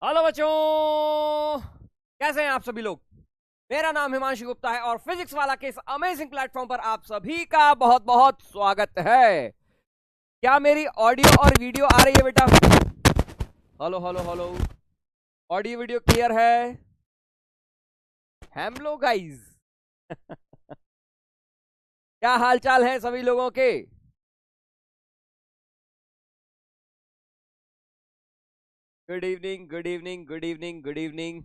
Hello बच्चों, कैसे हैं आप सभी लोग। मेरा नाम हिमांशु गुप्ता है और फिजिक्स वाला के इस अमेजिंग प्लेटफॉर्म पर आप सभी का बहुत बहुत स्वागत है। क्या मेरी ऑडियो और वीडियो आ रही है बेटा? Hello hello hello, audio video clear है? हम लोग गाइस क्या हाल चाल है सभी लोगों के? Good evening, good evening, good evening, good evening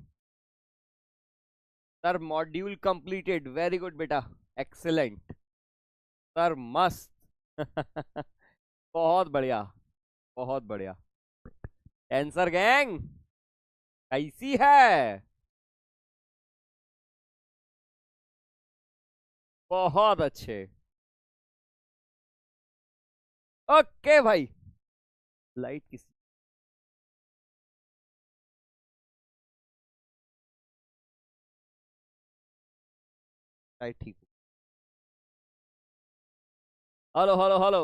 sir. Module completed, very good बेटा, एक्सीलेंट सर, मस्त बहुत बढ़िया, बहुत बढ़िया। आंसर गैंग कैसी है? बहुत अच्छे। ओके भाई, लाइट किस लाइट ठीक। हेलो हेलो हेलो,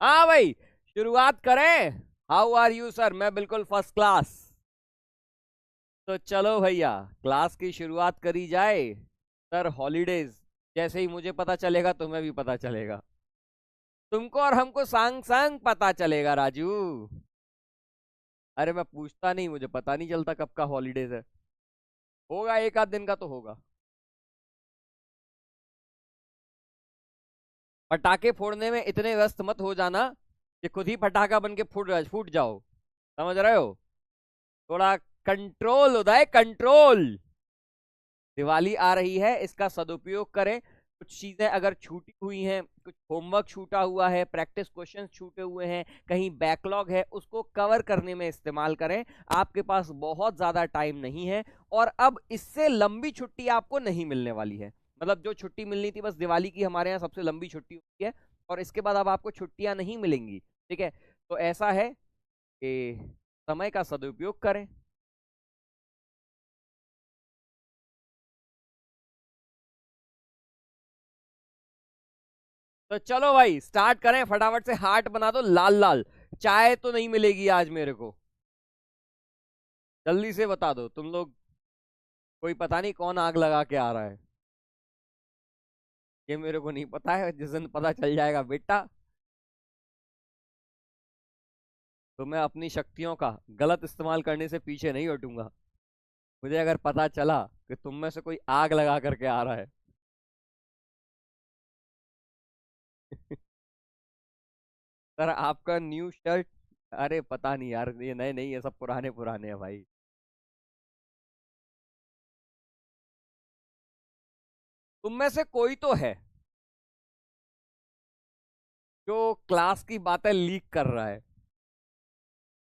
हाँ भाई, शुरुआत करें। How are you sir? मैं बिल्कुल फर्स्ट क्लास। तो चलो भैया, क्लास की शुरुआत करी जाए। सर हॉलीडेज जैसे ही मुझे पता चलेगा तुम्हें भी पता चलेगा, तुमको और हमको सांग सांग पता चलेगा राजू। अरे मैं पूछता नहीं, मुझे पता नहीं चलता कब का हॉलीडेज है। होगा एक आध दिन का तो होगा। पटाखे फोड़ने में इतने व्यस्त मत हो जाना कि खुद ही पटाखा बन के फूट फूट जाओ। समझ रहे हो? थोड़ा कंट्रोल उदय, कंट्रोल। दिवाली आ रही है, इसका सदुपयोग करें। कुछ चीजें अगर छूटी हुई हैं, कुछ होमवर्क छूटा हुआ है, प्रैक्टिस क्वेश्चंस छूटे हुए हैं, कहीं बैकलॉग है, उसको कवर करने में इस्तेमाल करें। आपके पास बहुत ज्यादा टाइम नहीं है और अब इससे लंबी छुट्टी आपको नहीं मिलने वाली है। मतलब जो छुट्टी मिलनी थी बस दिवाली की, हमारे यहाँ सबसे लंबी छुट्टी होती है और इसके बाद अब आपको छुट्टियां नहीं मिलेंगी। ठीक है, तो ऐसा है कि समय का सदुपयोग करें। तो चलो भाई स्टार्ट करें, फटाफट से हार्ट बना दो लाल लाल। चाय तो नहीं मिलेगी आज मेरे को, जल्दी से बता दो तुम लोग। कोई पता नहीं कौन आग लगा के आ रहा है, ये मेरे को नहीं पता है। जिस दिन पता चल जाएगा बेटा, तो मैं अपनी शक्तियों का गलत इस्तेमाल करने से पीछे नहीं हटूंगा। मुझे अगर पता चला कि तुम में से कोई आग लगा करके आ रहा है सर आपका न्यू शर्ट, अरे पता नहीं यार, ये नए नहीं, ये सब पुराने पुराने हैं भाई। तुम में से कोई तो है जो क्लास की बातें लीक कर रहा है।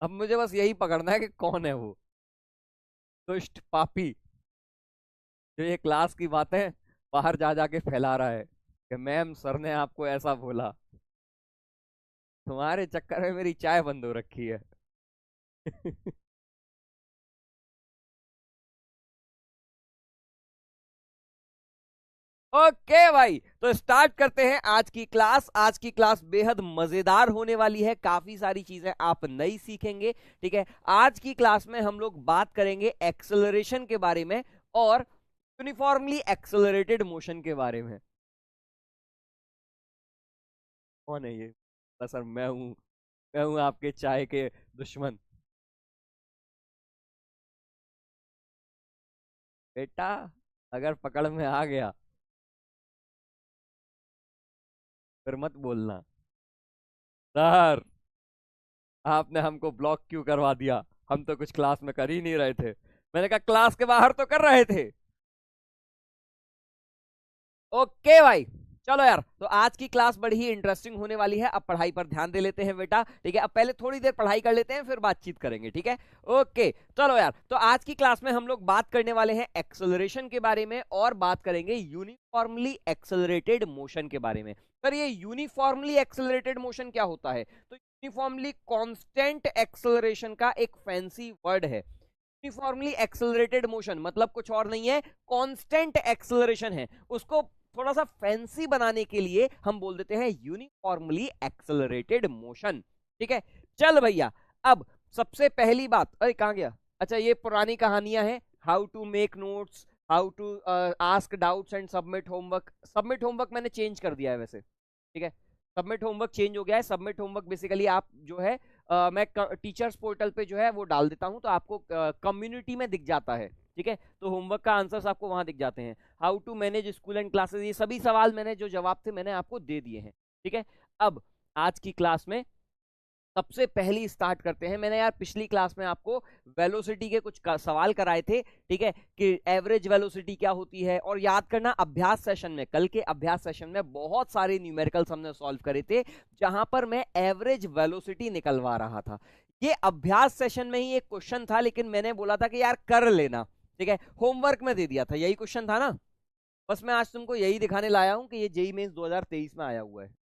अब मुझे बस यही पकड़ना है कि कौन है वो दुष्ट पापी जो ये क्लास की बातें बाहर जा जाके फैला रहा है कि मैम सर ने आपको ऐसा बोला। तुम्हारे चक्कर में मेरी चाय बंद हो रखी है ओके भाई, तो स्टार्ट करते हैं आज की क्लास। आज की क्लास बेहद मजेदार होने वाली है, काफी सारी चीजें आप नई सीखेंगे। ठीक है, आज की क्लास में हम लोग बात करेंगे एक्सेलरेशन के बारे में और यूनिफॉर्मली एक्सेलरेटेड मोशन के बारे में। कौन है ये? सर मैं हूं आपके चाय के दुश्मन। बेटा अगर पकड़ में आ गया फिर मत बोलना। सर आपने हमको ब्लॉक क्यों करवा दिया? हम तो कुछ क्लास में कर ही नहीं रहे थे। मैंने कहा क्लास के बाहर तो कर रहे थे। ओके भाई, चलो यार, तो आज की क्लास बड़ी ही इंटरेस्टिंग होने वाली है। अब पढ़ाई पर ध्यान दे लेते हैं बेटा। ठीक है, अब पहले थोड़ी देर पढ़ाई कर लेते हैं फिर बातचीत करेंगे। ठीक है, ओके चलो यार, तो आज की क्लास में हम लोग बात करने वाले हैं एक्सेलरेशन के बारे में और बात करेंगे यूनिफॉर्मली एक्सेलरेटेड मोशन के बारे में। सर ये यूनिफॉर्मली एक्सेलरेटेड मोशन क्या होता है? तो यूनिफॉर्मली कांस्टेंट एक्सेलरेशन का एक फैंसी वर्ड है। यूनिफॉर्मली एक्सेलरेटेड मोशन मतलब कुछ और नहीं है, कांस्टेंट एक्सेलरेशन है। उसको थोड़ा सा फैंसी बनाने के लिए हम बोल देते हैं यूनिफॉर्मली एक्सेलरेटेड मोशन। ठीक है, चल भैया, अब सबसे पहली बात, अरे कहां गया? अच्छा, ये पुरानी कहानियां हैं, how to make notes, how to ask doubts and submit homework. Submit homework मैंने चेंज कर दिया है वैसे, ठीक है, सबमिट होमवर्क चेंज हो गया है। सबमिट होमवर्क बेसिकली आप जो है मैं टीचर्स पोर्टल पे जो है वो डाल देता हूं, तो आपको कम्युनिटी में दिख जाता है, ठीक है, तो होमवर्क का आंसर्स आपको वहां दिख जाते हैं। How to manage school and classes, ये सभी सवाल मैंने जो जवाब थे मैंने आपको दे दिए हैं, ठीक है। अब आज की क्लास में सबसे पहली स्टार्ट करते हैं। मैंने यार पिछली क्लास में आपको वेलोसिटी के कुछ सवाल कराए थे, ठीक है, कि एवरेज वेलोसिटी क्या होती है, और याद करना अभ्यास सेशन में, कल के अभ्यास सेशन में बहुत सारे न्यूमेरिकल्स हमने सॉल्व करे थे जहां पर मैं एवरेज वेलोसिटी निकलवा रहा था। ये अभ्यास सेशन में ही एक क्वेश्चन था, लेकिन मैंने बोला था कि यार कर लेना, ठीक है, होमवर्क में दे दिया था, यही क्वेश्चन था ना। बस मैं आज तुमको यही दिखाने लाया हूं कि ये जेईई मेंस 2023 में आया हुआ है।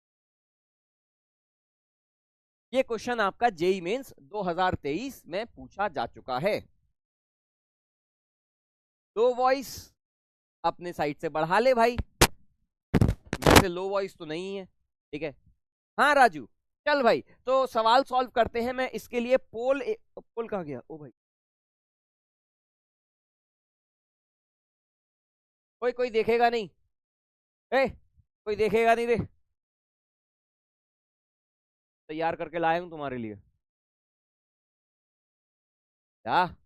ये क्वेश्चन आपका जेईई मेंस 2023 में पूछा जा चुका है। लो वॉइस अपने साइड से बढ़ा ले भाई, वैसे लो वॉइस तो नहीं है, ठीक है। हाँ राजू, चल भाई, तो सवाल सॉल्व करते हैं। मैं इसके लिए पोल कहाँ गया, ओ भाई, कोई कोई देखेगा नहीं, ए कोई देखेगा नहीं रे, तैयार करके लाया हूं तुम्हारे लिए। क्या?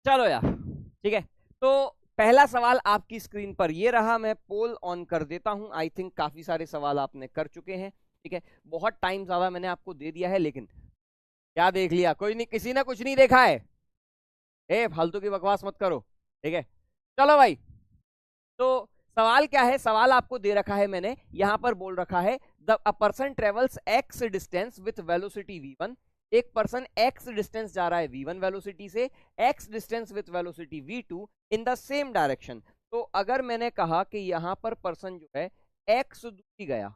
चलो यार, ठीक है, तो पहला सवाल आपकी स्क्रीन पर ये रहा। मैं पोल ऑन कर देता हूं। आई थिंक काफी सारे सवाल आपने कर चुके हैं, ठीक है, बहुत टाइम ज्यादा मैंने आपको दे दिया है, लेकिन क्या देख लिया? कोई नहीं, किसी ने कुछ नहीं देखा है, ए फालतू की बकवास मत करो, ठीक है। चलो भाई, तो सवाल क्या है? सवाल आपको दे रखा है, मैंने यहां पर बोल रखा है the a person travels x distance with velocity v1। एक पर्सन एक्स डिस्टेंस जा रहा है v1 वेलोसिटी से, x distance with velocity v2 in the same direction. तो अगर मैंने कहा कि यहां पर पर्सन जो है एक्स दूरी गया,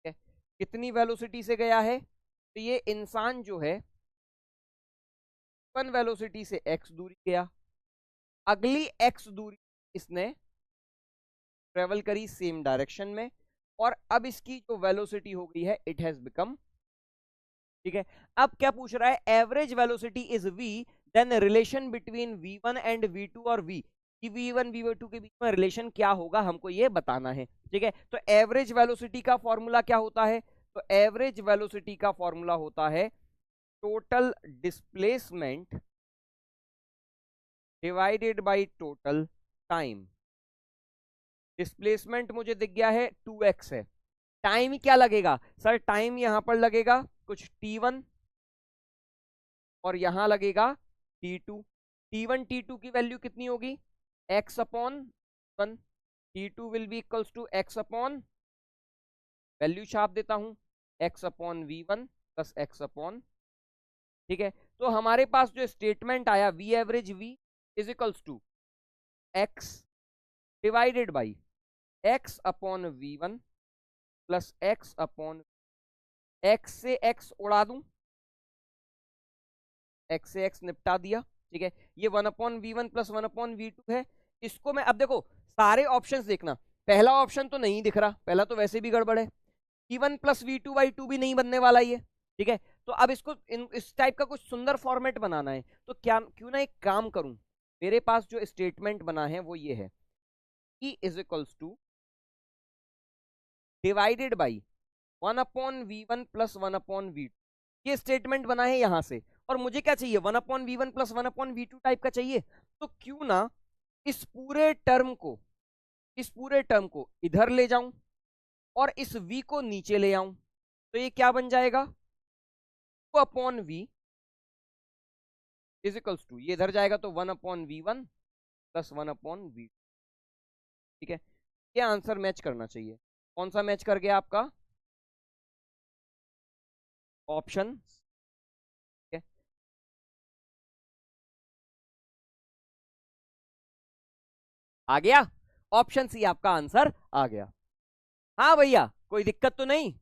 ठीक है, कितनी वेलोसिटी से गया है? तो ये इंसान जो है वन वेलोसिटी से एक्स दूरी गया, अगली एक्स दूरी इसने ट्रेवल करी सेम डायरेक्शन में, और अब इसकी जो वेलोसिटी हो गई है इट हैज बिकम, ठीक है। अब क्या पूछ रहा है? Average velocity is v, then relation between v1 and v2 और v, कि v1 v2 के बीच में रिलेशन क्या होगा, हमको ये बताना है, ठीक है। तो एवरेज वेलोसिटी का फॉर्मूला क्या होता है? तो एवरेज वेलोसिटी का फॉर्मूला होता है total displacement divided by total time. Displacement मुझे दिख गया है 2x है, टाइम क्या लगेगा सर? टाइम यहां पर लगेगा कुछ t1, और यहां लगेगा t2। t1 t2 की वैल्यू कितनी होगी? x upon 1। t2 will be equals to x upon, value छाप देता हूं, x upon v1 plus x upon, ठीक है। तो हमारे पास जो स्टेटमेंट आया v average v is equals to x divided by x upon v1 plus x upon, x से x उड़ा दूं, x से x निपटा दिया, ठीक है। ये 1/v1 प्लस 1/v2 है। इसको मैं, अब देखो सारे ऑप्शंस देखना, पहला ऑप्शन तो नहीं दिख रहा, पहला तो वैसे भी गड़बड़ है, v1 प्लस v2/2 भी नहीं बनने वाला ये, ठीक है। तो अब इसको इस टाइप का कुछ सुंदर फॉर्मेट बनाना है, तो क्या क्यों ना एक काम करूं, मेरे पास जो स्टेटमेंट बना है वो ये है, e is equals two divided by 1/v1 plus 1/v2, ये स्टेटमेंट बना है यहां से। और मुझे क्या चाहिए? 1/v1 प्लस 1/v2 टाइप का चाहिए। तो क्यों ना इस पूरे टर्म को, इस पूरे टर्म को इधर ले जाऊं और इस v को नीचे ले आऊं, तो ये क्या बन जाएगा? 2/v इज इक्वल्स टू, ये इधर जाएगा तो 1/v1 प्लस 1/v2, ठीक है। ये आंसर मैच करना चाहिए। कौन सा मैच कर गया आपका? ऑप्शन, ठीक है। आ गया, ऑप्शन सी आपका आंसर आ गया। हाँ भैया, कोई दिक्कत तो नहीं?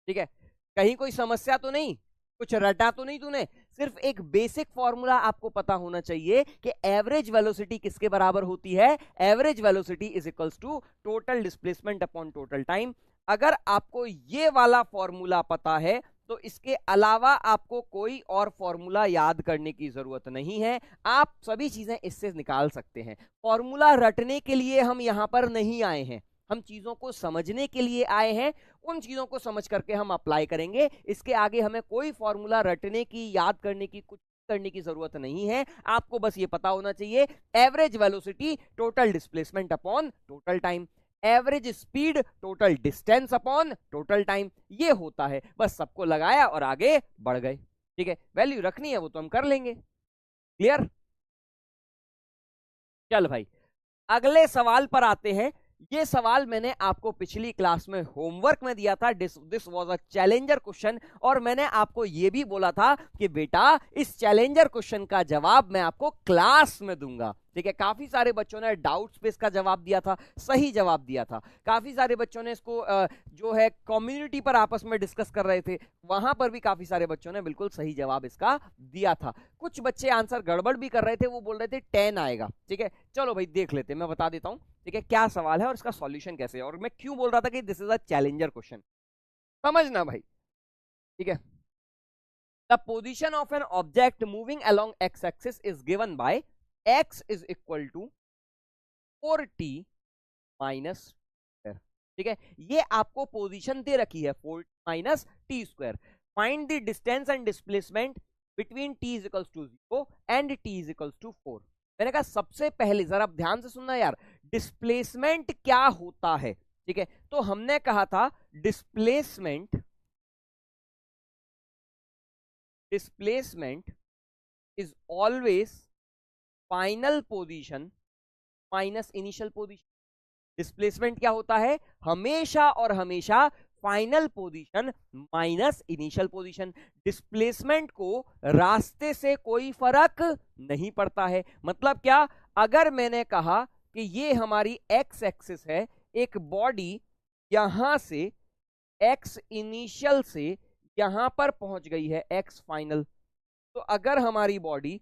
ठीक है, कहीं कोई समस्या तो नहीं, कुछ रटा तो नहीं तूने? सिर्फ एक बेसिक फॉर्मूला आपको पता होना चाहिए कि एवरेज वेलोसिटी किसके बराबर होती है। Average velocity is equals to total displacement upon total time. अगर आपको ये वाला फॉर्मूला पता है तो इसके अलावा आपको कोई और फॉर्मूला याद करने की जरूरत नहीं है, आप सभी चीजें इससे निकाल सकते हैं। फॉर्मूला रटने के लिए हम यहां पर नहीं आए हैं, हम चीजों को समझने के लिए आए हैं। उन चीजों को समझ करके हम अप्लाई करेंगे, इसके आगे हमें कोई फॉर्मूला रटने की, याद करने की, कुछ करने की जरूरत नहीं है। आपको बस ये पता होना चाहिए average velocity total displacement upon total time, average speed total distance upon total time, ये होता है। बस सबको लगाया और आगे बढ़ गए। ठीक है, वैल्यू रखनी है वो तो हम कर लेंगे। क्लियर? चल भाई, अगले सवाल पर आते हैं। ये सवाल मैंने आपको पिछली क्लास में होमवर्क में दिया था, this was a challenger question, और मैंने आपको ये भी बोला था कि बेटा इस चैलेंजर क्वेश्चन का जवाब मैं आपको क्लास में दूंगा। ठीक है, काफी सारे बच्चों ने डाउट्स पे इसका जवाब दिया था, सही जवाब दिया था। काफी सारे बच्चों ने इसको जो है कम्युनिटी पर आपस में डिस्कस कर रहे थे, वहां पर भी काफी सारे बच्चों ने बिल्कुल सही जवाब इसका दिया था। कुछ बच्चे आंसर गड़बड़ भी कर रहे थे, वो बोल रहे थे 10 आएगा। ठीक है, चलो भाई देख लेते हैं, मैं बता देता हूं ठीक है क्या सवाल है और इसका सॉल्यूशन कैसे है, और मैं क्यों बोल रहा था कि this is a challenger question, समझना भाई। ठीक है, the position of an object moving along X axis is given by x is equal to 4t minus. ठीक है, ये आपको पोजीशन दे रखी है 4 minus T square. Find the distance and displacement between t is equals to 0 and t is equals to 4। मैंने कहा सबसे पहले जरा ध्यान से सुनना यार, डिस्प्लेसमेंट क्या होता है। ठीक है, तो हमने कहा था displacement is always final position minus initial position. Displacement क्या होता है? हमेशा और हमेशा final position minus initial position. Displacement को रास्ते से कोई फर्क नहीं पड़ता है। मतलब क्या, अगर मैंने कहा कि ये हमारी एक्स एक्सिस है, एक बॉडी यहां से एक्स इनिशियल से यहां पर पहुंच गई है एक्स फाइनल, तो अगर हमारी बॉडी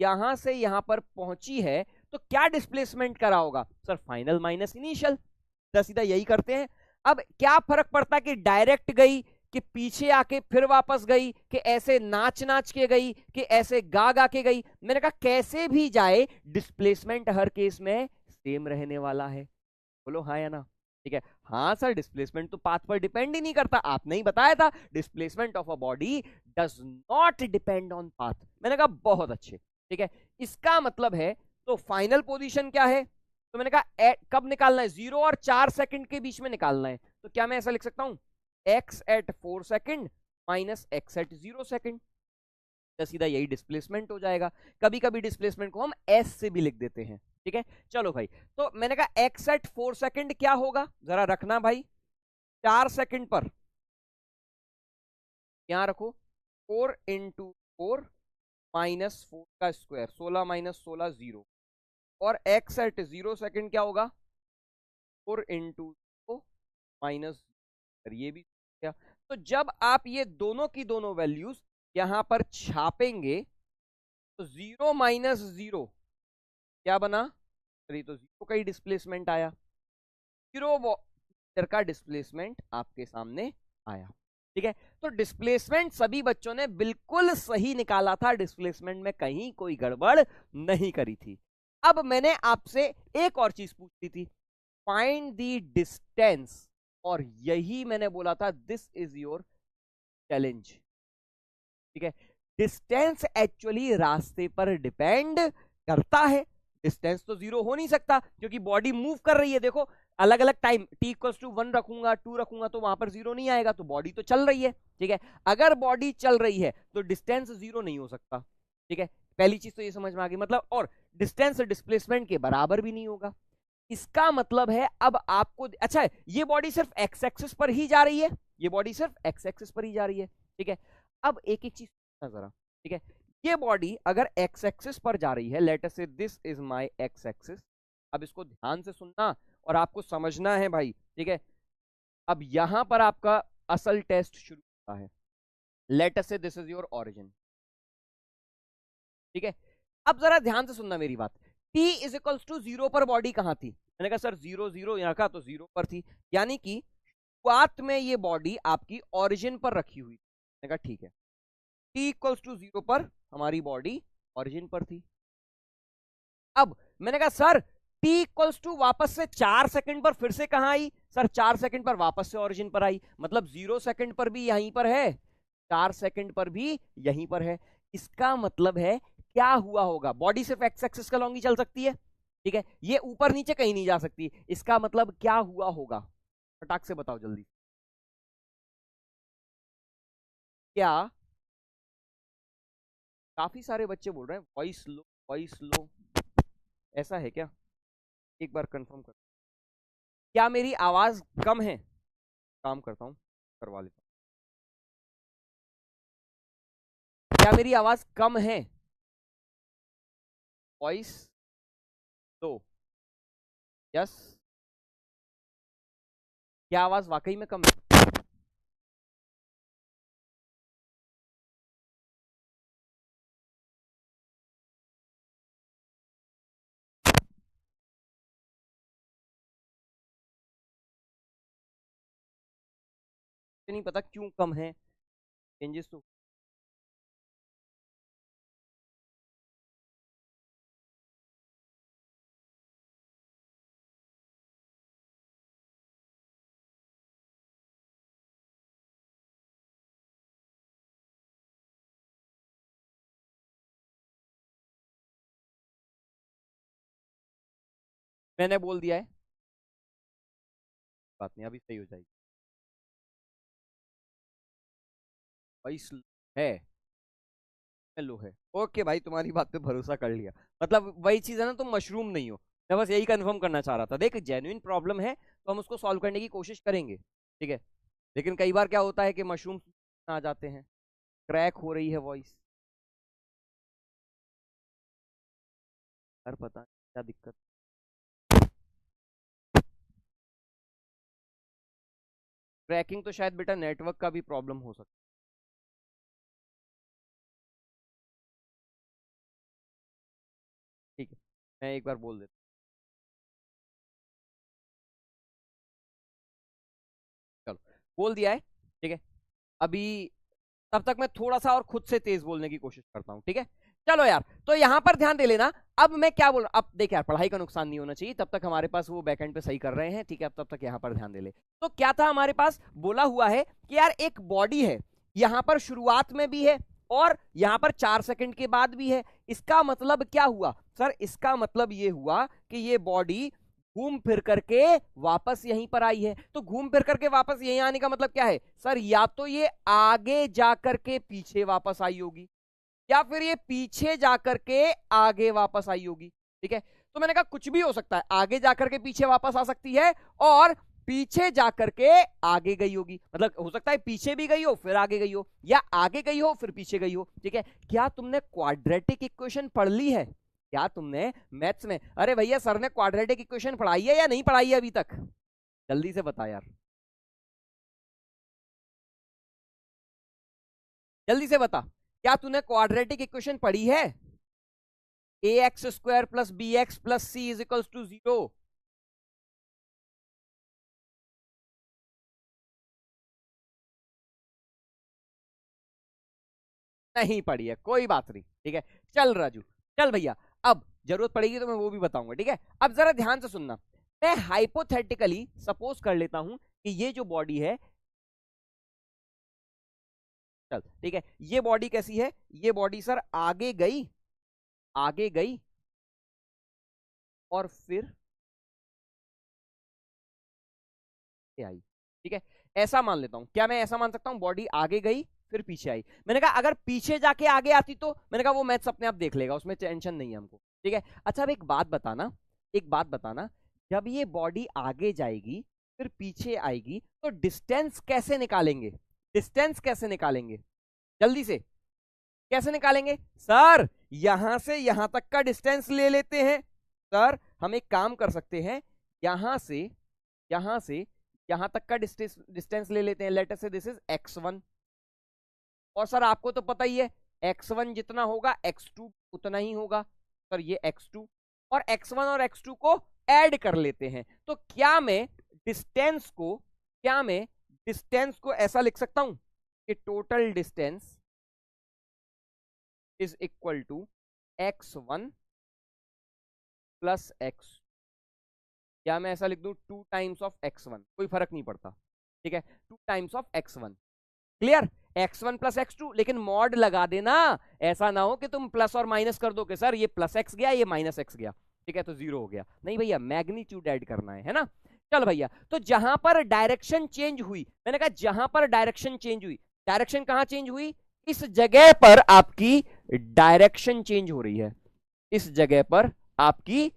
यहां से यहां पर पहुंची है तो क्या डिस्प्लेसमेंट करा होगा सर? फाइनल माइनस इनिशियल, सीधा सीधा यही करते हैं। अब क्या फर्क पड़ता कि डायरेक्ट गई, कि पीछे आके फिर वापस गई, कि ऐसे नाच नाच के गई, कि ऐसे गा गा के गई? मैंने कहा कैसे भी जाए डिस्प्लेसमेंट हर केस में सेम रहने वाला है। बोलो हाँ या ना? ठीक है, हाँ सर डिस्प्लेसमेंट तो पाथ पर डिपेंड ही नहीं करता, आपने ही बताया था displacement of a body does not depend on path. मैंने कहा बहुत अच्छे। ठीक है, इसका मतलब है तो फाइनल पोजीशन क्या है? तो मैंने कहा कब निकालना है? 0 और 4 सेकंड के बीच में निकालना है। तो क्या मैं ऐसा लिख सकता हूं, x at 4 second minus x at 0 second, सीधा यही डिस्प्लेसमेंट हो जाएगा। कभी कभी डिस्प्लेसमेंट को हम s से भी लिख देते हैं। ठीक है, चलो भाई, तो मैंने कहा x एट 4 सेकंड क्या होगा, जरा रखना भाई 4 सेकंड पर, यहां रखो 4 इंटू 4 माइनस 4 का स्क्वायर, 16 माइनस 16 0, और x एट 0 सेकंड क्या होगा 4 इंटू माइनस, ये भी क्या? तो जब आप ये दोनों की दोनों वैल्यूज यहां पर छापेंगे तो 0 माइनस 0 क्या बना? तो 0 का ही डिस्प्लेसमेंट आया, 0 मीटर का डिस्प्लेसमेंट आपके सामने आया। ठीक है, तो डिस्प्लेसमेंट सभी बच्चों ने बिल्कुल सही निकाला था, डिस्प्लेसमेंट में कहीं कोई गड़बड़ नहीं करी थी। अब मैंने आपसे एक और चीज पूछी थी, फाइंड द डिस्टेंस, और यही मैंने बोला था दिस इज योर चैलेंज। ठीक है, डिस्टेंस एक्चुअली रास्ते पर डिपेंड करता है। डिस्टेंस तो 0 हो नहीं सकता क्योंकि बॉडी मूव कर रही है। देखो अलग अलग टाइम t इक्वल्स टू 1 रखूंगा, 2 रखूंगा तो वहां पर 0 नहीं आएगा, तो बॉडी तो चल रही है। ठीक है, अगर बॉडी चल रही है तो डिस्टेंस 0 नहीं हो सकता। ठीक है, पहली चीज तो ये समझ में आ गई, मतलब, और डिस्टेंस डिस्प्लेसमेंट के बराबर भी नहीं होगा। इसका मतलब है अब आपको, अच्छा ये बॉडी सिर्फ एक्स एक्सिस पर ही जा रही है, ये बॉडी सिर्फ एक्स एक्सिस पर ही जा रही है। ठीक है, अब एक एक चीज जरा, ठीक है, ये बॉडी अगर एक्स एक्सिस पर जा रही है, लेट अस से this is my ex axis, अब इसको ध्यान से सुनना और आपको समझना है भाई, ठीक है। अब यहां पर आपका असल टेस्ट शुरू होता है। लेट अस से दिस इज योर ओरिजिन, ठीक है। अब जरा ध्यान से सुनना मेरी बात। t इज इक्वल्स टू 0 पर बॉडी कहां थी? मैंने कहा सर 0 0 यहां का, तो 0 पर थी, यानी कि शुरुआत में ये बॉडी आपकी ओरिजिन पर रखी हुई। मैंने कहा ठीक है, t इक्वल्स टू 0 पर हमारी बॉडी ओरिजिन पर थी। अब मैंने कहा सर t इक्वल्स टू वापस से 4 सेकंड पर फिर से कहां आई? सर 4 सेकंड पर वापस से ओरिजिन पर आई, मतलब 0 सेकंड पर भी यहीं पर है, 4 सेकंड पर भी यहीं पर है। इसका मतलब है क्या हुआ होगा? बॉडी सिर्फ एक्स एक्सिस का लॉन्ग ही चल सकती है, ठीक है, ये ऊपर नीचे कहीं नहीं जा सकती। इसका मतलब क्या हुआ होगा? फटाक से बताओ जल्दी। क्या काफी सारे बच्चे बोल रहे हैं वॉइस लो वॉइस लो, ऐसा है क्या? एक बार कंफर्म कर, क्या मेरी आवाज कम है? काम करता हूं, करवा लेता हूं। क्या मेरी आवाज कम है? वॉइस लो, यस। क्या आवाज वाकई में कम है? नहीं पता क्यों कम है, चेंजेस तो मैंने बोल दिया है, बात नहीं, अभी सही हो जाएगी। वॉइस है, लो है, ओके भाई, तुम्हारी बात पे भरोसा कर लिया। मतलब वही चीज है ना, तुम मशरूम नहीं हो। मैं बस यही कंफर्म करना चाह रहा था। देख, जेन्युइन प्रॉब्लम है तो हम उसको सॉल्व करने की कोशिश करेंगे, ठीक है। लेकिन कई बार क्या होता है कि मशरूम आ जाते हैं, क्रैक हो रही है वॉइस, हर पता नहीं क्या दिक्कत। क्रैकिंग तो शायद बेटा नेटवर्क का भी प्रॉब्लम हो सकता है, ठीक है, मैं एक बार बोल देता हूँ। चलो, बोल दिया है, ठीक है। अभी तब तक मैं थोड़ा सा और खुद से तेज बोलने की कोशिश करता हूं, ठीक है। चलो यार, तो यहां पर ध्यान दे लेना। अब मैं क्या बोल रहा, अब देख यार, पढ़ाई का नुकसान नहीं होना चाहिए, तब तक हमारे पास वो बैकएंड पे सही कर रहे हैं, ठीक है। अब तब तक यहां पर ध्यान दे ले। तो क्या था हमारे पास बोला हुआ है कि यार एक बॉडी है, यहां पर शुरुआत में भी है और यहां पर 4 सेकंड के बाद भी है। इसका मतलब क्या हुआ सर? इसका मतलब ये हुआ कि ये बॉडी घूम फिर करके वापस यहीं पर आई है। तो घूम फिर करके वापस यहीं आने का मतलब क्या है सर? या तो ये आगे जाकर के पीछे वापस आई होगी, या फिर ये पीछे जाकर के आगे वापस आई होगी, ठीक है। तो मैंने कहा कुछ भी हो सकता है, आगे जाकर के पीछे वापस आ सकती है और पीछे जाकर के आगे गई होगी। मतलब हो सकता है पीछे भी गई हो फिर आगे गई हो, या आगे गई हो फिर पीछे गई हो, ठीक है। क्या तुमने क्वाड्रेटिक इक्वेशन पढ़ ली है? क्या तुमने मैथ्स में, अरे भैया सर ने क्वाड्रेटिक इक्वेशन पढ़ाई है या नहीं पढ़ाई है अभी तक? जल्दी से बता यार, जल्दी से बता, क्या तूने क्वाड्रेटिक इक्वेशन पढ़ी है? A X square plus B X plus C is equals to 0। नहीं पढ़ी है, कोई बात नहीं, ठीक है। चल राजू, चल भैया, अब जरूरत पड़ेगी तो मैं वो भी बताऊंगा, ठीक है। अब जरा ध्यान से सुनना। मैं हाइपोथेटिकली सपोज कर लेता हूं कि ये जो बॉडी है, चल ठीक है, ये बॉडी कैसी है? ये बॉडी सर आगे गई, आगे गई और फिर ये आई, ठीक है। ऐसा मान लेता हूं, क्या मैं ऐसा मान सकता हूं बॉडी आगे गई फिर पीछे आई? मैंने कहा अगर पीछे जाके आगे आती तो मैंने कहा वो मैथ्स अपने आप देख लेगा, उसमें टेंशन नहीं है हमको, ठीक है। अच्छा अब एक बात बताना, एक बात बताना, जब ये बॉडी आगे जाएगी फिर पीछे आएगी तो डिस्टेंस कैसे निकालेंगे? डिस्टेंस कैसे निकालेंगे? जल्दी से, कैसे निकालेंगे? सर यहां से यहां तक का डिस्टेंस ले लेते हैं, सर हम एक काम कर सकते हैं, यहां से यहां तक का डिस्टेंस ले लेते हैं। लेट अस से दिस इज x1, और सर आपको तो पता ही है x1 जितना होगा x2 उतना ही होगा। सर ये x2 और x1 और x2 को ऐड कर लेते हैं। तो क्या मैं डिस्टेंस को ऐसा लिख सकता हूं कि total distance is equal to x1 plus x, या मैं ऐसा लिख दूं 2 टाइम्स ऑफ x1, कोई फर्क नहीं पड़ता, ठीक है, 2 times of x1। Clear, x1 plus x2, लेकिन मॉड लगा देना, ऐसा ना हो कि तुम प्लस और माइनस कर दो कि सर ये प्लस x गया ये माइनस x गया, ठीक है, तो जीरो हो गया। नहीं भैया, मैग्नीट्यूड ऐड करना है ना। चल भैया, तो जहां पर डायरेक्शन चेंज हुई, मैंने कहा जहां पर डायरेक्शन चेंज हुई, डायरेक्शन कहां चेंज हुई, इस जगह पर आपकी डायरेक्शन चेंज हो रही है, इस जगह पर आपकी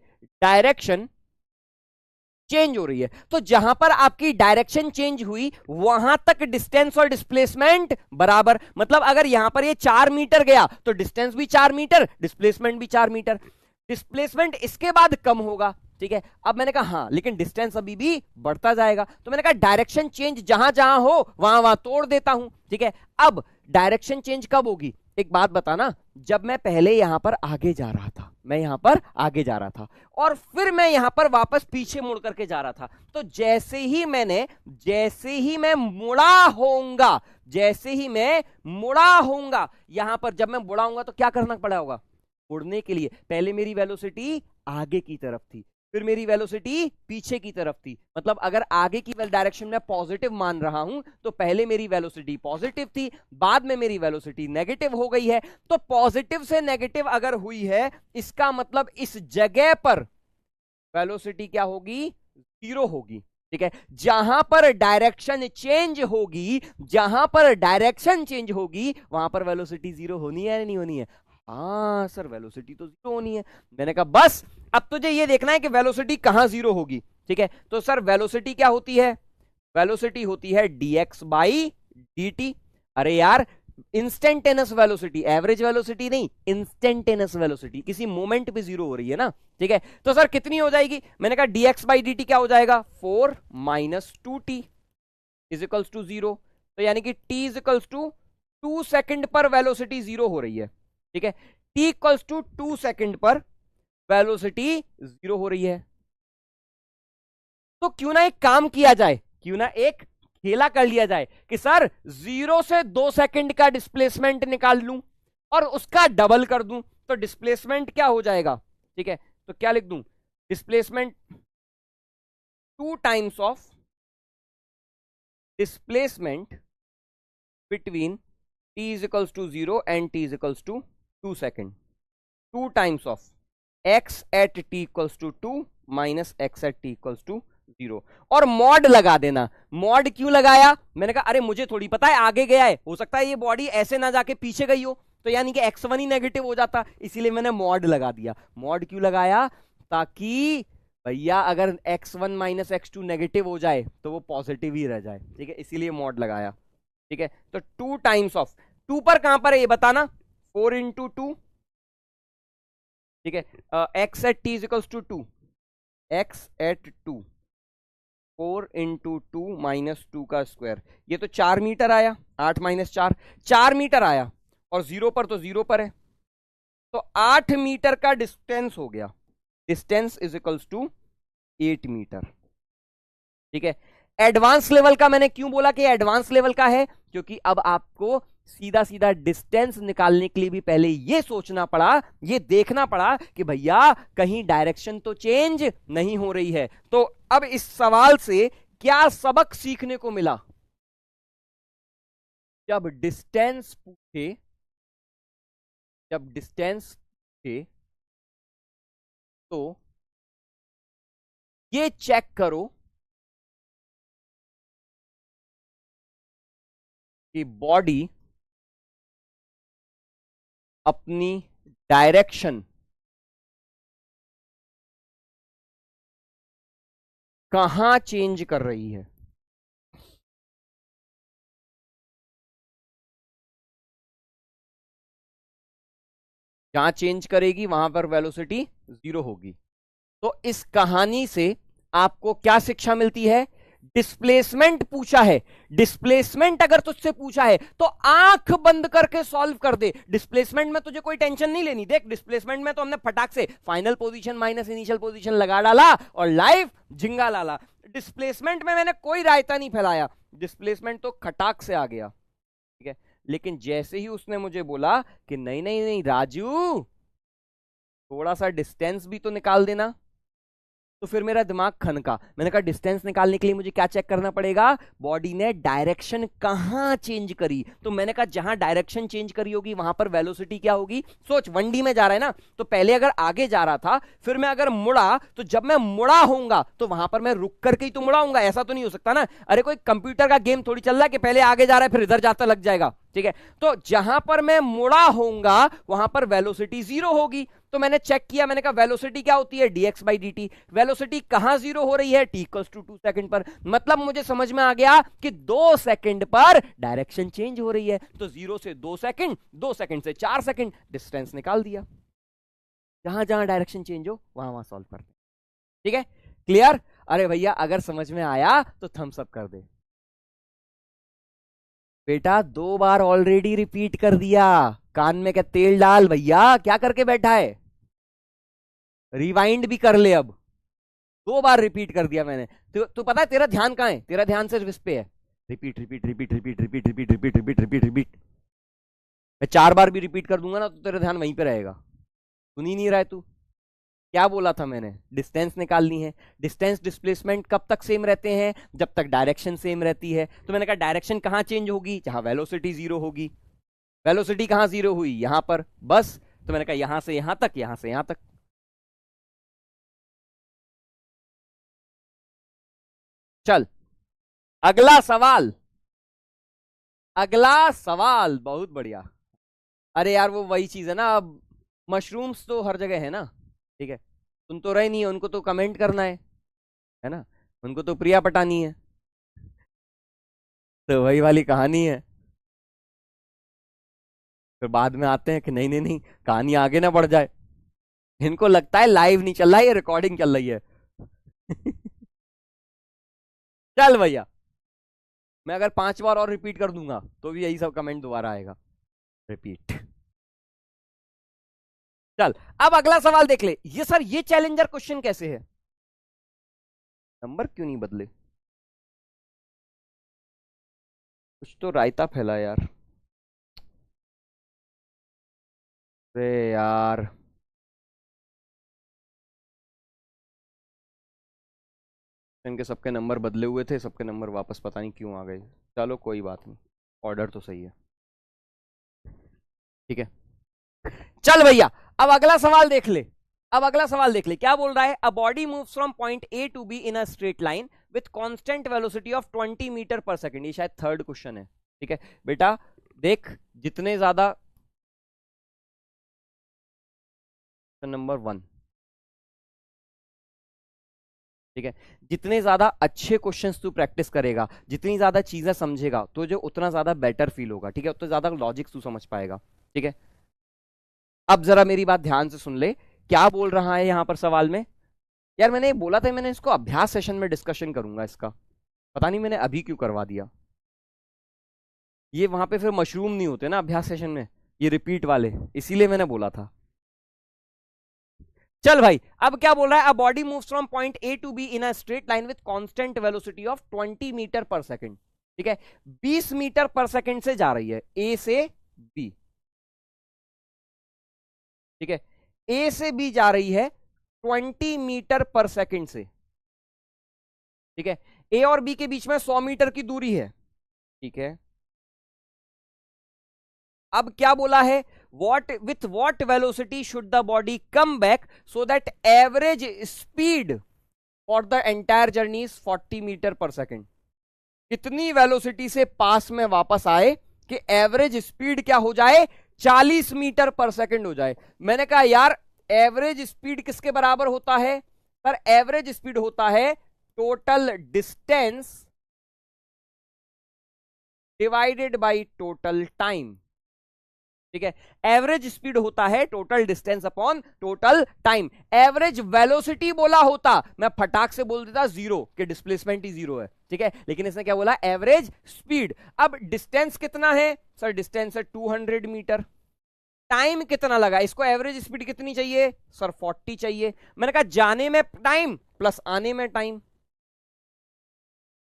डायरेक्शन चेंज हो रही है। तो जहां पर आपकी डायरेक्शन चेंज हुई वहां तक डिस्टेंस और डिस्प्लेसमेंट बराबर, मतलब अगर यहां पर ये 4 मीटर गया तो डिस्टेंस भी 4 मीटर, डिस्प्लेसमेंट भी 4 मीटर। डिस्प्लेसमेंट इसके बाद कम होगा, ठीक है। अब मैंने कहा हाँ, लेकिन डिस्टेंस अभी भी बढ़ता जाएगा, तो मैंने कहा डायरेक्शन चेंज जहां जहां हो वहां वहां तोड़ देता हूं, ठीक है। अब डायरेक्शन चेंज कब होगी, एक बात बताना, जब मैं पहले यहां पर आगे जा रहा था, मैं यहां पर आगे जा रहा था और फिर मैं यहां पर वापस पीछे मुड़ करके जा रहा था, तो जैसे ही मैं मुड़ा होऊंगा यहां पर, जब मैं मुड़ाऊंगा तो क्या करना पड़ा होगा, मुड़ने के लिए पहले मेरी वेलोसिटी आगे की तरफ थी, फिर मेरी वेलोसिटी पीछे की तरफ थी। मतलब अगर आगे की डायरेक्शन में पॉजिटिव मान रहा हूं तो पहले मेरी वेलोसिटी पॉजिटिव थी, बाद में मेरी वेलोसिटी नेगेटिव हो गई है। तो पॉजिटिव से नेगेटिव अगर हुई है, इसका मतलब इस जगह पर वेलोसिटी क्या होगी, जीरो होगी, ठीक है। जहां पर डायरेक्शन चेंज होगी वहां पर वेलोसिटी जीरो होनी है या नहीं होनी है, हाँ सर वेलोसिटी तो जीरो होनी है। मैंने कहा बस अब तुझे ये देखना है कि वेलोसिटी कहां जीरो होगी, ठीक है। तो सर वेलोसिटी क्या होती है, वेलोसिटी होती है dx बाई dt। अरे यार, इंस्टेंटेनियस वेलोसिटी, एवरेज वेलोसिटी नहीं, इंस्टेंटेनियस वेलोसिटी, किसी मोमेंट पे जीरो हो रही है ना, ठीक है। तो सर कितनी हो जाएगी, मैंने कहा dx बाई dt क्या हो जाएगा, 4 minus 2t is equals to 0। तो यानी कि t is equals to 2 second पर वेलोसिटी जीरो हो रही है, ठीक है। t इक्वल्स टू 2 सेकंड पर वेलोसिटी जीरो हो रही है। तो क्यों ना एक काम किया जाए, क्यों ना एक खेला कर लिया जाए कि सर 0 से 2 सेकंड का डिस्प्लेसमेंट निकाल लूं और उसका डबल कर दूं, तो डिस्प्लेसमेंट क्या हो जाएगा, ठीक है। तो क्या लिख दूं, displacement 2 times of displacement between t is equals to 0 and t is equals to 2 second, 2 times of x at t equals to 2 minus x at t equals to 0, और मॉड लगा देना। मॉड क्यों लगाया, मैंने कहा अरे मुझे थोड़ी पता है आगे गया है, हो सकता है ये बॉडी ऐसे ना जाके पीछे गई हो, तो यानी कि x1 ही नेगेटिव हो जाता, इसीलिए मैंने मॉड लगा दिया। मॉड क्यों लगाया, ताकि भैया अगर x1 माइनस x2 नेगेटिव हो जाए तो वो पॉजिटिव ही रह जाए, ठीक है, इसीलिए मॉड लगाया, ठीक है। तो 2 टाइम्स ऑफ, 2 पर कहां पर है ये बताना, 4 इंटू 2, ठीक है, x at t is equals to 2, x at 2, 4 into 2 minus 2 का स्क्वायर, ये तो 4 मीटर आया, 8 माइनस 4, 4 मीटर आया, और 0 पर तो 0 पर है, तो 8 मीटर का डिस्टेंस हो गया, distance is equals to 8 meter, ठीक है। एडवांस लेवल का मैंने क्यों बोला कि एडवांस लेवल का है, क्योंकि अब आपको सीधा सीधा डिस्टेंस निकालने के लिए भी पहले ये सोचना पड़ा, ये देखना पड़ा कि भैया कहीं डायरेक्शन तो चेंज नहीं हो रही है। तो अब इस सवाल से क्या सबक सीखने को मिला, जब डिस्टेंस पूछे तो ये चेक करो कि बॉडी अपनी डायरेक्शन कहां चेंज कर रही है। जहां चेंज करेगी वहां पर वेलोसिटी जीरो होगी, तो इस कहानी से आपको क्या शिक्षा मिलती है? डिस्प्लेसमेंट पूछा है, डिस्प्लेसमेंट अगर तुझसे पूछा है तो आंख बंद करके सॉल्व कर दे। डिस्प्लेसमेंट में तुझे कोई टेंशन नहीं लेनी। देख, डिस्प्लेसमेंट में तो हमने फटाक से final position minus initial position लगा डाला और लाइव झिंगा लाला। डिस्प्लेसमेंट में मैंने कोई रायता नहीं फैलाया, डिस्प्लेसमेंट तो खटाक से आ गया, ठीक है। लेकिन जैसे ही उसने मुझे बोला कि नहीं नहीं नहीं राजू, थोड़ा सा डिस्टेंस भी तो निकाल देना, तो फिर मेरा दिमाग खनका। मैंने कहा डिस्टेंस निकालने के लिए मुझे क्या चेक करना पड़ेगा? बॉडी ने डायरेक्शन कहां चेंज करी। तो मैंने कहा जहां डायरेक्शन चेंज करी होगी वहां पर वेलोसिटी क्या होगी? सोच, 1D में जा रहा है ना, तो पहले अगर आगे जा रहा था, फिर मैं अगर मुड़ा, तो जब मैं मुड़ा होऊंगा तो वहां पर मैं रुक करके ही तो मुड़ा होऊंगा। ऐसा तो नहीं हो सकता ना। अरे कोई कंप्यूटर का गेम थोड़ी चल रहा है कि पहले आगे जा रहा है फिर इधर जाता लग जाएगा, ठीक है। तो जहां पर मैं मुड़ा होऊंगा वहां पर वेलोसिटी 0 होगी। तो मैंने चेक किया, मैंने कहा वेलोसिटी क्या होती है? dx by dt। वेलोसिटी कहां 0 हो रही है? t = 2 सेकंड पर। मतलब मुझे समझ में आ गया कि 2 सेकंड पर डायरेक्शन चेंज हो रही है। तो 0 से 2 सेकंड, 2 सेकंड से 4 सेकंड, डिस्टेंस निकाल दिया। जहां जहां डायरेक्शन चेंज हो वहां वहां सॉल्व करते, ठीक है। क्लियर? अरे भैया अगर समझ में आया तो थम्स अप कर दे। बेटा 2 बार ऑलरेडी रिपीट कर दिया। कान में क्या तेल डाल भैया, क्या करके बैठा है? रिवाइंड भी कर ले। अब 2 बार रिपीट कर दिया मैंने। तो पता है तेरा ध्यान कहां है? तेरा ध्यान सिर्फ इस पे है। Repeat repeat repeat repeat repeat repeat repeat repeat repeat repeat. मैं 4 बार भी रिपीट कर दूंगा ना तो तेरा ध्यान वहीं पे रहेगा। सुन ही नहीं रहा है तू। क्या बोला था मैंने? डिस्टेंस निकालनी है। डिस्टेंस डिस्प्लेसमेंट कब तक सेम रहते हैं? जब तक डायरेक्शन सेम रहती है। तो मैंने कहा डायरेक्शन कहां चेंज होगी? जहां वेलोसिटी 0 होगी। वेलोसिटी कहां 0 हुई? यहां पर, बस। तो मैंने कहा यहां से यहां तक, यहां से यहां तक। चल अगला सवाल, अगला सवाल बहुत बढ़िया। अरे यार वो वही चीज है ना, अब मशरूम्स तो हर जगह है ना, ठीक है। सुन तो रहे नहीं है, उनको तो कमेंट करना है ना, उनको तो प्रिया पटानी है। तो वही वाली कहानी है। फिर बाद में आते हैं कि नहीं नहीं नहीं, कहानी आगे ना बढ़ जाए। इनको लगता है लाइव नहीं चल रहा है, ये रिकॉर्डिंग चल रही है। चल भैया, मैं अगर 5 बार और रिपीट कर दूंगा तो भी यही सब कमेंट दोबारा आएगा, रिपीट। चल अब अगला सवाल देख ले। ये सर ये चैलेंजर क्वेश्चन कैसे है? नंबर क्यों नहीं बदले? कुछ तो रायता फैला यार। अरे यार, इनके सबके नंबर बदले हुए थे, सबके नंबर वापस पता नहीं क्यों आ गए। चलो कोई बात नहीं, ऑर्डर तो सही है, ठीक है। चल भैया अब अगला सवाल देख ले। अब अगला सवाल देख ले क्या बोल रहा है। A body moves from point A to B in a straight line with constant velocity of 20 meter per second. ये शायद थर्ड क्वेश्चन है, ठीक है। बेटा देख, जितने ज्यादा, नंबर 1, ठीक है, जितने ज्यादा अच्छे क्वेश्चंस तू प्रैक्टिस करेगा, जितनी ज्यादा चीजें समझेगा, तो जो उतना ज्यादा बेटर फील होगा, ठीक है, उतना ज्यादा लॉजिक तू समझ पाएगा, ठीक है। अब जरा मेरी बात ध्यान से सुन ले, क्या बोल रहा है यहां पर सवाल में। यार मैंने बोला था मैंने इसको अभ्यास सेशन में डिस्कशन करूंगा इसका, पता नहीं मैंने अभी क्यों करवा दिया। ये वहां पे फिर मशरूम नहीं होते ना अभ्यास सेशन में, ये रिपीट वाले, इसीलिए मैंने बोला था। चल भाई अब क्या बोल रहा है। A body moves from point A to B in a straight line with constant velocity of 20 meter per second, ठीक है। 20 मीटर पर सेकंड से जा रही है ए से बी, ठीक है। ए से बी जा रही है 20 मीटर पर सेकंड से, ठीक है। ए और बी के बीच में 100 मीटर की दूरी है, ठीक है। अब क्या बोला है, what with what velocity should the body come back so that average speed for the entire journey is 40 metre per second. कितनी वेलोसिटी से पास में वापस आए कि एवरेज स्पीड क्या हो जाए, 40 मीटर पर सेकंड हो जाए। मैंने कहा यार एवरेज स्पीड किसके बराबर होता है? सर एवरेज स्पीड होता है total distance divided by total time. ठीक है। एवरेज स्पीड होता है total distance upon total time. Average velocity बोला होता मैं फटाक से बोल देता जीरो, कि डिस्प्लेसमेंट ही जीरो है, ठीक है, लेकिन इसने क्या बोला, एवरेज स्पीड। अब डिस्टेंस कितना है सर, डिस्टेंस है 200 मीटर। टाइम कितना लगा, इसको एवरेज स्पीड कितनी चाहिए सर, 40 चाहिए। मैंने कहा जाने में टाइम प्लस आने में टाइम,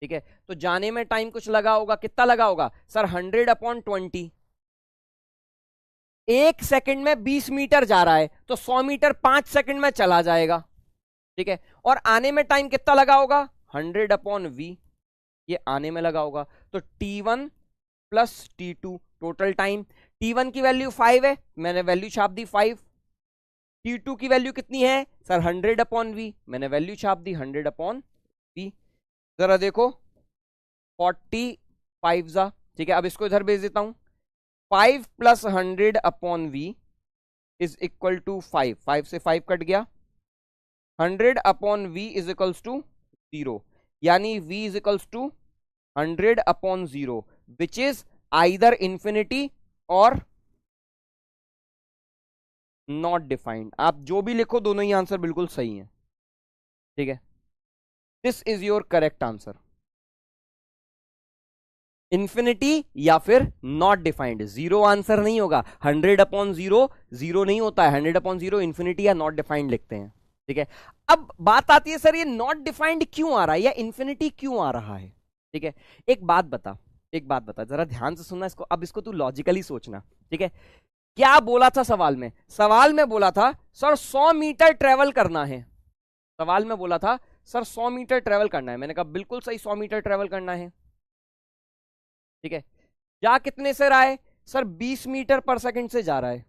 ठीक है, तो जाने में टाइम कुछ लगा होगा, कितना लगा होगा सर, 100/20। 1 सेकंड में 20 मीटर जा रहा है, तो 100 मीटर 5 सेकंड में चला जाएगा, ठीक है। और आने में टाइम कितना लगा होगा, 100/v, ये आने में लगा होगा। तो T1 plus T2 total time. T1 की वैल्यू 5 है, मैंने वैल्यू छाप दी 5। T2 की वैल्यू कितनी है सर, 100/v, मैंने वैल्यू छाप दी 100/v। जरा देखो 45 जा, ठीक है। अब इसको इधर भेज देता हूं, 5 + 100/v इज इक्वल टू 5, 5 से 5 कट गया, 100/v इज इक्वल्स टू 0, यानी v is equals to 100/0 which is either infinity और नॉट डिफाइंड। आप जो भी लिखो दोनों ही आंसर बिल्कुल सही है, ठीक है। This is your correct answer, infinity या फिर नॉट डिफाइंड। जीरो आंसर नहीं होगा, 100/0 जीरो नहीं होता है, 100/0 इंफिनिटी या नॉट डिफाइंड लिखते हैं, ठीक है। अब बात आती है सर ये नॉट डिफाइंड क्यों आ रहा है या इंफिनिटी क्यों आ रहा है, ठीक है। एक बात बता जरा ध्यान से सुनना इसको, अब इसको तू लॉजिकली सोचना, ठीक है। क्या बोला था सवाल में, सवाल में बोला था सर 100 मीटर ट्रेवल करना है, सवाल में बोला था सर 100 मीटर ट्रेवल करना है। मैंने कहा बिल्कुल सही, 100 मीटर ट्रेवल करना है, ठीक है। जा कितने से रहा है सर, 20 मीटर पर सेकंड से जा रहा है,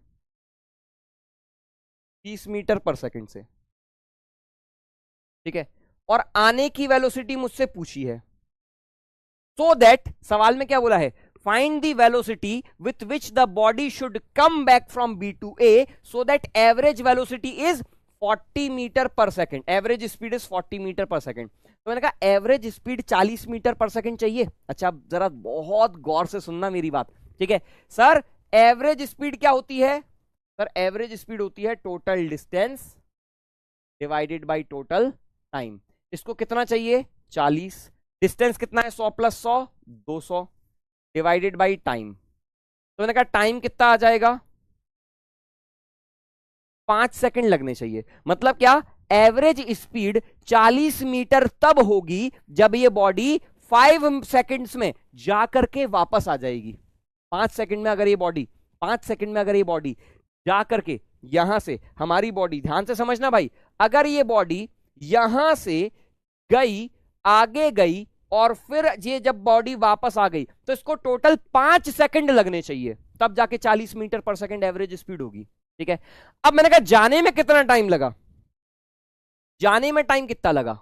20 मीटर पर सेकंड से, ठीक है। और आने की वेलोसिटी मुझसे पूछी है, सो दैट सवाल में क्या बोला है, find the velocity with which the body should come back from B to A so that average velocity is 40 metre per second, average speed is 40 metre per second. तो मैंने कहा average speed 40 metre per second चाहिए। अच्छा जरा बहुत गौर से सुनना मेरी बात, ठीक है। सर एवरेज स्पीड क्या होती है सर, एवरेज स्पीड होती है total distance divided by total time. इसको कितना चाहिए 40, डिस्टेंस कितना है 100 + 100 200 डिवाइडेड बाय टाइम। तो मैंने कहा टाइम कितना आ जाएगा 5 सेकंड लगने चाहिए। मतलब क्या, एवरेज स्पीड 40 मीटर तब होगी जब ये बॉडी 5 सेकंड्स में जाकर के वापस आ जाएगी। 5 सेकंड में अगर ये बॉडी 5 सेकंड में अगर ये बॉडी जाकर के यहां से, हमारी बॉडी ध्यान से समझना भाई, अगर ये बॉडी यहां से गई, आगे गई और फिर ये जब बॉडी वापस आ गई तो इसको टोटल 5 सेकंड लगने चाहिए, तब जाके 40 metre per second average speed होगी, ठीक है। अब मैंने कहा जाने में कितना टाइम लगा, जाने में टाइम कितना लगा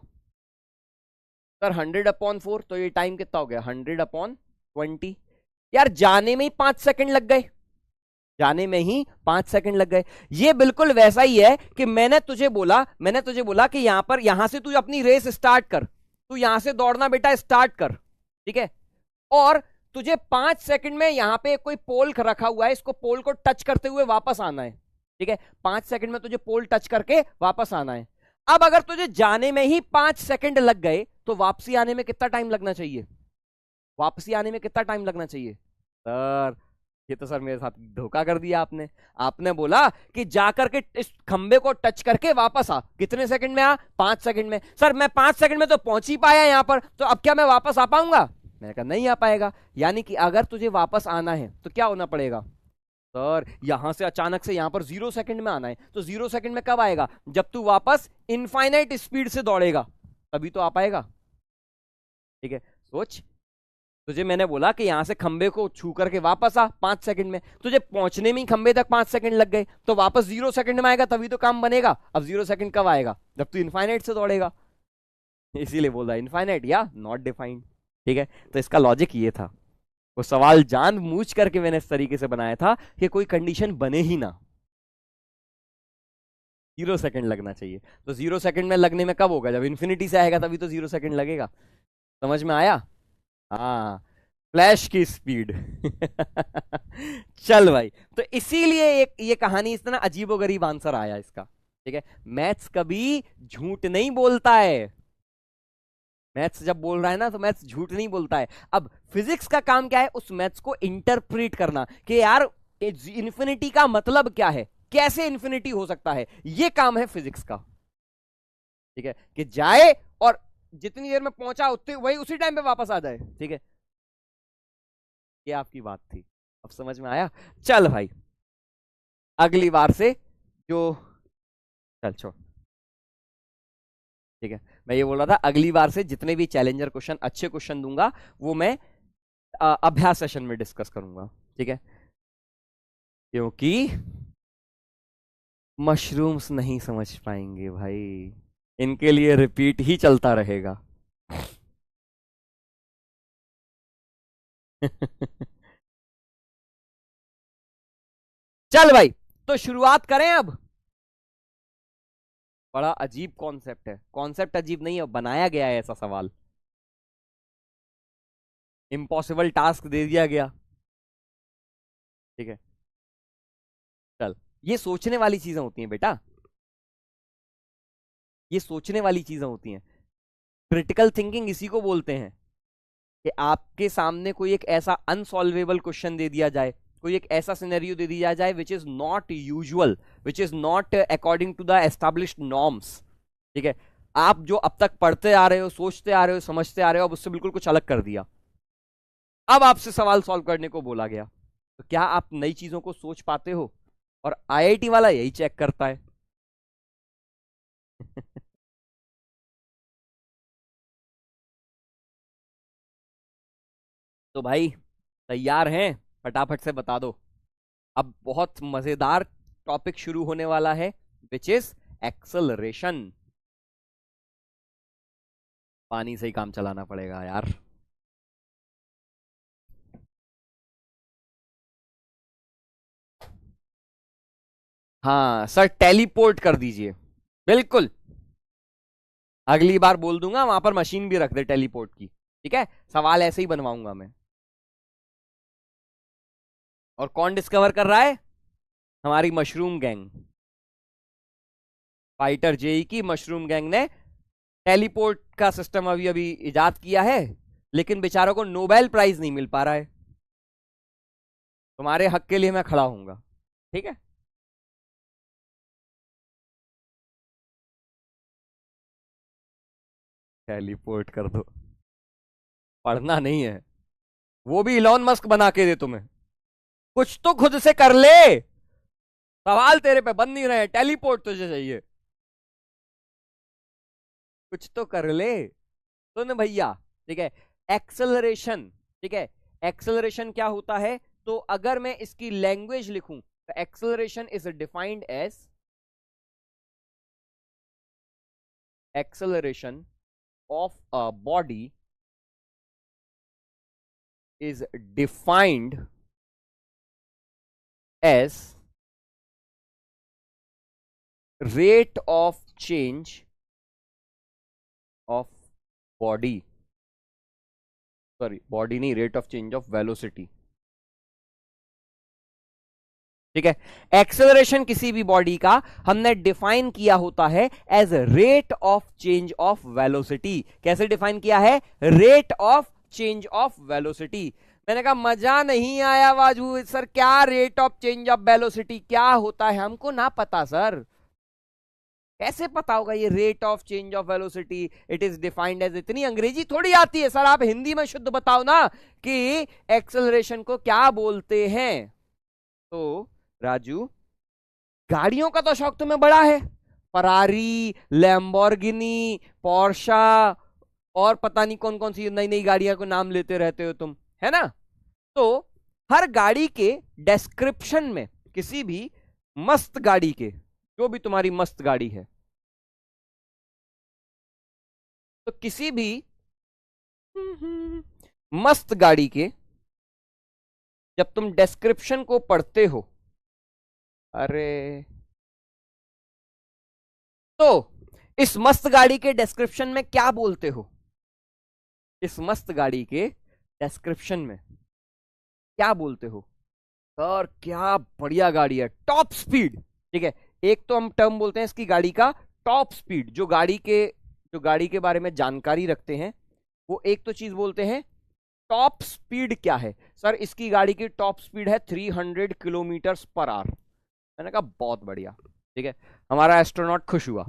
सर 100/4, तो ये टाइम कितना हो गया 100/20। यार जाने में ही 5 सेकंड लग गए, जाने में ही 5 सेकंड लग गए। ये बिल्कुल वैसा ही है कि मैंने तुझे बोला कि यहां से तू अपनी रेस स्टार्ट कर, तू यहां से दौड़ना बेटा स्टार्ट कर, ठीक है। और तुझे 5 सेकंड में यहां पे कोई पोल रखा हुआ है, इसको पोल को टच करते हुए वापस आना है, ठीक है। 5 सेकंड में तुझे पोल टच करके वापस आना है। अब अगर तुझे जाने में ही 5 सेकंड लग गए तो वापसी आने में कितना टाइम लगना चाहिए, वापसी आने में कितना टाइम लगना चाहिए सर। ये तो सर मेरे साथ धोखा कर दिया आपने। आपने बोला कि जाकर के इस खंबे को टच करके वापस आ, कितने सेकंड में आ 5 सेकंड में। सर मैं 5 सेकंड में तो पहुंच ही पाया यहां पर, तो अब क्या मैं वापस आ पाऊंगा, मैंने कहा नहीं आ पाएगा। यानी कि अगर तुझे वापस आना है तो क्या होना पड़ेगा सर, यहां से अचानक से यहां पर 0 सेकंड में आना है, तो 0 सेकंड में कब आएगा, जब तू वापस इनफाइनाइट स्पीड से दौड़ेगा तभी तो आ पाएगा, ठीक है। सोच, तुझे मैंने बोला कि यहां से खंबे को छू करके वापस आ 5 सेकंड में, तुझे पहुंचने में ही खंबे तक 5 सेकंड लग गए, तो वापस 0 सेकंड में आएगा तभी तो काम बनेगा। अब 0 सेकंड कब आएगा, जब तू इनफाइनाइट से दौड़ेगा, इसीलिए बोल रहा इनफाइनाइट या नॉट डिफाइंड, ठीक है। तो इसका लॉजिक ये था, वो सवाल जानबूझ करके मैंने इस तरीके से बनाया था कि कोई कंडीशन बने ही ना, 0 सेकंड लगना चाहिए। तो 0 सेकंड में लगने में कब होगा, जब इन्फिनिटी से आएगा तभी तो 0 सेकंड लगेगा। समझ में आया, हाँ। फ्लैश की स्पीड। चल भाई, तो इसीलिए ये कहानी इतना अजीबोगरीब आंसर आया इसका। ठीक है, मैथ्स कभी झूठ नहीं बोलता है। मैथ्स जब बोल रहा है ना तो मैथ्स झूठ नहीं बोलता है। अब फिजिक्स का काम क्या है, उस मैथ्स को इंटरप्रेट करना कि यार इन्फिनिटी का मतलब क्या है, कैसे इन्फिनिटी हो सकता है, ये काम है फिजिक्स का। ठीक है, कि जाए और जितनी देर में पहुंचा उतनी वही उसी टाइम पे वापस आ जाए। ठीक है, ये आपकी बात थी, अब समझ में आया। चल भाई, अगली बार से जो, चल छोड़। ठीक है, मैं ये बोल रहा था अगली बार से जितने भी चैलेंजर क्वेश्चन, अच्छे क्वेश्चन दूंगा, वो मैं अभ्यास सेशन में डिस्कस करूंगा। ठीक है, क्योंकि मशरूम्स नहीं समझ पाएंगे भाई, इनके लिए रिपीट ही चलता रहेगा। चल भाई, तो शुरुआत करें अब। बड़ा अजीब कॉन्सेप्ट है, कॉन्सेप्ट अजीब नहीं है, बनाया गया है ऐसा सवाल, इम्पॉसिबल टास्क दे दिया गया। ठीक है, चल, ये सोचने वाली चीजें होती हैं बेटा, ये सोचने वाली चीजें होती हैं। क्रिटिकल थिंकिंग इसी को बोलते हैं कि आपके सामने कोई एक ऐसा अनसॉल्वेबल क्वेश्चन दे दिया जाए, कोई एक ऐसा सिनेरियो दे दिया जाए which is not usual, which is not according to the established norms. ठीक है, आप जो अब तक पढ़ते आ रहे हो, सोचते आ रहे हो, समझते आ रहे हो, अब उससे बिल्कुल कुछ अलग कर दिया। अब आपसे सवाल सॉल्व करने को बोला गया, तो क्या आप नई चीजों को सोच पाते हो? और आईआईटी वाला यही चेक करता है। तो भाई, तैयार हैं? फटाफट से बता दो। अब बहुत मजेदार टॉपिक शुरू होने वाला है, विच इज एक्सेलरेशन। पानी से ही काम चलाना पड़ेगा यार। हाँ सर, टेलीपोर्ट कर दीजिए, बिल्कुल। अगली बार बोल दूंगा वहां पर मशीन भी रख दे टेलीपोर्ट की। ठीक है, सवाल ऐसे ही बनवाऊंगा मैं। और कौन डिस्कवर कर रहा है? हमारी मशरूम गैंग, फाइटर जेई की मशरूम गैंग ने टेलीपोर्ट का सिस्टम अभी अभी इजाद किया है, लेकिन बेचारों को नोबेल प्राइज नहीं मिल पा रहा है। तुम्हारे हक के लिए मैं खड़ा हूंगा। ठीक है, टेलीपोर्ट कर दो, पढ़ना नहीं है, वो भी इलॉन मस्क बना के दे तुम्हें। कुछ तो खुद से कर ले, सवाल तेरे पे बन नहीं रहे, टेलीपोर्ट तुझे चाहिए, कुछ तो कर ले। सुन भैया, ठीक है, एक्सेलरेशन, ठीक है, एक्सेलरेशन क्या होता है? तो अगर मैं इसकी लैंग्वेज लिखूं तो acceleration is defined as, acceleration of a body is defined as rate of change of body, sorry body नहीं, rate of change of velocity। ठीक है, एक्सेलरेशन किसी भी बॉडी का हमने डिफाइन किया होता है as rate of change of velocity. कैसे डिफाइन किया है? Rate of change of velocity. मैंने कहा मजा नहीं आया वाजू सर, क्या rate of change of velocity क्या होता है? हमको ना पता सर, कैसे पता होगा ये rate of change of velocity? It is defined as, इतनी अंग्रेजी थोड़ी आती है सर, आप हिंदी में शुद्ध बताओ ना कि एक्सेलरेशन को क्या बोलते हैं। तो राजू, गाड़ियों का तो शौक तुम्हें बड़ा है, फरारी, लैम्बोर्गिनी, पोर्शा, और पता नहीं कौन कौन सी नई नई गाड़ियां को नाम लेते रहते हो तुम, है ना? तो हर गाड़ी के डिस्क्रिप्शन में, किसी भी मस्त गाड़ी के, जो भी तुम्हारी मस्त गाड़ी है, तो किसी भी मस्त गाड़ी के जब तुम डिस्क्रिप्शन को पढ़ते हो, अरे, तो इस मस्त गाड़ी के डिस्क्रिप्शन में क्या बोलते हो? इस मस्त गाड़ी के डिस्क्रिप्शन में क्या बोलते हो? सर क्या बढ़िया गाड़ी है, टॉप स्पीड। ठीक है, एक तो हम टर्म बोलते हैं इसकी गाड़ी का टॉप स्पीड, जो गाड़ी के बारे में जानकारी रखते हैं वो एक तो चीज बोलते हैं टॉप स्पीड क्या है। सर इसकी गाड़ी की टॉप स्पीड है 300 किलोमीटर पर आवर। मैंने कहा बहुत बढ़िया। ठीक है, हमारा एस्ट्रोनॉट खुश हुआ।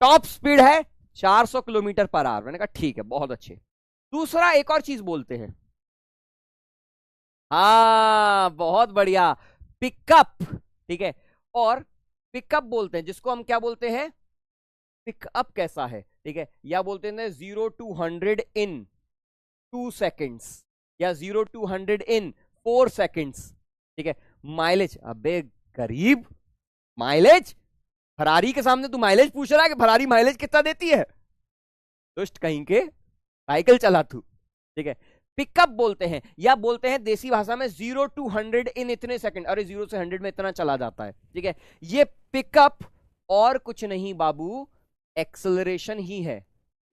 टॉप स्पीड है 400 किलोमीटर पर आवर। मैंने कहा ठीक है, बहुत अच्छे। दूसरा एक और चीज बोलते हैं, हाँ बहुत बढ़िया, पिकअप। ठीक है, और पिकअप बोलते हैं जिसको हम क्या बोलते हैं, पिकअप कैसा है। ठीक है, या बोलते हैं 0 to 100 इन 2 सेकेंड्स या 0 to 100 इन 4 सेकेंड्स। ठीक है, माइलेज, अबे गरीब, माइलेज फरारी के सामने तू माइलेज पूछ रहा है कि फरारी माइलेज कितना देती है? दुष्ट कहीं के, साइकिल चला तू। ठीक है, पिकअप बोलते हैं, या बोलते हैं देसी भाषा में 0 to 100 इन इतने सेकंड। अरे 0 से 100 में इतना चला जाता है। ठीक है, ये पिकअप और कुछ नहीं बाबू, एक्सेलरेशन ही है।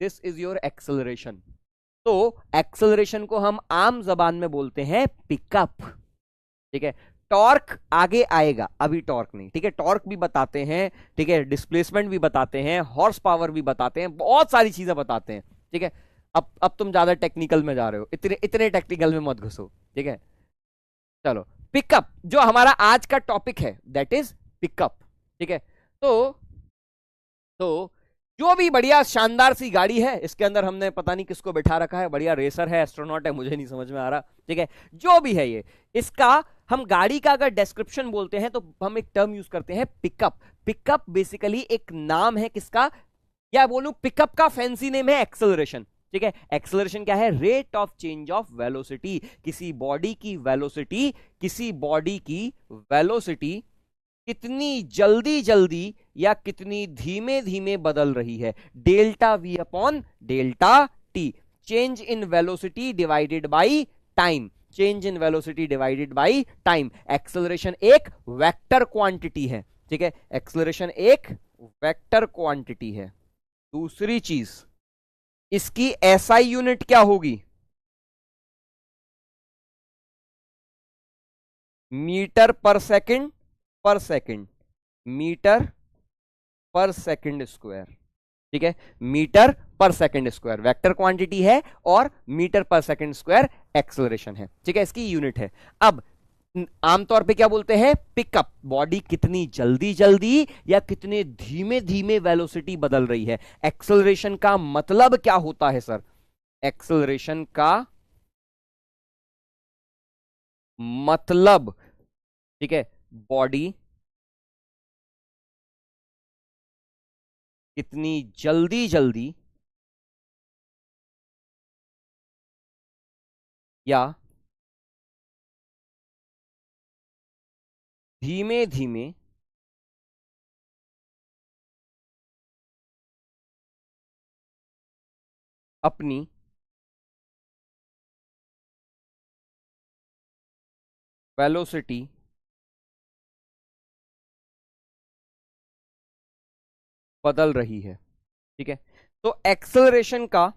This is your acceleration. तो एक्सेलरेशन को हम आम जबान में बोलते हैं पिकअप। ठीक है, टॉर्क आगे आएगा, अभी टॉर्क नहीं। ठीक है, टॉर्क भी बताते हैं, ठीक है, डिस्प्लेसमेंट भी बताते हैं, हॉर्स पावर भी बताते हैं, बहुत सारी चीजें बताते हैं। ठीक है, अब तुम ज्यादा टेक्निकल में जा रहे हो, इतने इतने टेक्निकल में मत घुसो। ठीक है, चलो पिकअप जो हमारा आज का टॉपिक है दैट इज पिकअप। ठीक है, तो जो भी बढ़िया शानदार सी गाड़ी है, इसके अंदर हमने पता नहीं किसको बैठा रखा है, बढ़िया रेसर है, एस्ट्रोनॉट है, मुझे नहीं समझ में आ रहा। ठीक है, जो भी है ये, इसका हम गाड़ी का अगर डिस्क्रिप्शन बोलते हैं तो हम एक टर्म यूज करते हैं पिकअप। पिकअप बेसिकली एक नाम है किसका, या बोलूं पिकअप का फैंसी नेम है एक्सेलरेशन। ठीक है, एक्सेलरेशन क्या है, rate of change of velocity. किसी बॉडी की वेलोसिटी कितनी जल्दी जल्दी या कितनी धीमे धीमे बदल रही है, delta we upon delta T. Change in velocity divided by time, change in velocity divided by time. Acceleration एक वेक्टर क्वांटिटी है। ठीक है, एक्सेलरेशन एक वेक्टर क्वांटिटी है। दूसरी चीज, इसकी एसआई यूनिट क्या होगी, मीटर पर सेकंड पर second, metre per second square. ठीक है, metre per second square vector quantity है और metre per second square acceleration है। ठीक है, इसकी यूनिट है। अब आमतौर पे क्या बोलते हैं, पिकअप, बॉडी कितनी जल्दी जल्दी या कितने धीमे धीमे वेलोसिटी बदल रही है। एक्सेलरेशन का मतलब क्या होता है सर, एक्सेलरेशन का मतलब, ठीक है, बॉडी कितनी जल्दी जल्दी या धीमे धीमे अपनी वेलोसिटी बदल रही है। ठीक है, तो एक्सेलरेशन का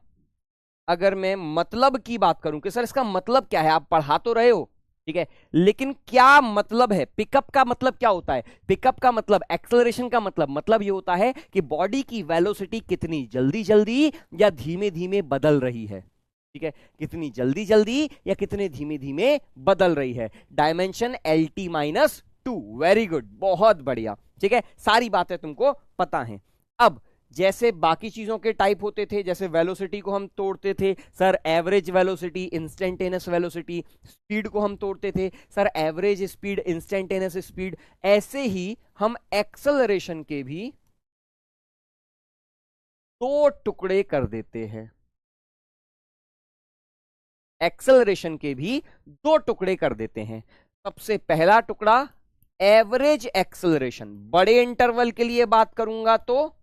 अगर मैं मतलब की बात करूं कि सर इसका मतलब क्या है, आप पढ़ा तो रहे हो, ठीक है, लेकिन क्या मतलब है, पिकअप का मतलब क्या होता है, पिकअप का मतलब, एक्सेलरेशन का मतलब ये होता है कि बॉडी की वेलोसिटी कितनी जल्दी जल्दी या धीमे धीमे बदल रही है। ठीक है, कितनी जल्दी जल्दी या कितने धीमे धीमे बदल रही है। Dimension LT-2। वेरी गुड, बहुत बढ़िया। ठीक है, सारी बातें तुमको पता हैं। अब जैसे बाकी चीजों के टाइप होते थे, जैसे वेलोसिटी को हम तोड़ते थे sir, average velocity, instantaneous velocity, speed को हम तोड़ते थे sir, average speed, instantaneous speed. ऐसे ही हम एक्सेलरेशन के भी दो टुकड़े कर देते हैं, एक्सेलरेशन के भी दो टुकड़े कर देते हैं। सबसे पहला टुकड़ा एवरेज एक्सेलरेशन, बड़े इंटरवल के लिए बात करूंगा तो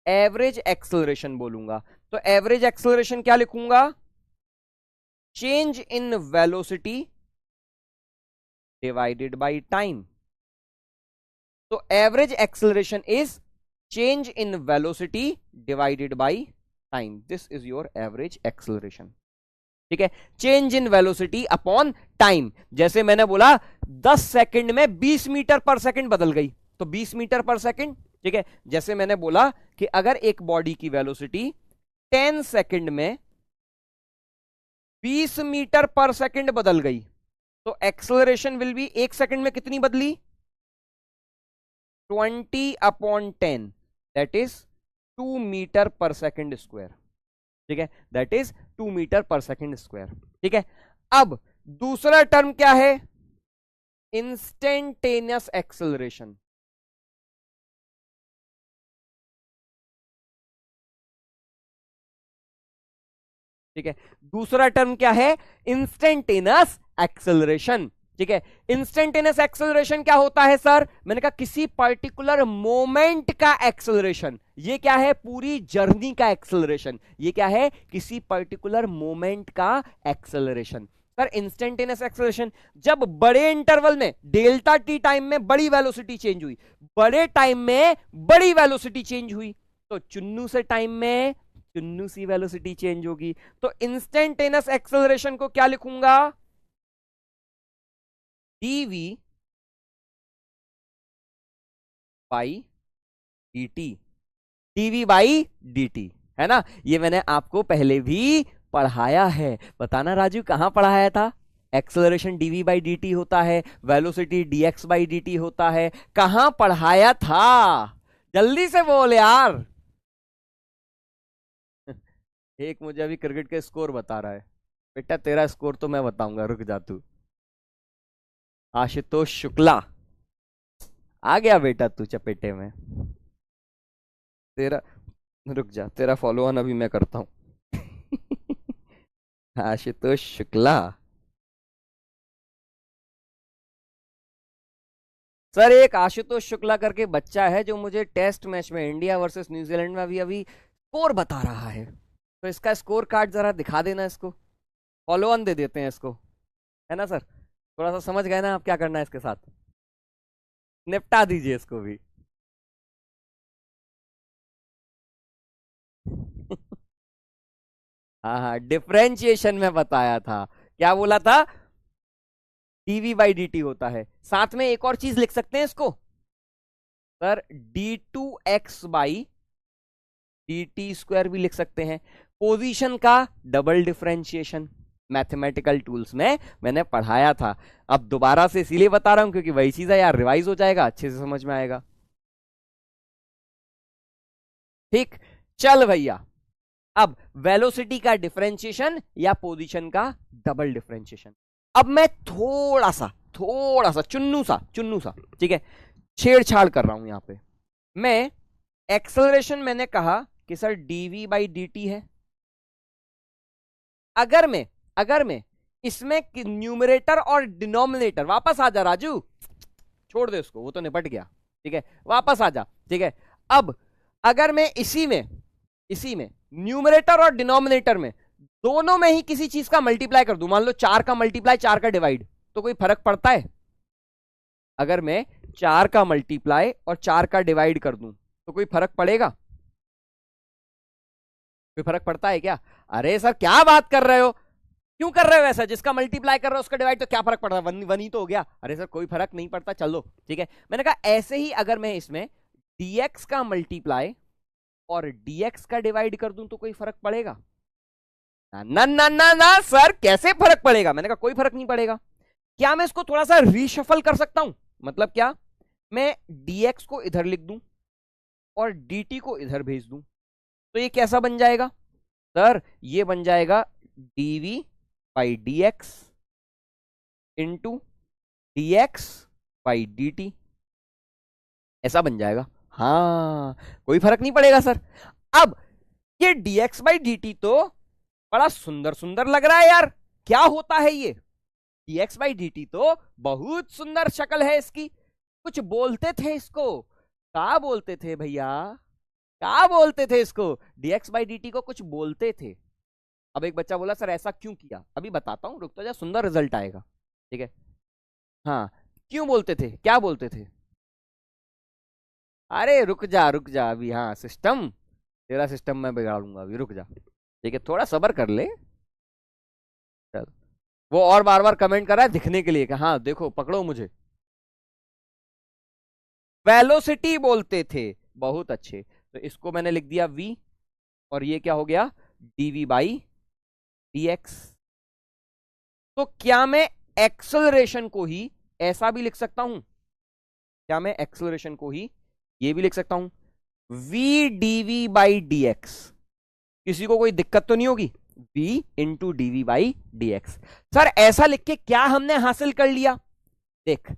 एवरेज एक्सेलरेशन बोलूंगा। तो एवरेज एक्सेलरेशन क्या लिखूंगा, change in velocity divided by time. तो average acceleration is change in velocity divided by time, this is your average acceleration. ठीक है, change in velocity upon time. जैसे मैंने बोला 10 सेकंड में 20 मीटर पर सेकंड बदल गई, तो 20 मीटर पर सेकंड। ठीक है, जैसे मैंने बोला कि अगर एक बॉडी की वेलोसिटी 10 सेकंड में 20 मीटर पर सेकंड बदल गई, तो एक्सेलरेशन विल बी 1 सेकंड में कितनी बदली? 20/10, that is 2 metre per second square. ठीक है, that is 2 metre per second square. ठीक है, अब दूसरा टर्म क्या है? Instantaneous acceleration. ठीक है, दूसरा टर्म क्या है? Instantaneous acceleration. ठीक है, इंस्टेंटेनियस एक्सेलरेशन क्या होता है सर? मैंने कहा किसी पर्टिकुलर मोमेंट का एक्सेलरेशन। ये क्या है? पूरी जर्नी का एक्सेलरेशन। ये क्या है? किसी पर्टिकुलर मोमेंट का एक्सेलरेशन। सर इंस्टेंटेनियस एक्सेलरेशन जब बड़े इंटरवल में डेल्टा टी टाइम में बड़ी वेलोसिटी चेंज हुई, बड़े टाइम में बड़ी वेलोसिटी चेंज हुई, तो चुन्नू से टाइम में चुन्नू सी वेलोसिटी चेंज होगी। तो इंस्टेंटेनियस एक्सेलरेशन को क्या लिखूंगा? dv by dt, dv by dt, है ना? ये मैंने आपको पहले भी पढ़ाया है। बताना राजू, कहां पढ़ाया था? एक्सेलरेशन dv बाई dt होता है, वेलोसिटी dx बाई dt होता है। कहां पढ़ाया था? जल्दी से बोल यार। एक मुझे अभी क्रिकेट का स्कोर बता रहा है। बेटा तेरा स्कोर तो मैं बताऊंगा, रुक जा तू। आशुतोष शुक्ला आ गया बेटा तू चपेटे में। तेरा, रुक जा, तेरा फॉलो ऑन अभी मैं करता हूं। आशुतोष शुक्ला सर, एक आशुतोष शुक्ला करके बच्चा है जो मुझे टेस्ट मैच में इंडिया वर्सेस न्यूजीलैंड में अभी अभी स्कोर बता रहा है। तो इसका स्कोर कार्ड जरा दिखा देना, इसको फॉलो ऑन दे देते हैं इसको, है ना सर? थोड़ा सा समझ गए ना आप क्या करना है इसके साथ? निपटा दीजिए इसको भी। हाँ हाँ, डिफरेंशिएशन में बताया था। क्या बोला था? dv बाई dt होता है। साथ में एक और चीज लिख सकते हैं इसको sir, d2x by dt square भी लिख सकते हैं। पोजीशन का डबल डिफरेंशिएशन मैथमेटिकल टूल्स में मैंने पढ़ाया था। अब दोबारा से इसीलिए बता रहा हूं क्योंकि वही चीज है यार, रिवाइज हो जाएगा, अच्छे से समझ में आएगा। ठीक, चल भैया, अब वेलोसिटी का डिफरेंशिएशन या पोजीशन का डबल डिफरेंशिएशन। अब मैं थोड़ा सा चुन्नू सा ठीक है, छेड़छाड़ कर रहा हूं यहां पे। मैं एक्सेलरेशन मैंने कहा कि सर dv बाई dt है। अगर मैं इसमें न्यूमरेटर और डिनोमिनेटर, वापस आ जा राजू, छोड़ दे उसको, वो तो निपट गया। ठीक है, वापस आ जा। ठीक है, अब अगर मैं इसी में न्यूमरेटर और डिनोमिनेटर में दोनों में ही किसी चीज का मल्टीप्लाई कर दूं, मान लो 4 का मल्टीप्लाई 4 का डिवाइड, तो कोई फर्क पड़ता है? अगर मैं 4 का मल्टीप्लाई और 4 का डिवाइड कर दूं तो कोई फर्क पड़ेगा? कोई फर्क पड़ता है क्या? अरे सर क्या बात कर रहे हो, क्यों कर रहे हो ऐसा? जिसका मल्टीप्लाई कर रहे हो उसका डिवाइड, तो क्या फर्क पड़ रहा है? वन वन ही तो हो गया। अरे सर कोई फर्क नहीं पड़ता, चलो ठीक है। मैंने कहा ऐसे ही अगर मैं इसमें dx का मल्टीप्लाई और dx का डिवाइड कर दूं तो कोई फर्क पड़ेगा? ना ना ना ना सर, कैसे फर्क पड़ेगा? मैंने कहा कोई फर्क नहीं पड़ेगा। क्या मैं इसको थोड़ा सा रीशफल कर सकता हूं? मतलब क्या, मैं dx को इधर लिख दूं और dt को इधर भेज दूं, तो ये कैसा बन जाएगा सर? ये बन जाएगा dv by dx into dx by dt, ऐसा बन जाएगा। हाँ, कोई फर्क नहीं पड़ेगा सर। अब ये dx बाई dt तो बड़ा सुंदर सुंदर लग रहा है यार, क्या होता है ये? dx बाई dt तो बहुत सुंदर शक्ल है इसकी। कुछ बोलते थे इसको, क्या बोलते थे भैया? क्या बोलते थे इसको? dx बाई dt को कुछ बोलते थे। अब एक बच्चा बोला सर ऐसा क्यों किया? अभी बताता हूं, रुक तो जा, सुंदर रिजल्ट आएगा। ठीक है, हाँ, क्यों बोलते थे, क्या बोलते थे? अरे रुक जा अभी, हाँ सिस्टम, तेरा सिस्टम मैं बिगाड़ूंगा अभी, रुक जा। ठीक है, थोड़ा सब्र कर ले। चल, वो और बार बार कमेंट कर रहा है दिखने के लिए कि हाँ देखो पकड़ो मुझे। वेलोसिटी बोलते थे, बहुत अच्छे। तो इसको मैंने लिख दिया v, और ये क्या हो गया, dv बाई dx। तो क्या मैं एक्सेलरेशन को ही ऐसा भी लिख सकता हूं? क्या मैं एक्सेलरेशन को ही ये भी लिख सकता हूं, v dv बाई dx? किसी को कोई दिक्कत तो नहीं होगी? v into D by D x. Sir ऐसा लिख के क्या हमने हासिल कर लिया? देख,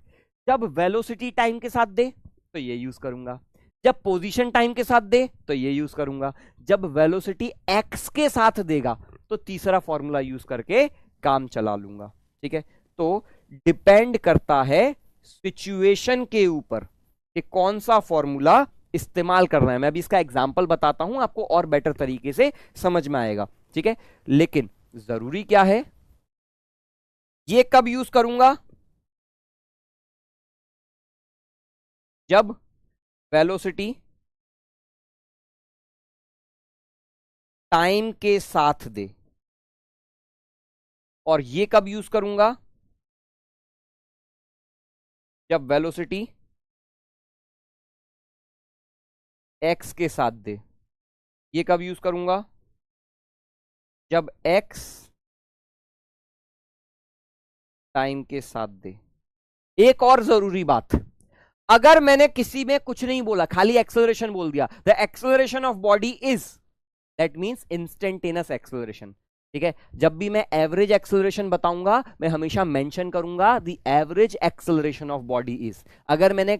जब वेलोसिटी टाइम के साथ दे तो ये यूज करूंगा, जब पोजीशन टाइम के साथ दे तो ये यूज करूंगा, जब वेलोसिटी एक्स के साथ देगा तो तीसरा फॉर्मूला यूज करके काम चला लूंगा। ठीक है, तो डिपेंड करता है सिचुएशन के ऊपर कि कौन सा फॉर्मूला इस्तेमाल करना है। मैं अभी इसका एग्जांपल बताता हूं, आपको और बेटर तरीके से समझ में आएगा। ठीक है, लेकिन जरूरी क्या है, ये कब यूज करूंगा? जब वेलोसिटी टाइम के साथ दे। और ये कब यूज करूंगा? जब वेलोसिटी एक्स के साथ दे। ये कब यूज करूंगा? जब एक्स टाइम के साथ दे। एक और जरूरी बात, अगर मैंने किसी में कुछ नहीं बोला, खाली एक्सेलरेशन बोल दिया, the acceleration of body is, that means instantaneous acceleration. ठीक है, जब भी मैं एवरेज एक्सेलरेशन बताऊंगा मैं हमेशा मेंशन करूंगा the average acceleration of body is. अगर मैंने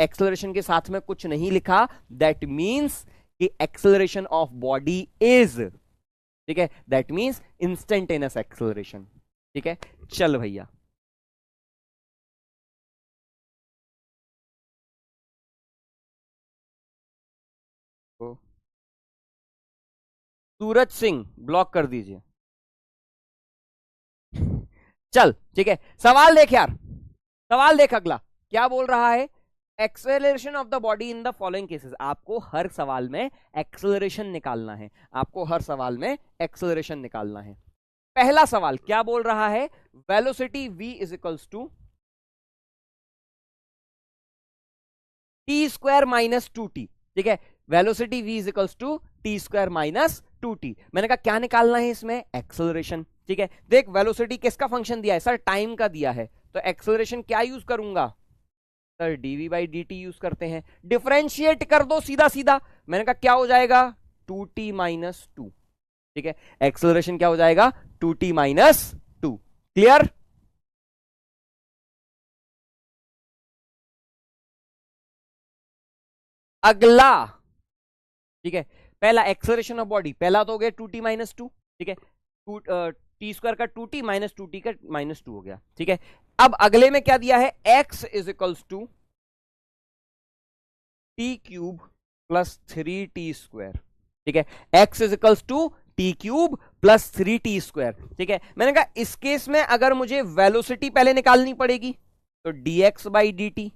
एक्सेलरेशन के साथ में कुछ नहीं लिखा, दैट मींस कि एक्सेलरेशन ऑफ बॉडी इज, ठीक है, दैट मींस इंस्टेंटेनियस एक्सेलरेशन। ठीक है, चल भैया, सूरज सिंह ब्लॉक कर दीजिए। चल ठीक है, सवाल देख यार, सवाल देख अगला क्या बोल रहा है, acceleration of the body in the following cases. आपको हर सवाल में एक्सेलरेशन निकालना है, आपको हर सवाल में एक्सेलरेशन निकालना है। पहला सवाल क्या बोल रहा है, velocity v is equals to T square minus two T. ठीक है, velocity v is equals to T square minus two T. मैंने कहा क्या निकालना है इसमें, एक्सेलरेशन। ठीक है, देख वेलोसिटी किसका फंक्शन दिया है सर, टाइम का दिया है, तो एक्सेलरेशन क्या यूज करूंगा sir, DV by D T use करते हैं। डिफरेंशिएट कर दो सीधा सीधा, मैंने कहा क्या हो जाएगा, टू टी माइनस टू। ठीक है, एक्सेलरेशन क्या हो जाएगा, two T minus two. Clear? अगला, ठीक है, पहला एक्सेलरेशन ऑफ बॉडी, पहला तो हो गया टू टी माइनस टू। ठीक है, टू टी स्क्वायर का two T minus two T का माइनस टू हो गया। ठीक है, अब अगले में क्या दिया है, X is equals to T cube plus three T square. ठीक है, X is equals to T cube plus three T square. ठीक है, मैंने कहा इस केस में अगर मुझे वेलोसिटी पहले निकालनी पड़ेगी तो dx बाई डी टी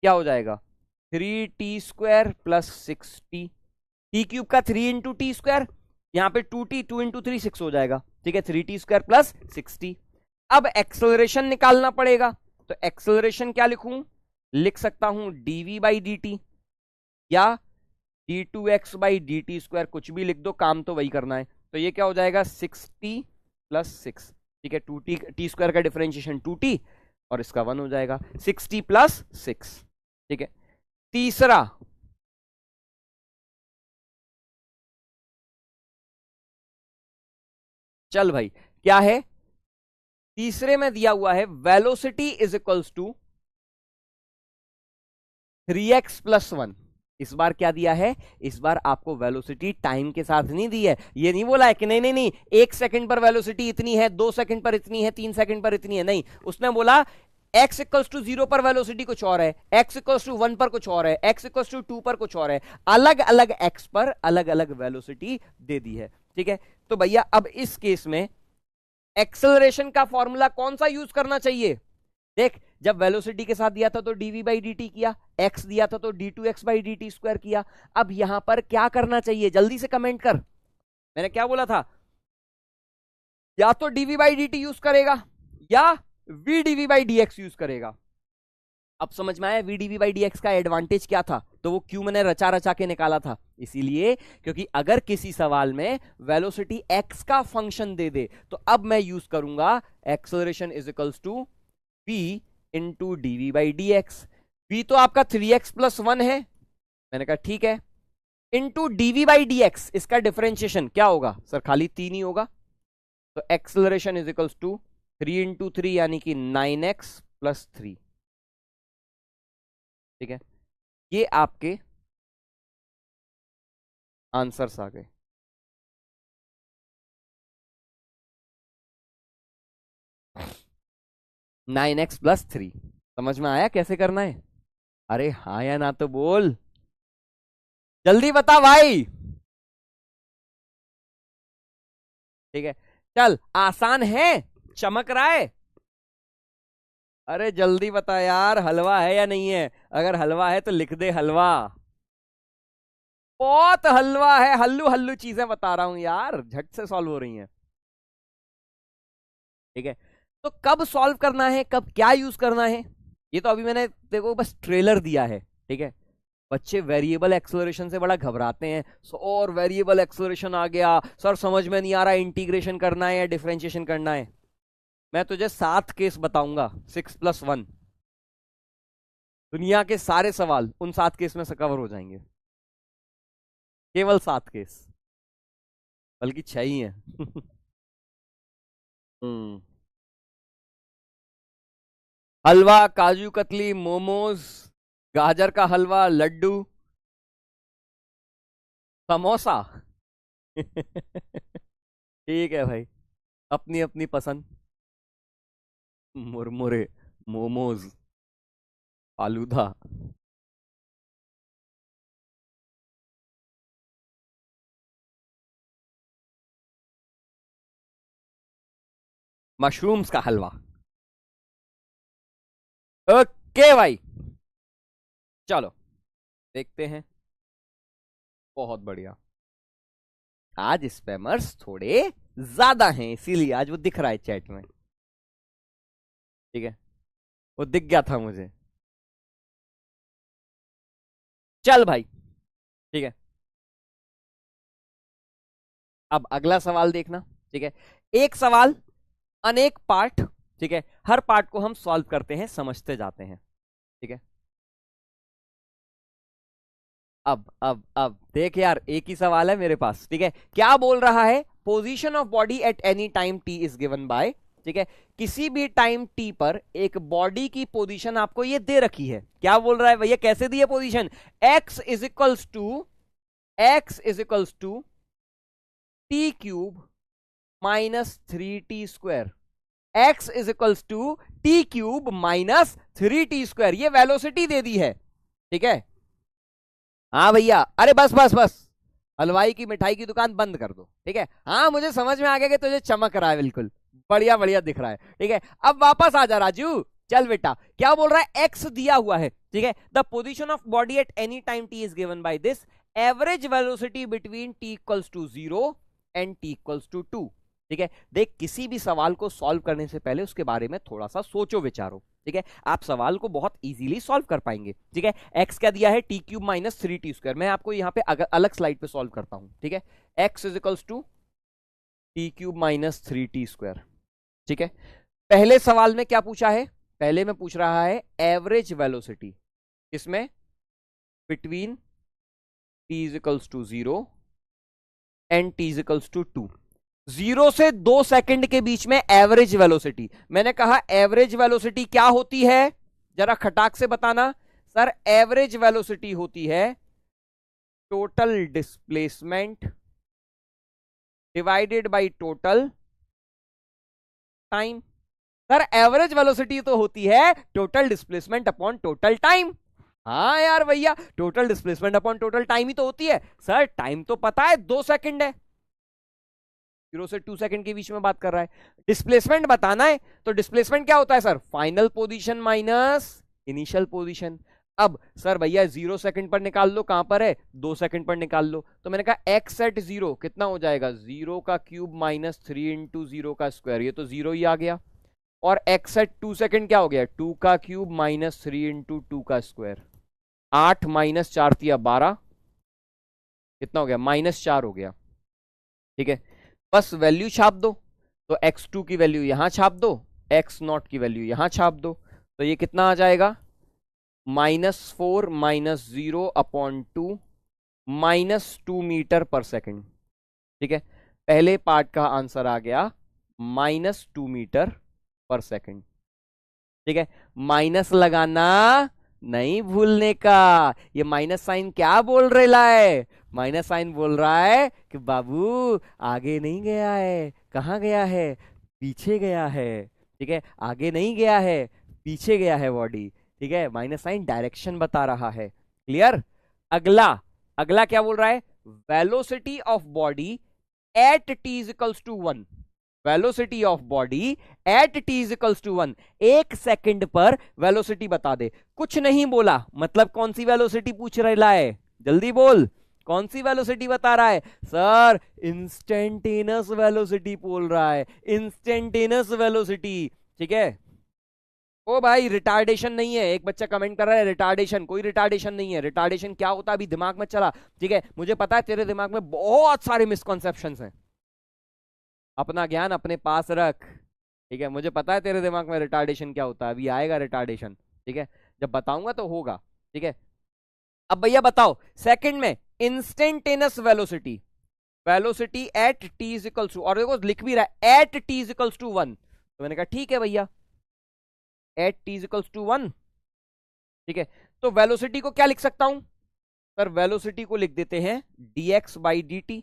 क्या हो जाएगा, three T square plus six T. T cube का थ्री इंटू टी स्क्वायर, यहां पे two T, two into three six हो जाएगा। ठीक है, three T square plus six T. अब एक्सेलरेशन निकालना पड़ेगा, तो एक्सेलरेशन क्या लिखूं, लिख सकता हूं dv बाई डी टी या D two X by D T square, कुछ भी लिख दो, काम तो वही करना है। तो ये क्या हो जाएगा, सिक्स टी प्लस सिक्स। ठीक है, टू टी, टी स्क्वायर का डिफरेंशिएशन टू टी और इसका वन हो जाएगा, सिक्स टी प्लस सिक्स। ठीक है, तीसरा, चल भाई क्या है, तीसरे में दिया हुआ है velocity is equals to three X plus one. इस बार क्या दिया है, इस बार आपको वेलोसिटी टाइम के साथ नहीं दी है, ये नहीं बोला है कि नहीं नहीं नहीं एक सेकंड पर वेलोसिटी इतनी है, दो सेकंड पर इतनी है, तीन सेकंड पर इतनी है, नहीं, उसने बोला x इक्वल्स टू जीरो पर वेलोसिटी कुछ और है, x इक्वल्स टू वन पर कुछ और है, x इक्वल्स टू टू पर कुछ और है, अलग अलग x पर अलग अलग वेलोसिटी दे दी है। ठीक है, तो भैया अब इस केस में एक्सेलरेशन का फॉर्मूला कौन सा यूज करना चाहिए, देख जब वेलोसिटी के साथ दिया था तो dv बाई डी टी किया, x दिया था तो d2x by D T square किया। अब यहां पर क्या करना चाहिए, जल्दी से कमेंट कर, मैंने क्या बोला था, या तो DV by D T use करेगा या V DV by D X use करेगा। अब समझ में आया V DV by D X का एडवांटेज क्या था? तो वो क्यों मैंने रचा रचा के निकाला था, इसीलिए क्योंकि अगर किसी सवाल में वेलोसिटी एक्स का फंक्शन दे दे तो अब मैं यूज करूंगा acceleration is equals to V into DV by D X. V तो आपका 3x+1 है, मैंने कहा ठीक है, into DV by D X, इसका डिफरेंशिएशन क्या होगा सर? खाली 3 ही होगा। तो acceleration is equals to 3 into 3 यानी कि 9x+3। ठीक है, ये आपके आंसर्स आ गए। नाइन एक्स प्लस थ्री समझ में आया कैसे करना है? अरे हाँ या ना तो बोल, जल्दी बता भाई। ठीक है, चल आसान है, चमक रहा है। अरे जल्दी बता यार, हलवा है या नहीं है? अगर हलवा है तो लिख दे हलवा। बहुत हलवा है, हल्लू हल्लू चीजें बता रहा हूं यार, झट से सॉल्व हो रही हैं। ठीक है, तो कब सॉल्व करना है, कब क्या यूज करना है, ये तो अभी मैंने देखो बस ट्रेलर दिया है। ठीक है, बच्चे वेरिएबल एक्सेलरेशन से बड़ा घबराते हैं, और वेरिएबल एक्सेलरेशन आ गया सर, समझ में नहीं आ रहा इंटीग्रेशन करना है या डिफरेंशिएशन करना है। मैं तुझे 7 केस बताऊंगा, 6+1, दुनिया के सारे सवाल उन 7 केस में से कवर हो जाएंगे। केवल 7 केस, बल्कि 6 ही है। हलवा, काजू कतली, मोमोज, गाजर का हलवा, लड्डू, समोसा। ठीक है भाई, अपनी अपनी पसंद। मुरमुरे, मोमोज, फालूदा। मशरूम्स का हलवा। ओके भाई, चलो देखते हैं। बहुत बढ़िया, आज स्पैमर्स थोड़े ज्यादा हैं, इसीलिए आज वो दिख रहा है चैट में। ठीक है, वो दिख गया था मुझे। चल भाई, ठीक है, अब अगला सवाल देखना। ठीक है, एक सवाल अनेक पार्ट। ठीक है, हर पार्ट को हम सॉल्व करते हैं, समझते जाते हैं। ठीक है, अब देख यार, एक ही सवाल है मेरे पास। ठीक है, क्या बोल रहा है? Position of body at any time T is given bye. ठीक है, किसी भी टाइम टी पर एक बॉडी की पोजीशन आपको ये दे रखी है। क्या बोल रहा है भैया, कैसे दी है position? x is equals to T cube minus 3t²। x is equals to T cube minus 3t², ये वेलोसिटी दे दी है। ठीक है, हाँ भैया, अरे बस बस बस, हलवाई की मिठाई की दुकान बंद कर दो। ठीक है, हाँ मुझे समझ में आ गया कि तुझे चमक रहा है, बिल्कुल बढ़िया बढ़िया दिख रहा है। ठीक है, अब वापस आ जा राजू, चल बेटा। क्या बोल रहा है? एक्स दिया हुआ है। ठीक है, the position of body at any time T is given by this, average velocity between T equals to 0 and T equals to 2। ठीक है, देख किसी भी सवाल को सॉल्व करने से पहले उसके बारे में थोड़ा सा सोचो विचारो। ठीक है, आप सवाल को बहुत इजीली सॉल्व कर पाएंगे। ठीक है, एक्स क्या दिया है? T cube minus 3t²। मैं आपको यहाँ पे अलग स्लाइड पे सॉल्व करता हूं। ठीक है, X is equals to T cube minus 3t²। ठीक है, पहले सवाल में क्या पूछा है? पहले में पूछ रहा है एवरेज वेलोसिटी, इसमें between T is equals to 0 and T is equals to 2। 0 से 2 सेकंड के बीच में एवरेज वेलोसिटी। मैंने कहा एवरेज वेलोसिटी क्या होती है, जरा खटाक से बताना। सर एवरेज वेलोसिटी होती है total displacement divided by total time. Sir average velocity तो होती है total displacement upon total time. हाँ यार भैया, total displacement upon total time ही तो होती है। सर टाइम तो पता है 2 सेकंड है, 0 से 2 सेकंड के बीच में बात कर रहा है। डिस्प्लेसमेंट बताना है तो डिस्प्लेसमेंट क्या होता है sir? Final position minus initial position. अब सर भैया 0 सेकंड पर निकाल लो, कहां पर है 2 सेकंड पर निकाल लो। तो मैंने कहा x एट 0 कितना हो जाएगा 0 का क्यूब माइनस 3 इंटू 0 का स्क्वायर, ये तो 0 ही आ गया। और x एट 2 सेकंड क्या हो गया 2 का क्यूब माइनस 3 इंटू 2 का स्क्वायर। 8 माइनस 4 दिया 12, कितना हो गया -4 हो गया। ठीक है, बस वैल्यू छाप दो। तो x2 की वैल्यू यहां छाप दो, x0 की वैल्यू यहां छाप दो। तो ये कितना आ जाएगा -4 minus 0 upon 2 -2 metre per second. ठीक है, पहले पार्ट का आंसर आ गया -2 मीटर पर सेकंड। ठीक है, माइनस लगाना नहीं भूलने का। ये माइनस साइन क्या बोल रहा है, माइनस साइन बोल रहा है कि बाबू आगे नहीं गया है, कहां गया है पीछे गया है। ठीक है, आगे नहीं गया है पीछे गया है बॉडी। ठीक है, माइनस साइन डायरेक्शन बता रहा है। क्लियर। अगला अगला क्या बोल रहा है, velocity of body at T is equals to 1। Velocity of body at T is equals to 1। 1 second पर वेलोसिटी बता दे। कुछ नहीं बोला, मतलब कौन सी वेलोसिटी पूछ रहा है, जल्दी बोल कौन सी वेलोसिटी बता रहा है। सर इंस्टेंटेनियस वेलोसिटी बोल रहा है, इंस्टेंटेनियस वेलोसिटी। ठीक है, ओ भाई रिटार्डेशन नहीं है, एक बच्चा कमेंट कर रहा है रिटार्डेशन, कोई रिटार्डेशन नहीं है। रिटार्डेशन क्या होता है अभी दिमाग में चला। ठीक है, मुझे पता है तेरे दिमाग में बहुत सारे मिसकॉन्सेप्शंस हैं, अपना ज्ञान अपने पास रख। ठीक है, मुझे पता है तेरे दिमाग में रिटार्डेशन क्या होता है, अभी आएगा रिटार्डेशन। ठीक है, जब बताऊंगा तो होगा। ठीक है, अब भैया बताओ सेकंड में instantaneous velocity, velocity at T is equals to, और देखो लिख भी रहा है at T is equals to 1। तो मैंने कहा ठीक है भैया at T is equals to 1। ठीक है, तो वेलोसिटी को क्या लिख सकता हूं सर, वेलोसिटी को लिख देते हैं dx बाई डी टी,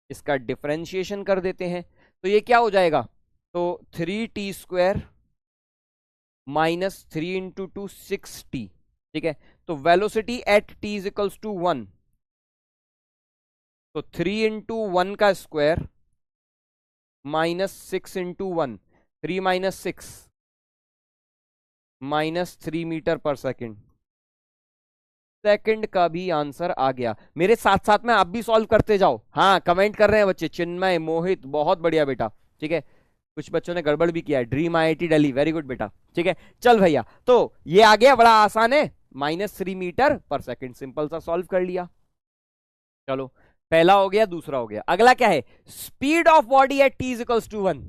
इसका डिफरेंशिएशन कर देते हैं। तो ये क्या हो जाएगा, तो 3t² माइनस 3 इंटू 2 6t। ठीक है, तो velocity at t is equals to 1, तो 3 इंटू 1 का square minus 6 into 1, 3 minus 6 -3 metre per second. Second का भी आंसर आ गया। मेरे साथ साथ में आप भी सॉल्व करते जाओ। हाँ कमेंट कर रहे हैं बच्चे, चिन्मय मोहित बहुत बढ़िया बेटा। ठीक है, कुछ बच्चों ने गड़बड़ भी किया है, dream IIT Delhi very good बेटा। ठीक है, चल भैया तो ये आ गया, बड़ा आसान है, -3 मीटर पर सेकंड, सिंपल सा सॉल्व कर लिया। चलो पहला हो गया, दूसरा हो गया। अगला क्या है, speed of body at T is equals to 1।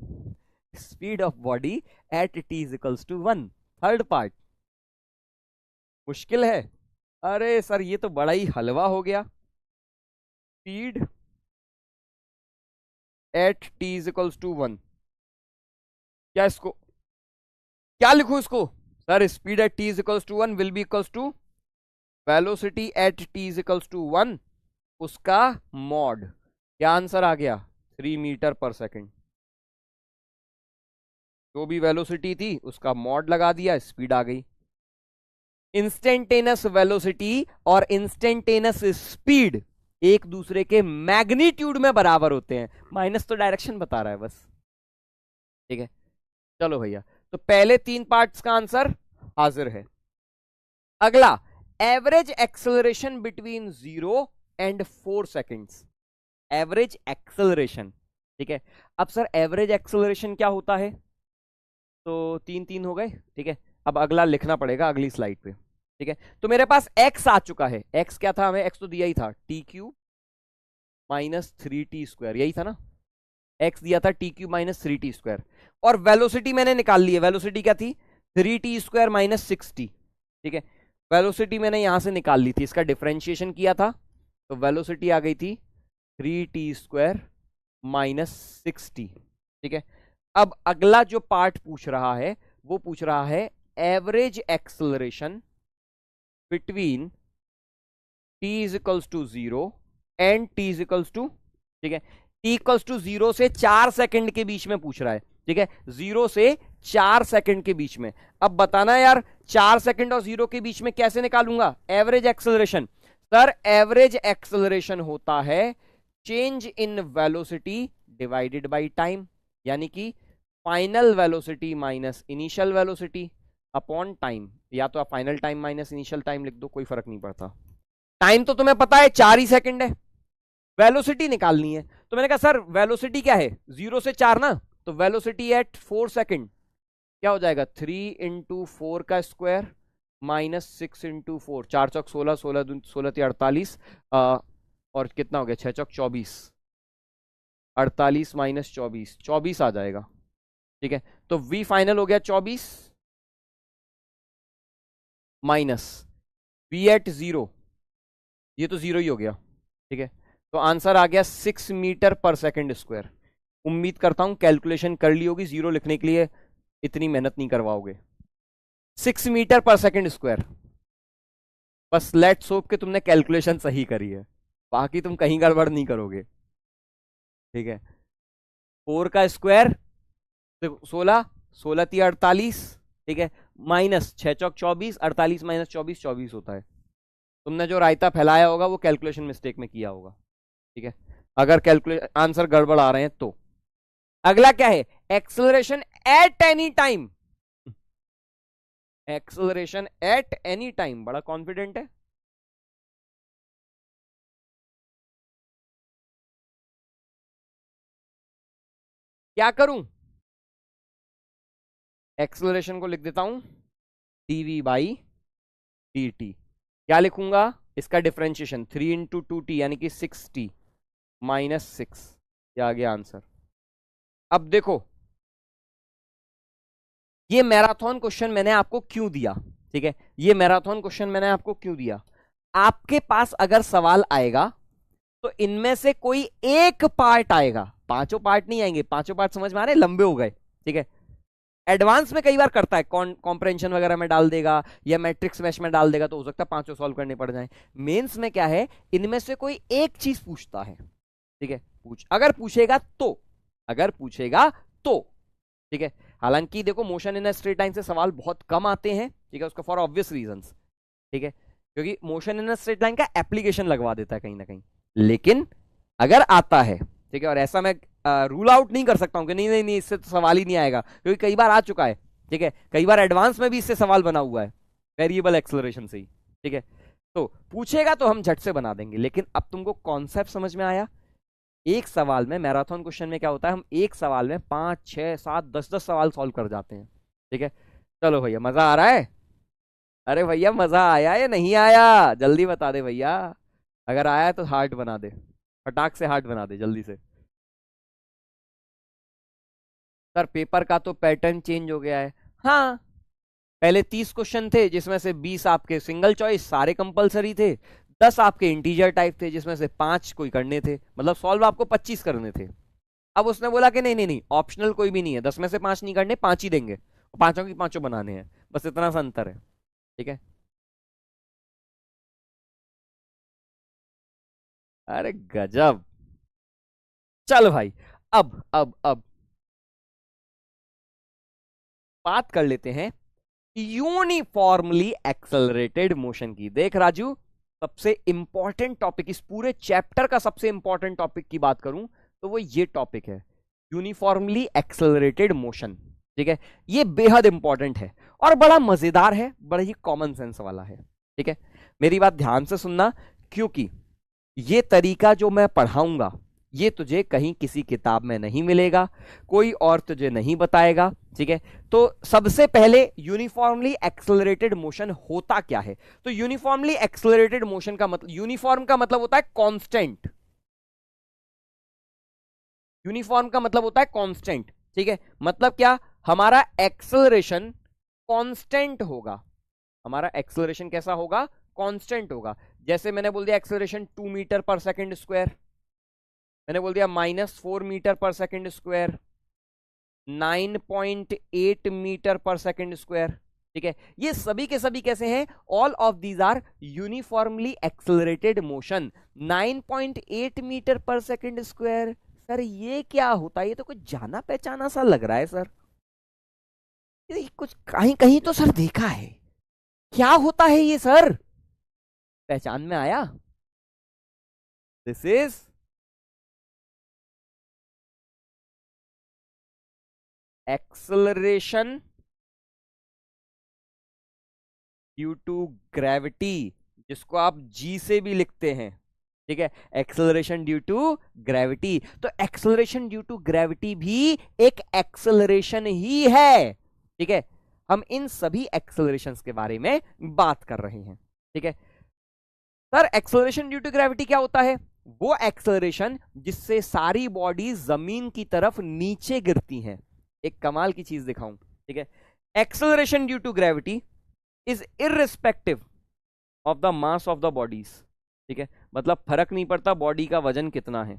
Speed of body at T is equals to 1, third part. मुश्किल है, अरे सर ये तो बड़ा ही हलवा हो गया। Speed at T is equals to 1, क्या इसको क्या लिखूं इसको sir, speed at T is equals to 1 will be equals to velocity at T is equals to 1 उसका मॉड। क्या आंसर आ गया 3 मीटर पर सेकंड। जो भी वेलोसिटी थी उसका मॉड लगा दिया, स्पीड आ गई। इंस्टेंटेनियस वेलोसिटी और इंस्टेंटेनियस स्पीड एक दूसरे के मैग्नीट्यूड में बराबर होते हैं, माइनस तो डायरेक्शन बता रहा है बस। ठीक है, चलो भैया तो पहले 3 पार्ट्स का आंसर हाजिर है। अगला average acceleration between 0 and 4 seconds. Average acceleration, ठीक है। अब सर एवरेज एक्सेलरेशन क्या होता है, तो 3 हो गए। ठीक है, अब अगला लिखना पड़ेगा अगली स्लाइड पे। ठीक है, तो मेरे पास x आ चुका है। x क्या था, हमें x तो दिया ही था, t³ माइनस 3t², यही था ना, x दिया था t³ माइनस 3t²। और वेलोसिटी मैंने निकाल ली है, वेलोसिटी क्या थी 3t² माइनस 6t। ठीक है, वेलोसिटी मैंने यहां से निकाल ली थी, इसका डिफरेंशिएशन किया था, तो वेलोसिटी आ गई थी 3t² माइनस 6t। ठीक है, अब अगला जो पार्ट पूछ रहा है वो पूछ रहा है average acceleration between t is equals to 0 and t is equals to, ठीक है, t इक्वल्स टू 0 से 4 सेकंड के बीच में पूछ रहा है। ठीक है, 0 से 4 सेकंड के बीच में। अब बताना यार 4 सेकंड और 0 के बीच में कैसे निकालूंगा average acceleration. Sir average acceleration होता है change in velocity divided by time, यानी कि final velocity minus initial velocity upon time, या तो आप final time minus initial time लिख दो, कोई फर्क नहीं पड़ता। टाइम तो तुम्हें पता है 4 ही सेकंड है, वेलोसिटी निकालनी है। तो मैंने कहा सर वेलोसिटी क्या है, 0 से 4 ना, तो वेलोसिटी एट 4 सेकंड क्या हो जाएगा, 3 × 4 का स्क्वायर -6 × 4, 4 × 4 = 16, 16 × 16 = 48, और कितना हो गया, 6 × 4 = 24, 48 - 24, 24 आ जाएगा। ठीक है, तो v फाइनल हो गया 24 माइनस v एट 0, ये तो 0 ही हो गया। ठीक है, तो आंसर आ गया 6 मीटर/सेकंड स्क्वायर। उम्मीद करता हूं कैलकुलेशन कर ली होगी, 0 लिखने के लिए इतनी मेहनत नहीं करवाओगे। 6 मीटर/सेकंड स्क्वायर। बस लेट्स होप कि तुमने कैलकुलेशन सही करी है, बाकी तुम कहीं गड़बड़ नहीं करोगे। ठीक है, 4 का स्क्वायर 16, 16 × 48, ठीक है, माइनस 6 × 4 = 24, 48 - 24 24 होता है। तुमने जो रायता फैलाया होगा वो कैलकुलेशन मिस्टेक में किया होगा। ठीक है, अगर कैलकुलेशन आंसर गड़बड़ आ रहे हैं तो। अगला क्या है, acceleration at any time. Acceleration at any time, बड़ा कॉन्फिडेंट है। क्या करूं, एक्सेलरेशन को लिख देता हूं dv/dt। क्या लिखूंगा, इसका डिफरेंशिएशन 3 × 2t यानी कि 6t -6, ये आ गया आंसर। अब देखो ये मैराथन क्वेश्चन मैंने आपको क्यों दिया। ठीक है, ये मैराथन क्वेश्चन मैंने आपको क्यों दिया, आपके पास अगर सवाल आएगा तो इनमें से कोई एक पार्ट आएगा, पांचों पार्ट नहीं आएंगे, पांचों पार्ट समझ में आ रहे हैं, लंबे हो गए। ठीक है, एडवांस में कई बार करता है, कॉम्प्रेंशन वगैरह में डाल देगा या मैट्रिक्स मैश में डाल देगा, तो हो सकता है पांचों सॉल्व करने पड़ जाए। मेंस में क्या है, इनमें से कोई एक चीज पूछता है। ठीक है, अगर पूछेगा तो, अगर पूछेगा तो। ठीक है, हालांकि देखो मोशन इन स्ट्रेट लाइन से सवाल बहुत कम आते हैं। ठीक है, उसका फॉर ऑब्वियस रीजंस। ठीक है, क्योंकि मोशन इन स्ट्रेट लाइन का एप्लीकेशन लगवा देता है कहीं ना कहीं, लेकिन अगर आता है, ठीक है, और ऐसा मैं रूल आउट नहीं कर सकता हूं कि नहीं नहीं नहीं इससे तो सवाल ही नहीं आएगा, क्योंकि कई बार आ चुका है। ठीक है, कई बार एडवांस में भी इससे सवाल बना हुआ है, वेरिएबल एक्सेलरेशन से ही। ठीक है, तो पूछेगा तो हम झट से बना देंगे, लेकिन अब तुमको कॉन्सेप्ट समझ में आया। एक सवाल में, मैराथन क्वेश्चन में क्या होता है, हम एक सवाल में 5 6 7 10 10 सवाल सॉल्व कर जाते हैं। ठीक है, चलो भैया मजा आ रहा है, अरे भैया मजा आया या नहीं आया, जल्दी बता दे भैया। अगर आया तो हार्ट बना दे, फटाक से हार्ट बना दे जल्दी से। सर पेपर का तो पैटर्न चेंज हो गया है। हाँ, पहले 30 क्वेश्चन थे जिसमें से 20 आपके सिंगल चॉइस सारे कंपलसरी थे, 10 आपके इंटीजर टाइप थे जिसमें से 5 कोई करने थे, मतलब सॉल्व आपको 25 करने थे। अब उसने बोला कि नहीं नहीं नहीं, ऑप्शनल कोई भी नहीं है, 10 में से 5 नहीं करने, 5 ही देंगे, पांचों की पांचों बनाने हैं, बस इतना सा अंतर है। ठीक है, अरे गजब। चल भाई, अब बात कर लेते हैं यूनिफॉर्मली एक्सेलरेटेड मोशन की। देख राजू, सबसे इंपॉर्टेंट टॉपिक, इस पूरे चैप्टर का सबसे इंपॉर्टेंट टॉपिक की बात करूं तो वो ये टॉपिक है, यूनिफॉर्मली एक्सेलरेटेड मोशन। ठीक है, ये बेहद इंपॉर्टेंट है और बड़ा मजेदार है, बड़ा ही कॉमन सेंस वाला है। ठीक है, मेरी बात ध्यान से सुनना, क्योंकि ये तरीका जो मैं पढ़ाऊंगा ये तुझे कहीं किसी किताब में नहीं मिलेगा, कोई और तुझे नहीं बताएगा। ठीक है, तो सबसे पहले यूनिफॉर्मली एक्सेलरेटेड मोशन होता क्या है। तो यूनिफॉर्मली एक्सेलरेटेड मोशन का मतलब, यूनिफॉर्म का मतलब होता है कांस्टेंट, यूनिफॉर्म का मतलब होता है कांस्टेंट। ठीक है, मतलब क्या, हमारा एक्सेलरेशन कांस्टेंट होगा, हमारा एक्सेलरेशन कैसा होगा, कांस्टेंट होगा। जैसे मैंने बोल दिया एक्सेलरेशन 2 मीटर/सेकंड स्क्वायर, मैंने बोल दिया -4 मीटर/सेकंड स्क्वायर, 9.8 मीटर/सेकंड स्क्वायर। ठीक है, ये सभी के सभी कैसे हैं, all of these are uniformly accelerated motion. 9.8 metre per second square, sir ये क्या होता है, ये तो कुछ जाना पहचाना सा लग रहा है सर, ये कुछ कहीं कहीं तो सर देखा है, क्या होता है ये सर, पहचान में आया। This is acceleration due to gravity, जिसको आप जी से भी लिखते हैं, ठीक है, एक्सेलरेशन ड्यू टू ग्रेविटी। तो एक्सेलरेशन ड्यू टू ग्रेविटी भी एक एक्सेलरेशन ही है, ठीक है। हम इन सभी एक्सेलरेशंस के बारे में बात कर रहे हैं, ठीक है। Sir acceleration due to gravity क्या होता है? वो एक्सेलरेशन जिससे सारी बॉडी जमीन की तरफ नीचे गिरती हैं। एक कमाल की चीज दिखाऊं, ठीक है। Acceleration due to gravity is irrespective of the mass of the bodies, ठीक है। मतलब फर्क नहीं पड़ता बॉडी का वजन कितना है,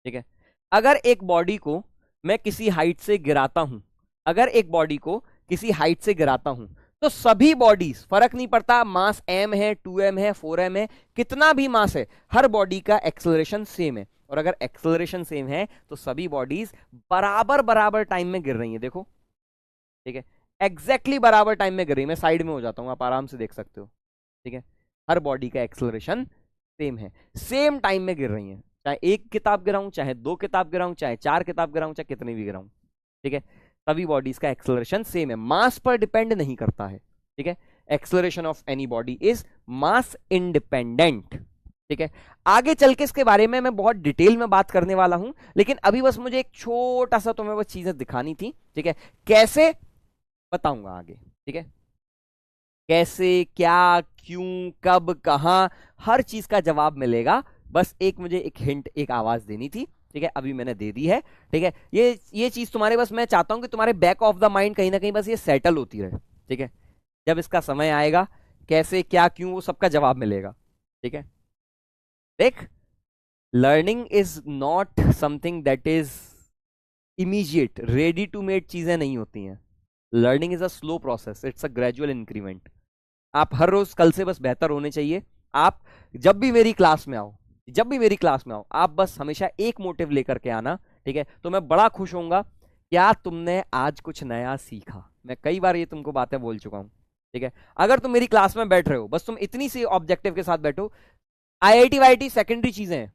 ठीक है। अगर एक बॉडी को मैं किसी हाइट से गिराता हूं, अगर एक बॉडी को किसी हाइट से गिराता हूं, तो सभी बॉडीज, फर्क नहीं पड़ता मास m है, 2m है, 4m है, कितना भी मास है, हर बॉडी का एक्सेलरेशन सेम है। और अगर एक्सेलरेशन सेम है तो सभी बॉडीज बराबर बराबर टाइम में गिर रही हैं, देखो, ठीक है, एग्जैक्टली बराबर टाइम में गिर रही है। मैं साइड में हो जाता हूं, आप आराम से देख सकते हो, ठीक है। हर बॉडी का एक्सेलरेशन सेम है, सेम टाइम में गिर रही है, चाहे एक किताब गिराऊं, चाहे 2 किताब गिराऊं, चाहे 4 किताब गिराऊं, चाहे कितने भी गिराऊं, ठीक है। सभी बॉडीज का एक्सेलरेशन सेम है, मास पर डिपेंड नहीं करता है, ठीक है। Acceleration of any body is mass independent, ठीक है। आगे चल के इसके बारे में मैं बहुत डिटेल में बात करने वाला हूं, लेकिन अभी बस मुझे एक छोटा सा तुम्हें वो चीजें दिखानी थी, ठीक है। कैसे बताऊंगा आगे, ठीक है। कैसे, क्या, क्यों, कब, कहां, हर चीज का जवाब मिलेगा। बस एक मुझे एक हिंट, एक आवाज देनी थी, ठीक है, अभी मैंने दे दी है, ठीक है। ये चीज तुम्हारे, बस मैं चाहता हूं कि तुम्हारे बैक ऑफ द माइंड कहीं ना कहीं बस ये सेटल होती रहे, ठीक है। जब इसका समय आएगा, कैसे, क्या, क्यों, वो सबका जवाब मिलेगा, ठीक है। देख, learning is not something that is immediate, ready to made चीजें नहीं होती हैं। Learning is a slow process, it's a gradual increment. आप हर रोज कल से बस बेहतर होने चाहिए। आप जब भी मेरी क्लास में आओ, जब भी मेरी क्लास में आओ, आप बस हमेशा एक मोटिव लेकर के आना, ठीक है। तो मैं बड़ा खुश होऊंगा, क्या तुमने आज कुछ नया सीखा। मैं कई बार ये तुमको बातें बोल चुका हूं, ठीक है। अगर तुम मेरी क्लास में बैठ रहे हो, बस तुम इतनी सी ऑब्जेक्टिव के साथ बैठो, आईआईटी वाईटी सेकेंडरी चीजें हैं,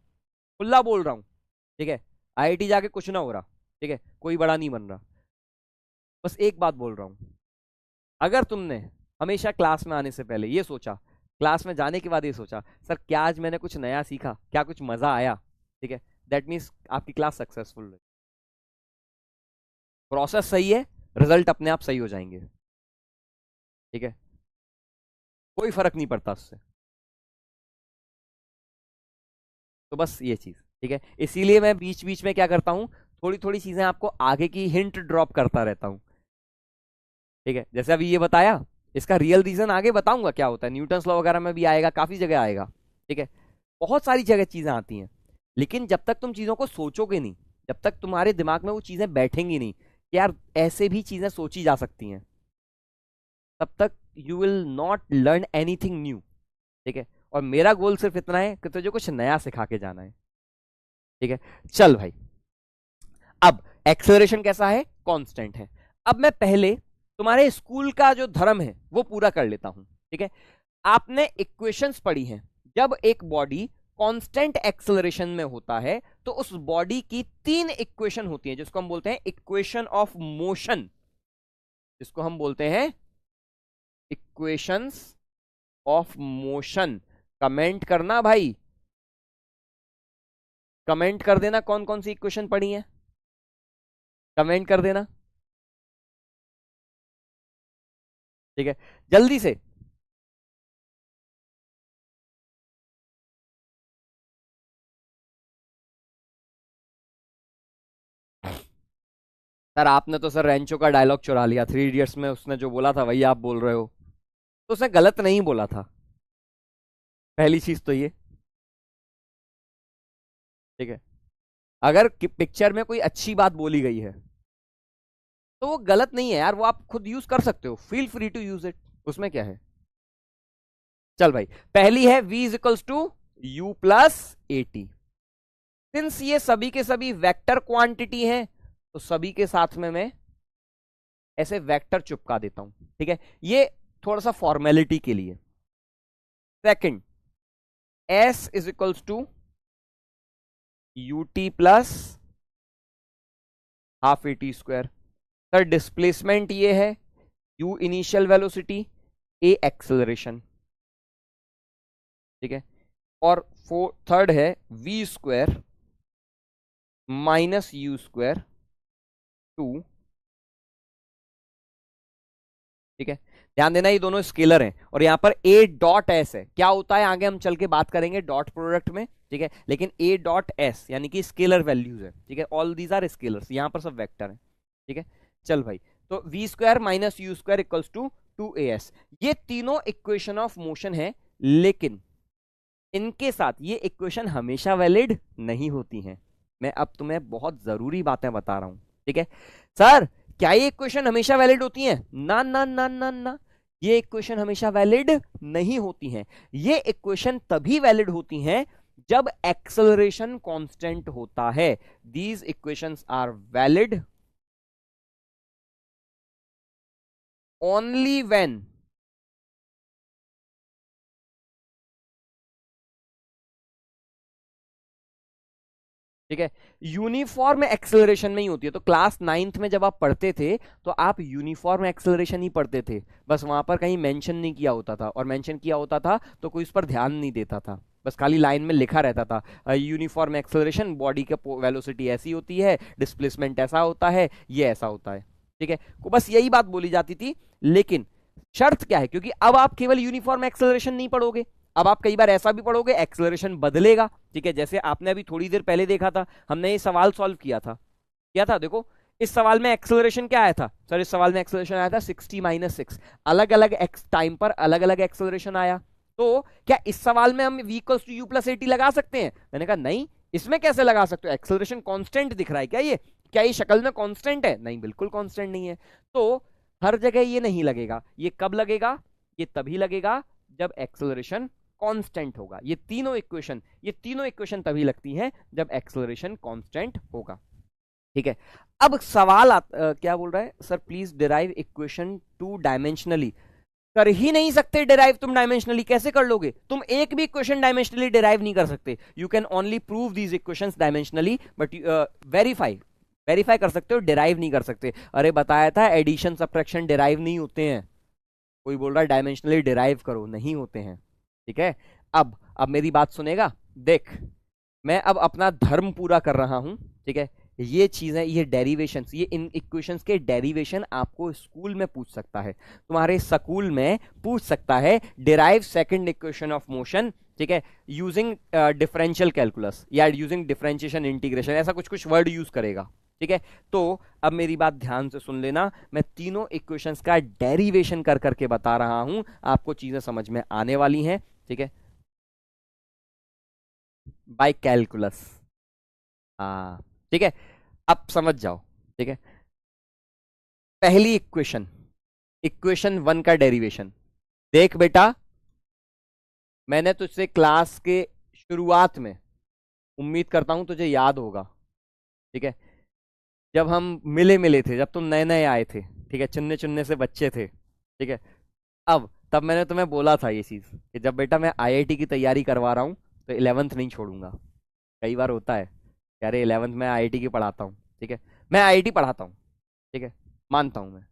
खुला बोल रहा हूं, ठीक है। आईआईटी जाके कुछ ना हो रहा, ठीक है, कोई बड़ा नहीं बन रहा। बस एक बात बोल रहा हूं, अगर तुमने हमेशा क्लास में आने से पहले ये सोचा, क्लास में जाने के बाद ये सोचा, सर क्या आज मैंने कुछ नया सीखा, क्या कुछ मजा आया, ठीक है, दैट मीन्स आपकी क्लास सक्सेसफुल रही। प्रोसेस सही है, रिजल्ट अपने आप सही हो जाएंगे, ठीक है, कोई फर्क नहीं पड़ता उससे। तो बस ये चीज, ठीक है। इसीलिए मैं बीच बीच में क्या करता हूं, थोड़ी थोड़ी चीजें आपको आगे की हिंट ड्रॉप करता रहता हूं, ठीक है। जैसे अभी ये बताया, इसका रियल रीजन आगे बताऊंगा क्या होता है, न्यूटन्स लॉ वगैरह में भी आएगा, काफी जगह आएगा, ठीक है। बहुत सारी जगह चीजें आती हैं, लेकिन जब तक तुम चीजों को सोचोगे नहीं, जब तक तुम्हारे दिमाग में वो चीजें बैठेंगी नहीं कि यार ऐसे भी चीजें सोची जा सकती हैं, तब तक you will not learn anything new, ठीक है। और मेरा गोल सिर्फ इतना है कि तुझे कुछ नया सिखा के जाना है, ठीक है। चल भाई, अब एक्सेलरेशन कैसा है, कांस्टेंट है। अब मैं पहले तुम्हारे स्कूल का जो धर्म है वो पूरा कर लेता हूं, ठीक है। आपने इक्वेशंस पढ़ी हैं, जब एक बॉडी कांस्टेंट एक्सेलरेशन में होता है तो उस बॉडी की 3 इक्वेशन होती हैं, जिसको हम बोलते हैं इक्वेशन ऑफ मोशन, जिसको हम बोलते हैं इक्वेशंस ऑफ मोशन। कमेंट करना भाई, कमेंट कर देना कौन कौन सी इक्वेशन पढ़ी है, कमेंट कर देना, ठीक है, जल्दी से। सर आपने तो सर रेंचो का डायलॉग चुरा लिया, 3 इडियट्स में उसने जो बोला था वही आप बोल रहे हो। तो उसने गलत नहीं बोला था, पहली चीज तो ये, ठीक है। अगर पिक्चर में कोई अच्छी बात बोली गई है तो वो गलत नहीं है यार, वो आप खुद यूज कर सकते हो, feel free to use it, उसमें क्या है। चल भाई, पहली है v is equals to u plus a t. Since ये सभी के सभी वेक्टर क्वांटिटी हैं, तो सभी के साथ में मैं ऐसे वेक्टर चिपका देता हूं, ठीक है। ये थोड़ा सा फॉर्मेलिटी के लिए। Second, s is equals to u t plus half a t square. Sir displacement ये है u initial velocity, a acceleration, ठीक है, और थर्ड है v square minus u square 2, ठीक है। ध्यान देना ये दोनों स्केलर हैं और यहां पर ए डॉट एस है, क्या होता है आगे हम चल के बात करेंगे डॉट प्रोडक्ट में, ठीक है, लेकिन ए डॉट एस यानी कि स्केलर वैल्यूज है, ठीक है, ऑल दीज आर स्केलर्स, यहां पर सब वेक्टर है, ठीक है। चल भाई, तो v square minus u square equals to 2as, ये तीनों इक्वेशन ऑफ मोशन है, लेकिन इनके साथ ये इक्वेशन हमेशा वैलिड नहीं होती हैं। मैं अब तुम्हें बहुत जरूरी बातें बता रहा हूं, ठीक है। सर क्या ये इक्वेशन हमेशा वैलिड होती हैं? ना ना ना ना ना, ये इक्वेशन हमेशा वैलिड नहीं होती हैं। ये इक्वेशन तभी वैलिड होती हैं जब एक्सेलरेशन कांस्टेंट होता है। These equations are valid only when ठीक है यूनिफॉर्म एक्सेलरेशन में ही होती है। तो क्लास 9th में जब आप पढ़ते थे तो आप यूनिफॉर्म एक्सेलरेशन ही पढ़ते थे, बस वहां पर कहीं मेंशन नहीं किया होता था, और मेंशन किया होता था तो कोई उस पर ध्यान नहीं देता था, बस खाली लाइन में लिखा रहता था यूनिफॉर्म एक्सेलरेशन, बॉडी का वेलोसिटी ऐसी होती है, डिस्प्लेसमेंट ऐसा होता है, ये ऐसा होता है, ठीक है, बस यही बात बोली जाती थी। लेकिन शर्त क्या है, क्योंकि अब आप केवल यूनिफॉर्म एक्सेलरेशन नहीं पढ़ोगे, अब आप कई बार ऐसा भी पढ़ोगे एक्सेलरेशन बदलेगा, ठीक है। जैसे आपने अभी थोड़ी देर पहले देखा था, हमने ये सवाल सॉल्व किया था, क्या था देखो, इस सवाल में एक्सेलरेशन क्या आया था सर, इस सवाल में एक्सेलरेशन आया था 60 - 6, अलग अलग एक्स टाइम पर अलग अलग एक्सेलरेशन आया। तो क्या इस सवाल में हम v = u + 80 लगा सकते हैं? मैंने कहा नहीं, इसमें कैसे लगा सकते हो, एक्सेलरेशन कांस्टेंट दिख रहा है क्या, ये क्या ये शक्ल में कांस्टेंट है? नहीं, बिल्कुल कांस्टेंट नहीं है। तो हर जगह ये नहीं लगेगा, ये कब लगेगा, ये तभी लगेगा जब एक्सेलरेशन कांस्टेंट होगा। ये तीनों इक्वेशन तभी लगती हैं जब एक्सेलरेशन कांस्टेंट होगा, ठीक है। अब सवाल क्या बोल रहा है sir, please derive equation 2 dimensionally. कर ही नहीं सकते डिराइव तुम डायमेंशनली, कैसे कर लोगे तुम? एक भी इक्वेशन डायमेंशनली डिराइव नहीं कर सकते। You can only prove these equations dimensionally, but verify कर सकते हो, डिराइव नहीं कर सकते। अरे बताया था एडिशन सब्ट्रैक्शन डिराइव नहीं होते हैं, कोई बोल रहा है डायमेंशनली डिराइव करो, नहीं होते हैं, ठीक है। अब मेरी बात सुनेगा, देख मैं अब अपना धर्म पूरा कर रहा हूं, ठीक है। ये चीजें, ये डेरिवेशंस, ये इन इक्वेशंस के डेरिवेशन आपको स्कूल में पूछ सकता है, तुम्हारे स्कूल में पूछ सकता है, derive second equation of motion, ठीक है, यूजिंग डिफरेंशियल कैलकुलस या यूजिंग डिफरेंशिएशन इंटीग्रेशन, ऐसा कुछ कुछ वर्ड यूज करेगा, ठीक है। तो अब मेरी बात ध्यान से सुन लेना, मैं तीनों इक्वेशंस का डेरिवेशन कर करके बता रहा हूं, आपको चीजें समझ में आने वाली हैं, ठीक है, बाय कैलकुलस। हाँ ठीक है, अब समझ जाओ, ठीक है। पहली इक्वेशन 1 का डेरिवेशन देख बेटा, मैंने तुझसे क्लास के शुरुआत में, उम्मीद करता हूं तुझे याद होगा, ठीक है, जब हम मिले थे, जब तुम नए नए आए थे, ठीक है, चुनने चुनने से बच्चे थे, ठीक है। तब मैंने तुम्हें बोला था ये चीज कि जब बेटा मैं आईआईटी की तैयारी करवा रहा हूं तो 11th नहीं छोड़ूंगा। कई बार होता है कि अरे 11th में आईआईटी की पढ़ाता हूँ, ठीक है, मैं आईआईटी पढ़ाता हूँ, ठीक है, मानता हूं मैं,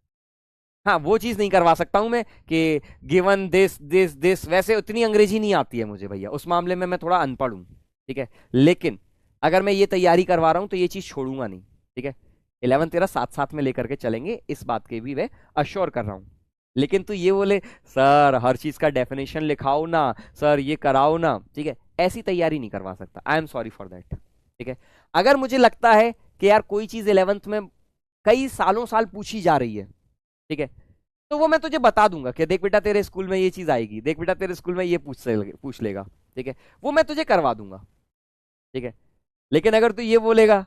हाँ वो चीज नहीं करवा सकता हूं मैं कि गिवन दिस दिस दिस, वैसे उतनी अंग्रेजी नहीं आती है मुझे भैया, उस मामले में मैं थोड़ा अनपढ़ हूं, ठीक है। लेकिन अगर मैं ये तैयारी करवा रहा हूं तो ये चीज छोड़ूंगा नहीं, ठीक है। 11 तेरा साथ साथ में लेकर के चलेंगे, इस बात के भी मैं अश्योर कर रहा हूं। लेकिन तू ये बोले सर हर चीज का डेफिनेशन लिखाओ ना, सर ये कराओ ना, ठीक है, ऐसी तैयारी नहीं करवा सकता, I am sorry for that, ठीक है। अगर मुझे लगता है कि यार कोई चीज 11th में कई सालों साल पूछी जा रही है, ठीक है, तो वो मैं तुझे बता दूंगा कि देख बेटा तेरे स्कूल में ये चीज आएगी, देख बेटा तेरे स्कूल में ये पूछ लेगा, ठीक है, वो मैं तुझे करवा दूंगा, ठीक है। लेकिन अगर तू ये बोलेगा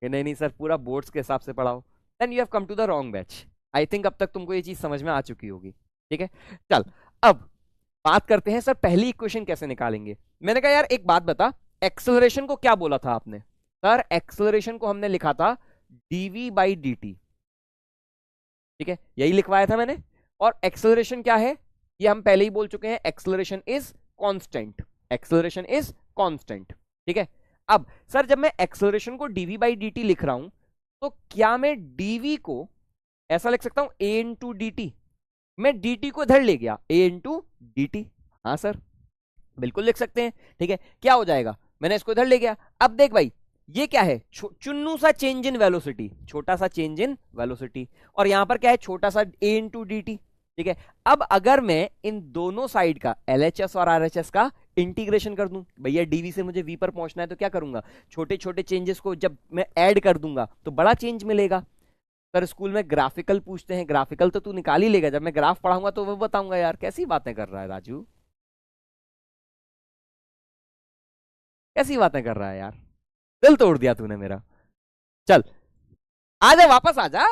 कि नहीं नहीं सर पूरा बोर्ड्स के हिसाब से पढ़ाओ, then you have come to the wrong batch. I think अब तक तुमको ये चीज समझ में आ चुकी होगी, ठीक है। चल अब बात करते हैं सर पहली इक्वेशन कैसे निकालेंगे। मैंने कहा यार एक बात बता, एक्सेलरेशन को क्या बोला था आपने? सर एक्सेलरेशन को हमने लिखा था dv/dt, ठीक है, यही लिखवाया था मैंने। और एक्सेलरेशन क्या है ये हम पहले ही बोल चुके हैं, acceleration is constant, acceleration is constant, ठीक है। अब सर जब मैं एक्सेलरेशन को dv/dt लिख रहा हूं तो क्या मैं dv को ऐसा लिख सकता हूं a × dt? मैं dt को इधर ले गया, a इंटू डी टी। हाँ सर बिल्कुल लिख सकते हैं। ठीक है, क्या हो जाएगा, मैंने इसको इधर ले गया। अब देख भाई ये क्या है, चुन्नू सा चेंज इन वेलोसिटी, छोटा सा चेंज इन वेलोसिटी, और यहां पर क्या है, छोटा सा a इंटू डी टी। ठीक है, अब अगर मैं इन दोनों साइड का LHS और RHS का इंटीग्रेशन कर दूं, भैया dv से मुझे v पर पहुंचना है, तो क्या करूंगा, छोटे छोटे चेंजेस को जब मैं ऐड कर दूंगा तो बड़ा चेंज मिलेगा। सर स्कूल में ग्राफिकल पूछते हैं, ग्राफिकल तो तू निकाल ही लेगा, जब मैं ग्राफ पढ़ाऊंगा तो वो बताऊंगा। यार कैसी बातें कर रहा है राजू, कैसी बातें कर रहा है यार, दिल तोड़ दिया तूने मेरा। चल आजा, वापस आजा।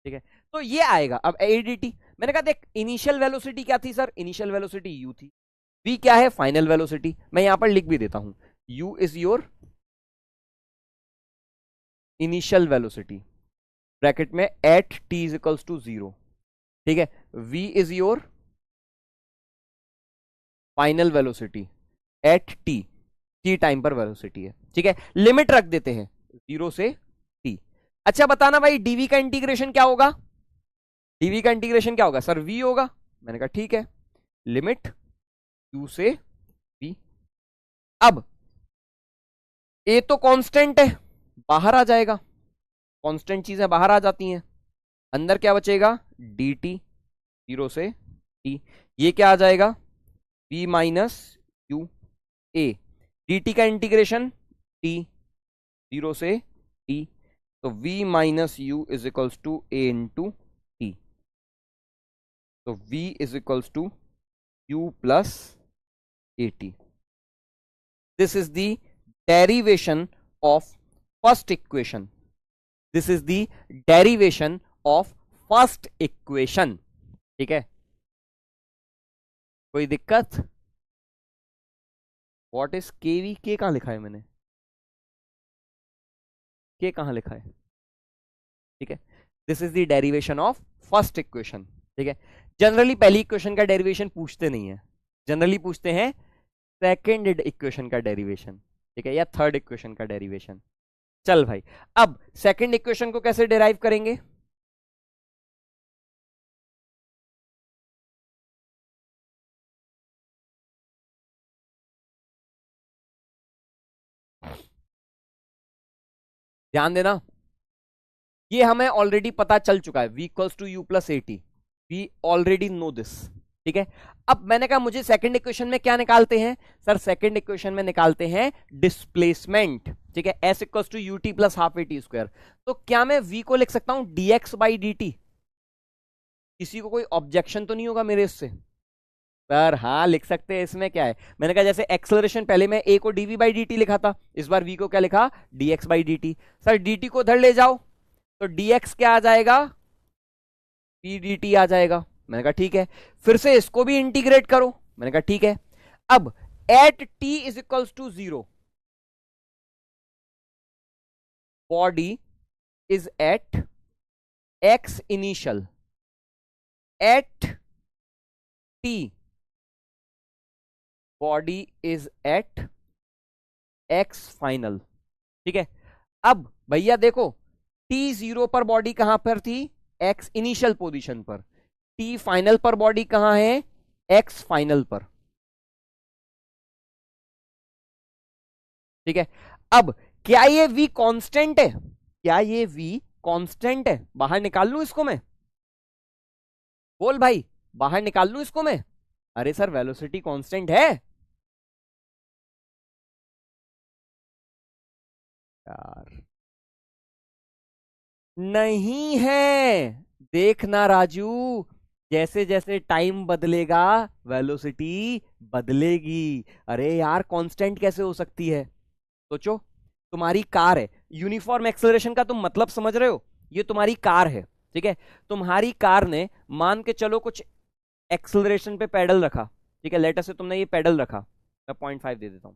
ठीक है, तो ये आएगा अब एडीटी। मैंने कहा देख इनिशियल वेलोसिटी क्या थी सर, इनिशियल वेलोसिटी u थी, v क्या है, फाइनल वेलोसिटी। मैं यहां पर लिख भी देता हूं, u is your initial velocity, bracket में at t is equals to 0। ठीक है, v is your final velocity at t time पर वेलोसिटी है। ठीक है, लिमिट रख देते हैं 0 से t। अच्छा बताना भाई dv का इंटीग्रेशन क्या होगा, dv का इंटीग्रेशन क्या होगा सर, v होगा। मैंने कहा ठीक है, लिमिट u से v। अब a तो कांस्टेंट है, बाहर आ जाएगा, कांस्टेंट चीजें बाहर आ जाती हैं, अंदर क्या बचेगा dt 0 से t। ये क्या आ जाएगा v minus u a, dt का इंटीग्रेशन t 0 से t, तो v minus u is equals to a into t। तो v is equals to u plus a t. This is the derivation of first equation, this is the derivation of first equation. ठीक है, कोई दिक्कत, what is केवी, के कहां लिखा है मैंने, के कहां लिखा है। ठीक है, this is the derivation of first equation. ठीक है, जनरली पहली इक्वेशन का डेरिवेशन पूछते नहीं है, जनरली पूछते हैं सेकेंड इक्वेशन का डेरिवेशन। ठीक है, या थर्ड इक्वेशन का डेरिवेशन। चल भाई, अब सेकेंड इक्वेशन को कैसे डिराइव करेंगे, ध्यान देना, ये हमें ऑलरेडी पता चल चुका है, v equals to u plus a t, we already know this. ठीक है, अब मैंने कहा मुझे सेकंड इक्वेशन में क्या निकालते हैं सर, सेकंड इक्वेशन में निकालते हैं डिस्प्लेसमेंट। ठीक है, s equals to u t plus half a t square. तो क्या मैं v को लिख सकता हूं dx बाई डी टी, किसी को कोई ऑब्जेक्शन तो नहीं होगा मेरे इससे सर? हाँ लिख सकते हैं, इसमें क्या है। मैंने कहा जैसे एक्सेलरेशन, पहले मैं a को dv बाई डी टी लिखा था, इस बार v को क्या लिखा dx by D T. Sir dt को उधर ले जाओ तो dx क्या आ जाएगा, p dt आ जाएगा। मैंने कहा ठीक है, फिर से इसको भी इंटीग्रेट करो। मैंने कहा ठीक है, अब at t is equals to 0 body is at x initial at t body is at x final. ठीक है, अब भैया देखो t0 पर बॉडी कहां पर थी, x इनिशियल पोजीशन पर, t फाइनल पर बॉडी कहां है, x फाइनल पर। ठीक है, अब क्या ये v कांस्टेंट है, क्या ये v कांस्टेंट है, बाहर निकाल लूं इसको मैं, बोल भाई बाहर निकाल लूं इसको मैं। अरे सर वेलोसिटी कांस्टेंट है यार, नहीं है, देखना राजू, जैसे जैसे टाइम बदलेगा वेलोसिटी बदलेगी। अरे यार कांस्टेंट कैसे हो सकती है, सोचो, तुम्हारी कार है, यूनिफॉर्म एक्सेलरेशन का तुम मतलब समझ रहे हो, ये तुम्हारी कार है। ठीक है, तुम्हारी कार ने मान के चलो कुछ एक्सेलरेशन पे पेडल रखा, ठीक है, लेटर से तुमने ये पेडल रखा, मैं 0.5 दे देता हूं।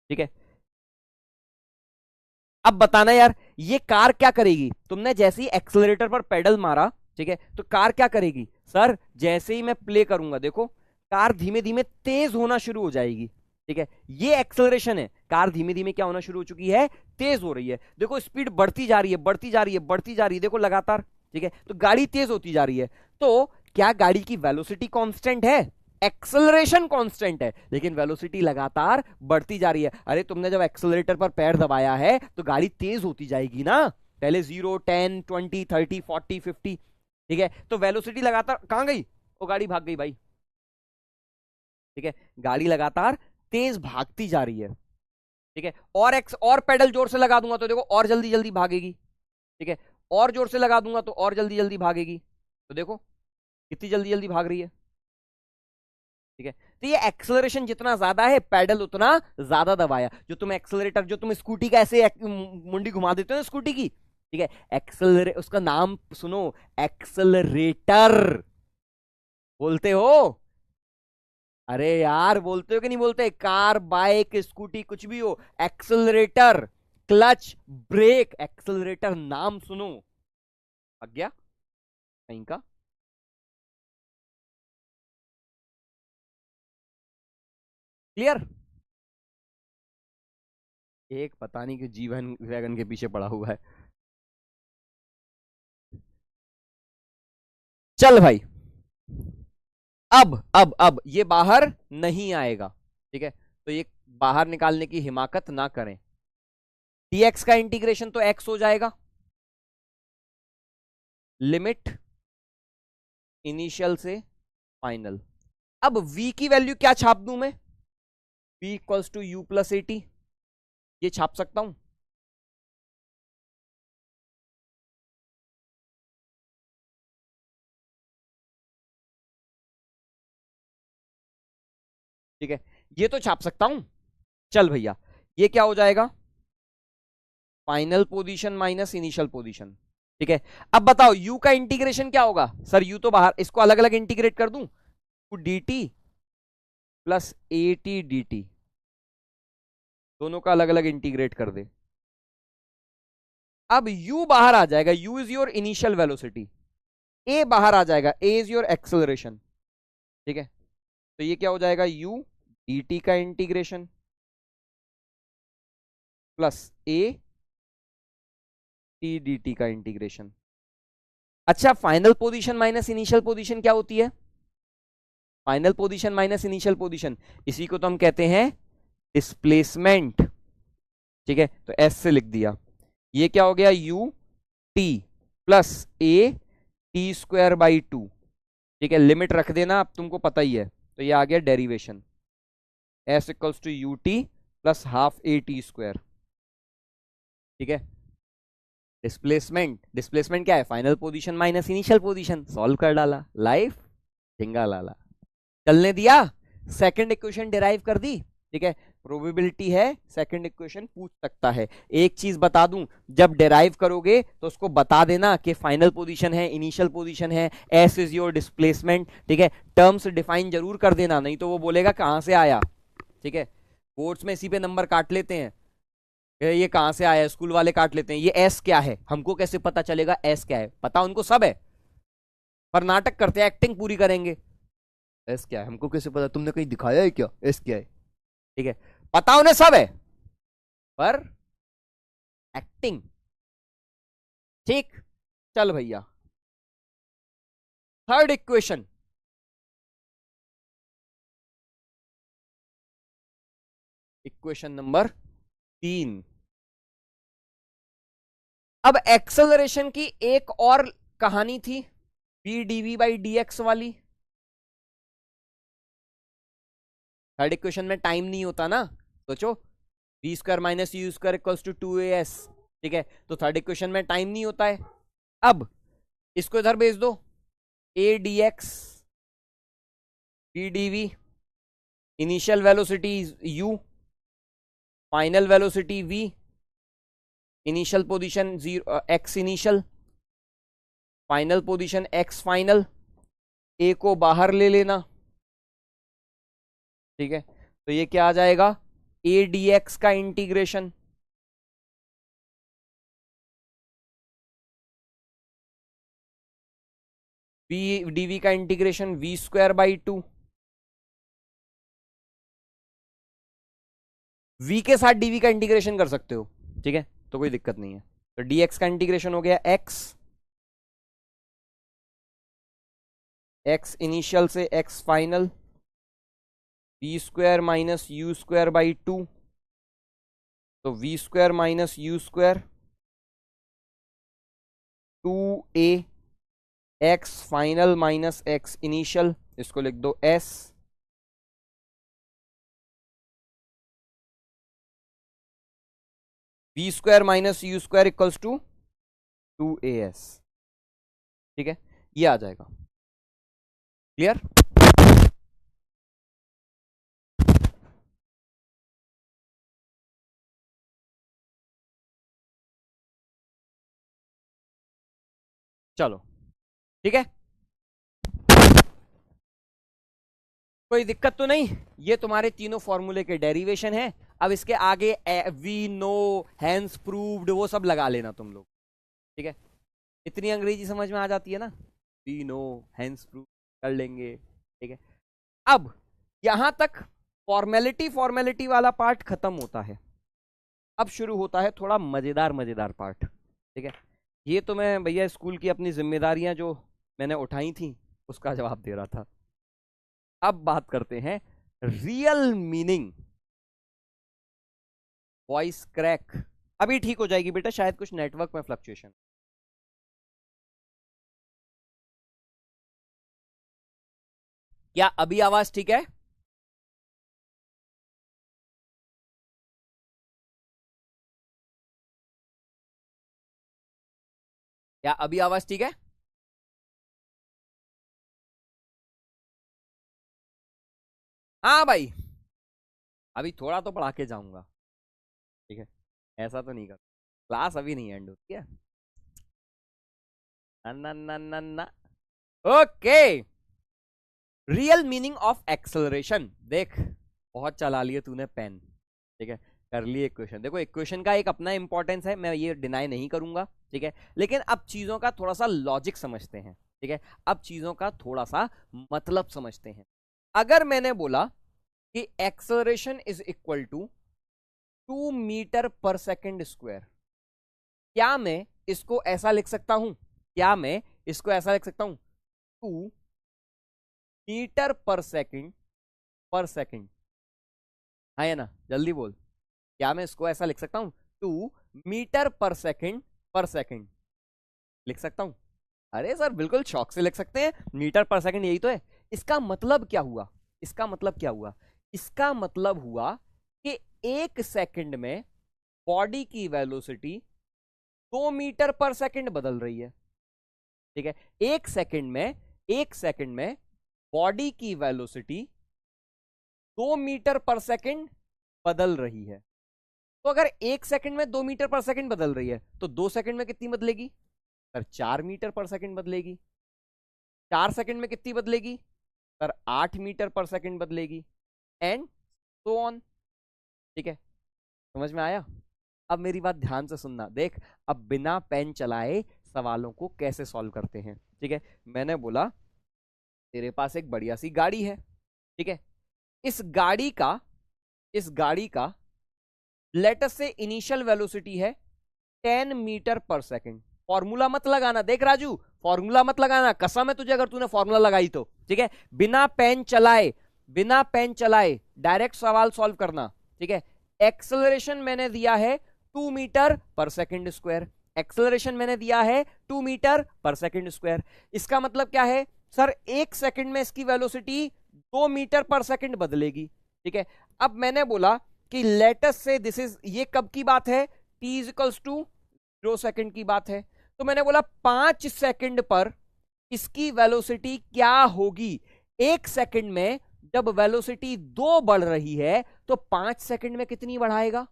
ठीक है, अब बताना यार ये कार क्या करेगी, तुमने जैसे ही एक्सेलरेटर पर पेडल मारा, ठीक है, तो कार क्या करेगी सर, जैसे ही मैं प्ले करूंगा देखो कार धीमे धीमे तेज होना शुरू हो जाएगी। ठीक है, ये एक्सेलरेशन है, कार धीमे धीमे क्या होना शुरू हो चुकी है, तेज हो रही है। देखो स्पीड बढ़ती जा रही है, बढ़ती जा रही है, बढ़ती जा रही है, देखो लगातार। ठीक है, तो गाड़ी तेज होती जा रही है, तो क्या गाड़ी की वेलोसिटी कांस्टेंट है? एक्सेलरेशन कांस्टेंट है, लेकिन वेलोसिटी लगातार बढ़ती जा रही है। अरे तुमने जब एक्सेलरेटर पर पैर दबाया है तो गाड़ी तेज होती जाएगी ना, पहले 0, 10, 20, 30, 40, 50, ठीक है, तो वेलोसिटी लगातार कहां गई? वो गाड़ी भाग गई भाई, ठीक है, गाड़ी लगातार तेज भागती जा रही है, ठीक है, और पेडल जोर से लगा दूंगा तो देखो और जल्दी जल्दी भागेगी, ठीक है, और जोर से लगा दूंगा तो और जल्दी जल्दी भागेगी, तो देखो कितनी जल्दी जल्दी भाग रही है, ठीक है। तो ये एक्सेलरेशन जितना ज्यादा है, पेडल उतना ज्यादा दबाया। जो तुम एक्सेलरेटर, जो तुम स्कूटी का ऐसे मुंडी घुमा देते हो ना स्कूटी की, ठीक है, उसका नाम सुनो, एक्सेलरेटर बोलते हो। अरे यार बोलते हो कि नहीं बोलते? कार, बाइक, स्कूटी, कुछ भी हो, एक्सेलरेटर, क्लच, ब्रेक, एक्सेलरेटर नाम सुनो। आ गया कहीं का? क्लियर? एक पता नहीं कि जीवन वैगन के पीछे पड़ा हुआ है। चल भाई, अब ये बाहर नहीं आएगा, ठीक है, तो ये बाहर निकालने की हिमाकत ना करें। dx का इंटीग्रेशन तो x हो जाएगा, लिमिट इनिशियल से फाइनल। अब v की वैल्यू क्या छाप दूं मैं? v equals to u plus 80, ये छाप सकता हूं? ठीक है, ये तो छाप सकता हूं। चल भैया, ये क्या हो जाएगा? Final position minus initial position, ठीक है। अब बताओ u का इंटीग्रेशन क्या होगा? सर u तो बाहर, इसको अलग अलग इंटीग्रेट कर दूं, dt प्लस at dt, दोनों का अलग अलग इंटीग्रेट कर दे। अब u बाहर आ जाएगा, u is your initial velocity, a बाहर आ जाएगा, a इज योर एक्सेलरेशन, ठीक है, तो ये क्या हो जाएगा? u dt का integration plus a t dt का इंटीग्रेशन। अच्छा, final position minus initial position क्या होती है? Final position minus initial position, इसी को तो हम कहते हैं डिस्प्लेसमेंट, ठीक है, तो s से लिख दिया। ये क्या हो गया? u t plus a t square by 2, ठीक है, लिमिट रख देना, अब तुमको पता ही है, तो ये आ गया derivation, s equals to u t plus half a t square, ठीक है। डिस्प्लेसमेंट क्या है? Final position minus initial position, solve कर डाला, लाइफ झिंगा लाला, चलने दिया, सेकंड इक्वेशन डिराइव कर दी, ठीक है। प्रोबेबिलिटी है सेकंड इक्वेशन पूछ सकता है। एक चीज बता दूं, जब डिराइव करोगे तो उसको बता देना कि फाइनल पोजीशन है, इनिशियल पोजीशन है, एस इज योर डिस्प्लेसमेंट, ठीक है, टर्म्स डिफाइन जरूर कर देना, नहीं तो वो बोलेगा कहां से आया, ठीक है। बोर्ड्स में इसी पे नंबर काट लेते हैं, ये कहां से आया, स्कूल वाले काट लेते हैं, ये एस क्या है, हमको कैसे पता चलेगा एस क्या है? पता उनको सब है, पर नाटक करते हैं, एक्टिंग पूरी करेंगे। एस क्या है हमको कैसे पता? तुमने कहीं दिखाया है क्या एस क्या है? ठीक है, पता उन्हें सब है, पर एक्टिंग, ठीक। चल भैया, थर्ड इक्वेशन, इक्वेशन नंबर 3। अब एक्सेलरेशन की एक और कहानी थी, b d v by D x वाली। थर्ड इक्वेशन में टाइम नहीं होता ना, सोचो, v square minus u square equals to 2as, ठीक है, तो थर्ड इक्वेशन में टाइम नहीं होता है। अब इसको इधर भेज दो, a d x b d v, initial velocity u, final velocity v, initial position 0 x initial, final position x final, a को बाहर ले लेना, ठीक है, तो ये क्या आ जाएगा? a dx का इंटीग्रेशन v dv का integration v square by 2, v के साथ dv का इंटीग्रेशन कर सकते हो, ठीक है, तो कोई दिक्कत नहीं है। तो dx का इंटीग्रेशन हो गया x एक्स इनिशियल से x final, v square minus u square by 2, तो v square minus u square 2a x final minus x initial, इसको लिख दो s, v square minus u square equals to 2as। ठीक है, ये आ जाएगा। Clear? चलो ठीक है, कोई दिक्कत तो नहीं। ये तुम्हारे तीनों फॉर्मूले के डेरिवेशन है। अब इसके आगे वी नो, हैंस प्रूव्ड, वो सब लगा लेना तुम लोग। ठीक है, इतनी अंग्रेजी समझ में आ जाती है ना, वी नो हैंस प्रूव कर लेंगे। ठीक है, अब यहां तक फॉर्मेलिटी फॉर्मेलिटी वाला पार्ट खत्म होता है। अब शुरू होता है थोड़ा मजेदार मजेदार पार्ट। ठीक है, ये तो मैं भैया स्कूल की अपनी जिम्मेदारियां जो मैंने उठाई थी उसका जवाब दे रहा था। अब बात करते हैं रियल मीनिंग। वॉइस क्रैक अभी ठीक हो जाएगी बेटा, शायद कुछ नेटवर्क में फ्लक्चुएशन। क्या अभी आवाज ठीक है? क्या अभी आवाज ठीक है? हाँ भाई, अभी थोड़ा तो पढ़ा के जाऊंगा। ठीक है, ऐसा तो नहीं कर, क्लास अभी नहीं एंड होती है। ना ना ना ना, okay. Real meaning of acceleration. देख, बहुत चला लिए तूने पेन। ठीक है, कर लिए इक्वेशन। देखो, इक्वेशन का एक अपना इंपॉर्टेंस है, मैं ये डिनाई नहीं करूंगा। ठीक है, लेकिन अब चीजों का थोड़ा सा लॉजिक समझते हैं। ठीक है, अब चीजों का थोड़ा सा मतलब समझते हैं। अगर मैंने बोला कि acceleration is equal to 2 metre per second square, क्या मैं इसको ऐसा लिख सकता हूं? क्या मैं इसको ऐसा लिख सकता हूं? 2 मीटर पर सेकेंड हाँ या ना, जल्दी बोल। क्या मैं इसको ऐसा लिख सकता हूं? 2 मीटर पर सेकेंड लिख सकता हूं? अरे सर, बिल्कुल शौक से लिख सकते हैं, मीटर पर सेकेंड यही तो है। इसका मतलब क्या हुआ? इसका मतलब क्या हुआ? इसका मतलब हुआ कि 1 सेकंड में बॉडी की वेलोसिटी 2 मीटर पर सेकेंड बदल रही है। ठीक है, 1 सेकंड में बॉडी की वेलोसिटी 2 मीटर पर सेकेंड बदल रही है। तो अगर 1 सेकंड में 2 मीटर पर सेकेंड बदल रही है, तो 2 सेकंड में कितनी बदलेगी? सर 4 मीटर पर सेकेंड बदलेगी। 4 सेकंड में कितनी बदलेगी? सर 8 मीटर पर सेकेंड बदलेगी, एंड सो ऑन। ठीक है, समझ में आया? अब मेरी बात ध्यान से सुनना। देख, अब बिना पेन चलाए सवालों को कैसे सॉल्व करते हैं। ठीक है, मैंने बोला तेरे पास एक बढ़िया सी गाड़ी है। ठीक है, इस गाड़ी का लेटस से इनिशियल वेलोसिटी है 10 मीटर पर सेकेंड। फॉर्मूला मत लगाना, देख राजू, फॉर्मूला मत लगाना, कसम है तुझे अगर तूने फॉर्मूला लगाई तो। ठीक है, बिना पेन चलाए डायरेक्ट सवाल सॉल्व करना। ठीक है, एक्सेलरेशन मैंने दिया है 2 metre per second square. Acceleration मैंने दिया है 2 मीटर पर सेकेंड स्क्वायर। इसका मतलब क्या है? सर 1 सेकंड में इसकी वेलोसिटी 2 मीटर पर सेकेंड बदलेगी। ठीक है, अब मैंने बोला कि लेटस से दिस इज, ये कब की बात है? t is equals to 0 second की बात है। तो मैंने बोला 5 सेकंड पर इसकी वेलोसिटी क्या होगी? 1 सेकंड में जब वेलोसिटी 2 बढ़ रही है, तो 5 सेकंड में कितनी बढ़ाएगा?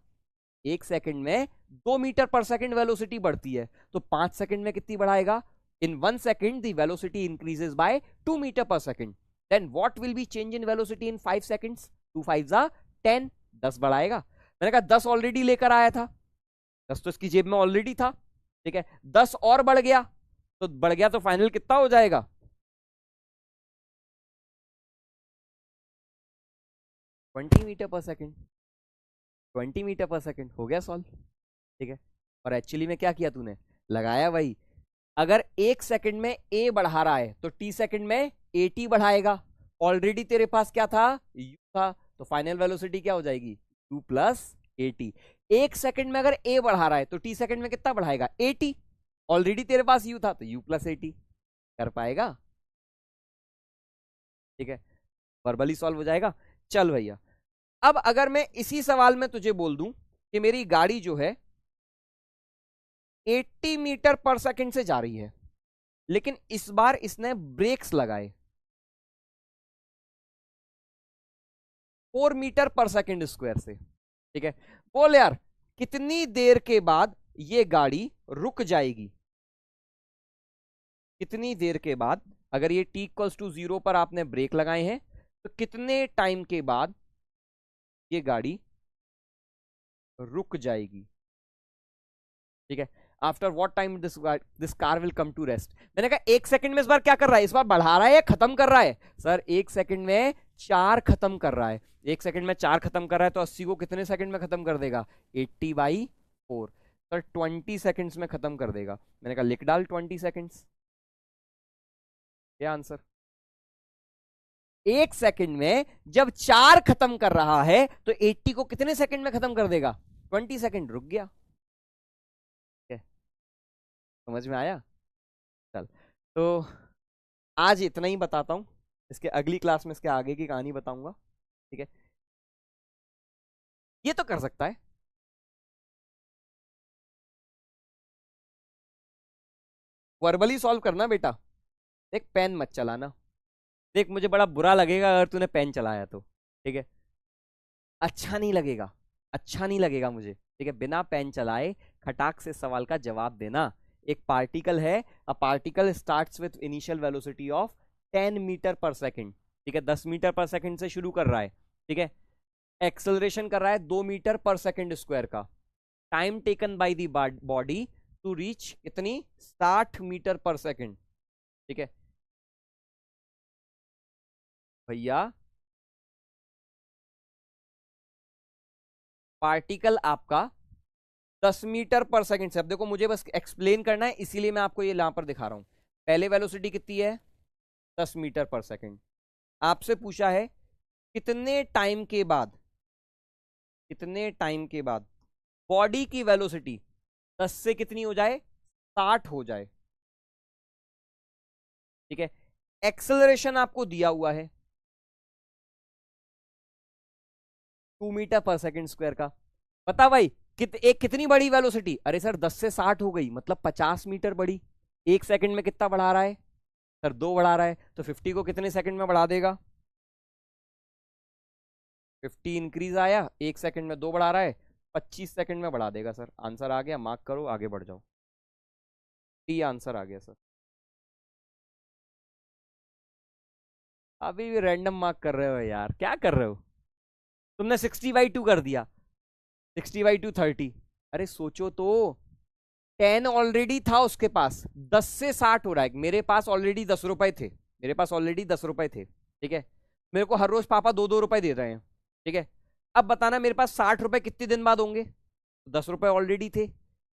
1 सेकंड में 2 मीटर पर सेकेंड वेलोसिटी बढ़ती है, तो 5 सेकंड में कितनी बढ़ाएगा? In 1 second the velocity increases by 2 metre per second. Then what will be change in velocity in 5 seconds? 2 5 जा 10, 10 बढ़ाएगा। मैंने कहा 10 ऑलरेडी लेकर आया था, 10 तो इसकी जेब में ऑलरेडी था। ठीक है, 10 और बढ़ गया, तो फाइनल कितना हो जाएगा? 20 meter per second. 20 meter per second हो गया सॉल्व। ठीक है, और एक्चुअली में क्या किया तूने? लगाया वही अगर 1 सेकंड में ए बढ़ा रहा है तो टी सेकंड में एटी बढ़ाएगा। ऑलरेडी तेरे पास क्या था, यू था, तो फाइनल वेलोसिटी क्या हो जाएगी, यू प्लस एटी। 1 सेकंड में अगर ए बढ़ा रहा है तो टी सेकंड में कितना बढ़ाएगा, एटी। ऑलरेडी तेरे पास यू था तो यू प्लस एटी। कर पाएगा, ठीक है, वर्बली सॉल्व हो जाएगा। चल भैया, अब अगर मैं इसी सवाल में तुझे बोल दूं कि मेरी गाड़ी जो है 80 मीटर पर सेकंड से जा रही है, लेकिन इस बार इसने ब्रेक्स लगाए 4 मीटर पर सेकंड स्क्वायर से, ठीक है, बोल यार कितनी देर के बाद ये गाड़ी रुक जाएगी। कितनी देर के बाद, अगर ये t इक्वल्स टू 0 पर आपने ब्रेक लगाए हैं तो कितने टाइम के बाद ये गाड़ी रुक जाएगी, ठीक है। After what time this car will come to rest. मैंने कहा 1 सेकंड में इस बार क्या कर रहा है, इस बार बढ़ा रहा है या खत्म कर रहा है। सर 1 सेकंड में 4 खत्म कर रहा है। 1 सेकंड में 4 खत्म कर रहा है तो 80 को कितने सेकंड में खत्म कर देगा, 80/4। सर 20 सेकंड्स में खत्म कर देगा। मैंने कहा लिख डाल 20 सेकंड्स। क्या आंसर, 1 सेकंड में जब 4 खत्म कर रहा है तो 80 को कितने सेकंड में खत्म कर देगा, 20 सेकंड। रुक गया, समझ में आया। चल, तो आज इतना ही बताता हूं, इसके अगली क्लास में इसके आगे की कहानी बताऊंगा, ठीक है। ये तो कर सकता है, वर्बली सॉल्व करना बेटा। देख पेन मत चलाना, देख मुझे बड़ा बुरा लगेगा अगर तूने पेन चलाया तो, ठीक है, अच्छा नहीं लगेगा, अच्छा नहीं लगेगा मुझे, ठीक है। बिना पेन चलाए खटाक से सवाल का जवाब देना। एक पार्टिकल है, a particle starts with initial velocity of 10 metre per second, ठीक है, 10 मीटर पर सेकंड से शुरू कर रहा है, ठीक है। एक्सेलरेशन कर रहा है 2 मीटर पर सेकंड स्क्वायर का। Time taken by the body to reach कितनी, 60 मीटर पर सेकंड, ठीक है भैया। पार्टिकल आपका 10 मीटर पर सेकंड से, अब देखो मुझे बस एक्सप्लेन करना है इसीलिए मैं आपको ये यहां पर दिखा रहा हूं। पहले वेलोसिटी कितनी है, 10 मीटर पर सेकंड। आपसे पूछा है कितने टाइम के बाद, कितने टाइम के बाद बॉडी की वेलोसिटी 10 से कितनी हो जाए, 60 हो जाए, ठीक है। एक्सेलरेशन आपको दिया हुआ है 2 मीटर पर सेकंड स्क्वायर का। बता भाई एक कितनी बड़ी वेलोसिटी, अरे सर 10 से 60 हो गई मतलब 50 मीटर बड़ी। 1 सेकंड में कितना बढ़ा रहा है, सर 2 बढ़ा रहा है, तो 50 को कितने सेकंड में बढ़ा देगा, 50 इंक्रीज आया, 1 सेकंड में 2 बढ़ा रहा है, 25 सेकंड में बढ़ा देगा। सर आंसर आ गया, मार्क करो, आगे बढ़ जाओ। टी आंसर आ गया सर। अभी भी रैंडम मार्क कर रहे हो यार, क्या कर रहे हो तुमने, 60/2 कर दिया, 60/2 30। अरे सोचो तो, 10 ऑलरेडी था उसके पास, 10 से 60 हो रहा है। मेरे पास ऑलरेडी 10 रुपए थे, मेरे पास ऑलरेडी 10 रुपए थे, ठीक है। मेरे को हर रोज पापा 2-2 रुपए दे रहे हैं, ठीक है। अब बताना मेरे पास 60 रुपए कितने दिन बाद होंगे, 10 रुपए ऑलरेडी थे,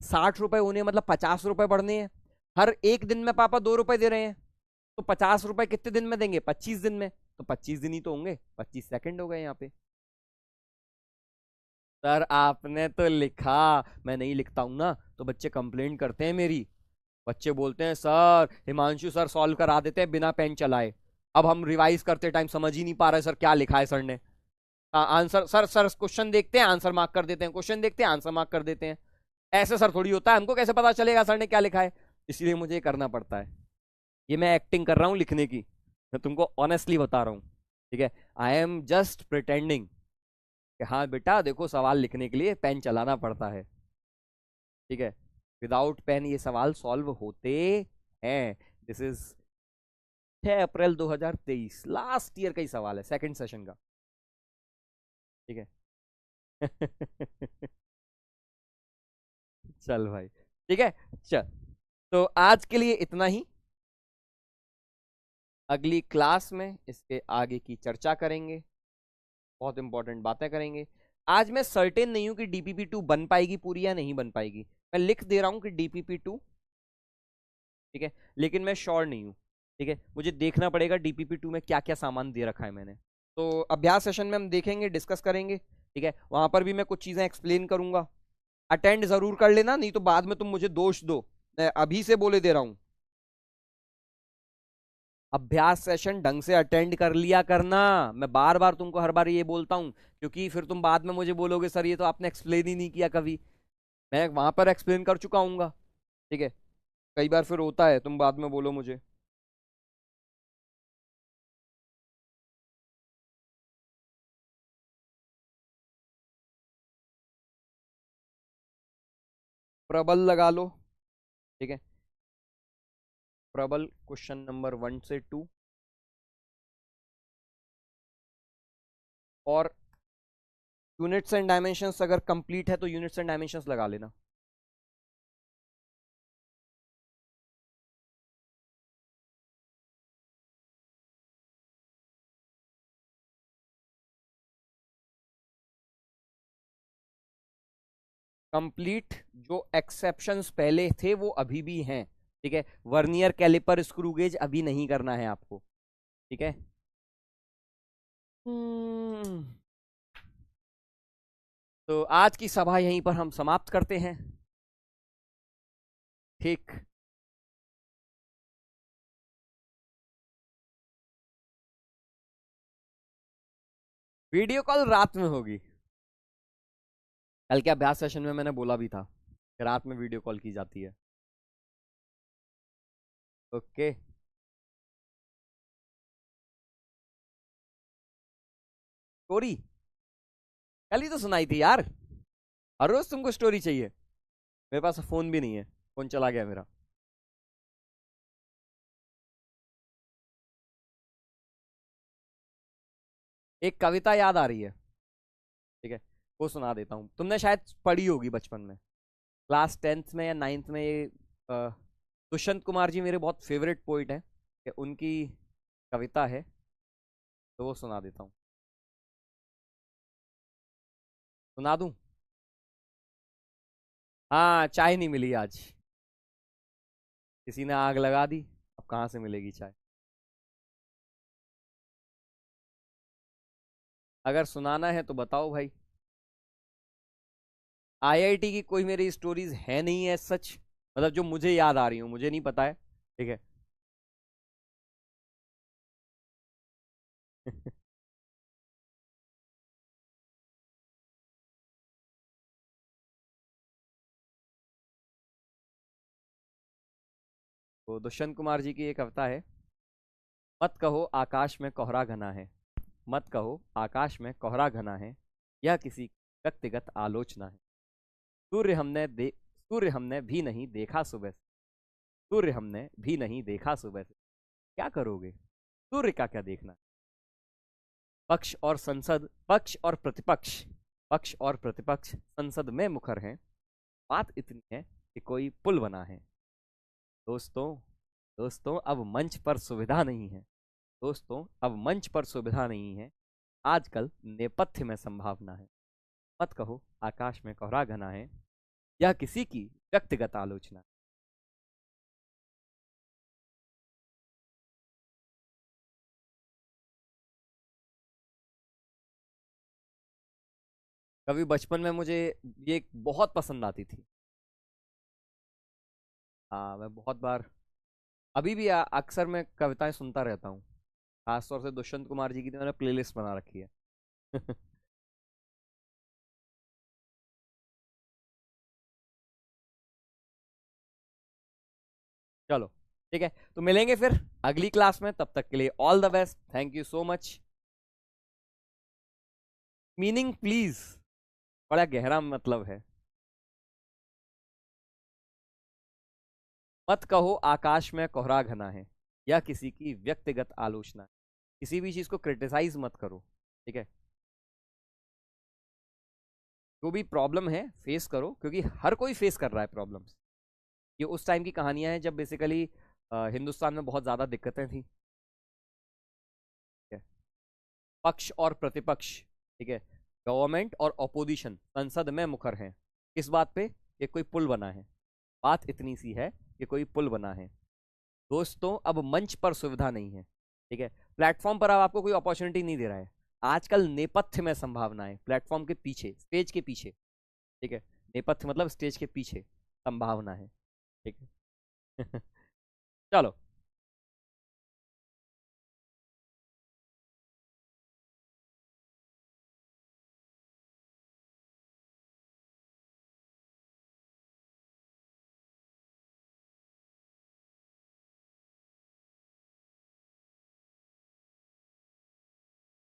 60 रुपए होने मतलब 50 रुपए बढ़ने हैं। हर एक दिन में पापा 2 रुपए दे रहे हैं, तो 50 रुपए कितने दिन में देंगे, 25 दिन में, तो 25 दिन ही तो होंगे, 25 सेकंड हो गए यहाँ पे। सर आपने तो लिखा, मैं नहीं लिखता हूं ना तो बच्चे कंप्लेंट करते हैं मेरी। बच्चे बोलते हैं सर हिमांशु सर सॉल्व करा देते हैं बिना पेन चलाए, अब हम रिवाइज करते टाइम समझ ही नहीं पा रहे सर क्या लिखा है सर ने। आंसर सर, सर क्वेश्चन देखते हैं आंसर मार्क कर देते हैं, क्वेश्चन देखते हैं आंसर मार्क कर देते हैं। ऐसे सर थोड़ी होता है, हमको कैसे पता चलेगा सर ने क्या लिखा है, इसलिए मुझे ये करना पड़ता है। ये मैं एक्टिंग कर रहा हूँ लिखने की, मैं तुमको ऑनेस्टली बता रहा हूँ, ठीक है। आई एम जस्ट प्रिटेंडिंग कि हाँ बेटा देखो सवाल लिखने के लिए पेन चलाना पड़ता है, ठीक है। विदाउट पेन ये सवाल सॉल्व होते हैं। This is 6 April 2023, last year का ही सवाल है, सेकंड सेशन का, ठीक है। चल भाई, ठीक है, चल तो आज के लिए इतना ही। अगली क्लास में इसके आगे की चर्चा करेंगे, बहुत इंपॉर्टेंट बातें करेंगे। आज मैं सर्टेन नहीं हूं कि DPP2 बन पाएगी पूरी या नहीं बन पाएगी, मैं लिख दे रहा हूं कि DPP2 ठीक है, लेकिन मैं श्योर नहीं हूँ। ठीक है, मुझे देखना पड़ेगा DPP2 में क्या क्या सामान दे रखा है मैंने। तो अभ्यास सेशन में हम देखेंगे, डिस्कस करेंगे। ठीक है, वहां पर भी मैं कुछ चीजें एक्सप्लेन करूंगा। अटेंड जरूर कर लेना, नहीं तो बाद में तुम मुझे दोष दो। मैं अभी से बोले दे रहा हूं, अभ्यास सेशन ढंग से अटेंड कर लिया करना। मैं बार बार तुमको हर बार ये बोलता हूँ, क्योंकि फिर तुम बाद में मुझे बोलोगे सर ये तो आपने एक्सप्लेन ही नहीं किया कभी। मैं वहां पर एक्सप्लेन कर चुका हूँ। ठीक है, कई बार फिर होता है, तुम बाद में बोलो मुझे। प्रबल लगा लो। ठीक है, प्रबल क्वेश्चन नंबर 1 से 2। और यूनिट्स एंड डायमेंशंस अगर कंप्लीट है तो यूनिट्स एंड डायमेंशंस लगा लेना। कंप्लीट। जो एक्सेप्शंस पहले थे वो अभी भी हैं। ठीक है, वर्नियर कैलिपर स्क्रू गेज अभी नहीं करना है आपको। ठीक है। हम्म, तो आज की सभा यहीं पर हम समाप्त करते हैं। ठीक। वीडियो कॉल रात में होगी। कल के अभ्यास सेशन में मैंने बोला भी था कि रात में वीडियो कॉल की जाती है। ओके। स्टोरी कल ही तो सुनाई थी यार। हर रोज तुमको स्टोरी चाहिए? मेरे पास फोन भी नहीं है, फोन चला गया मेरा। एक कविता याद आ रही है। ठीक है, वो सुना देता हूँ। तुमने शायद पढ़ी होगी बचपन में, क्लास 10th में या 9th में। ये दुष्यंत कुमार जी मेरे बहुत फेवरेट पोइट हैं, कि उनकी कविता है, तो वो सुना देता हूँ। सुना दूं? हाँ, चाय नहीं मिली आज। किसी ने आग लगा दी, अब कहाँ से मिलेगी चाय? अगर सुनाना है तो बताओ भाई। IIT की कोई मेरी स्टोरीज है नहीं है सच, मतलब जो मुझे याद आ रही हूँ, मुझे नहीं पता है। ठीक है। तो दुष्यंत कुमार जी की एक कविता है। मत कहो आकाश में कोहरा घना है, मत कहो आकाश में कोहरा घना है, यह किसी व्यक्तिगत आलोचना है। सूर्य हमने दे सूर्य हमने भी नहीं देखा सुबह से, सूर्य हमने भी नहीं देखा सुबह से, क्या करोगे सूर्य का क्या देखना है? पक्ष और प्रतिपक्ष, पक्ष और प्रतिपक्ष संसद में मुखर हैं, बात इतनी है कि कोई पुल बना है। दोस्तों, दोस्तों अब मंच पर सुविधा नहीं है, दोस्तों अब मंच पर सुविधा नहीं है, आजकल नेपथ्य में संभावना है। मत कहो आकाश में कोहरा घना है, यह किसी की व्यक्तिगत आलोचना। कभी बचपन में मुझे ये बहुत पसंद आती थी। हाँ, मैं बहुत बार, अभी भी अक्सर मैं कविताएं सुनता रहता हूँ। खासतौर से दुष्यंत कुमार जी की तो मैंने प्लेलिस्ट बना रखी है। चलो, ठीक है, तो मिलेंगे फिर अगली क्लास में। तब तक के लिए all the best, thank you so much. Meaning please, बड़ा गहरा मतलब है। मत कहो आकाश में कोहरा घना है, यह किसी की व्यक्तिगत आलोचना है। किसी भी चीज को क्रिटिसाइज मत करो। ठीक है, जो भी प्रॉब्लम है फेस करो, क्योंकि हर कोई फेस कर रहा है प्रॉब्लम्स। ये उस टाइम की कहानियां हैं जब बेसिकली हिंदुस्तान में बहुत ज्यादा दिक्कतें थी। ठीक है? पक्ष और प्रतिपक्ष, ठीक है, गवर्नमेंट और ऑपोजिशन संसद में मुखर हैं। किस बात पे? कि कोई पुल बना है। बात इतनी सी है कि कोई पुल बना है। दोस्तों अब मंच पर सुविधा नहीं है, ठीक है, प्लेटफॉर्म पर अब आपको कोई अपॉर्चुनिटी नहीं दे रहा है। आजकल नेपथ्य में संभावना है, प्लेटफॉर्म के पीछे, स्टेज के पीछे, ठीक है, नेपथ्य मतलब स्टेज के पीछे संभावना है, ठीक है। चलो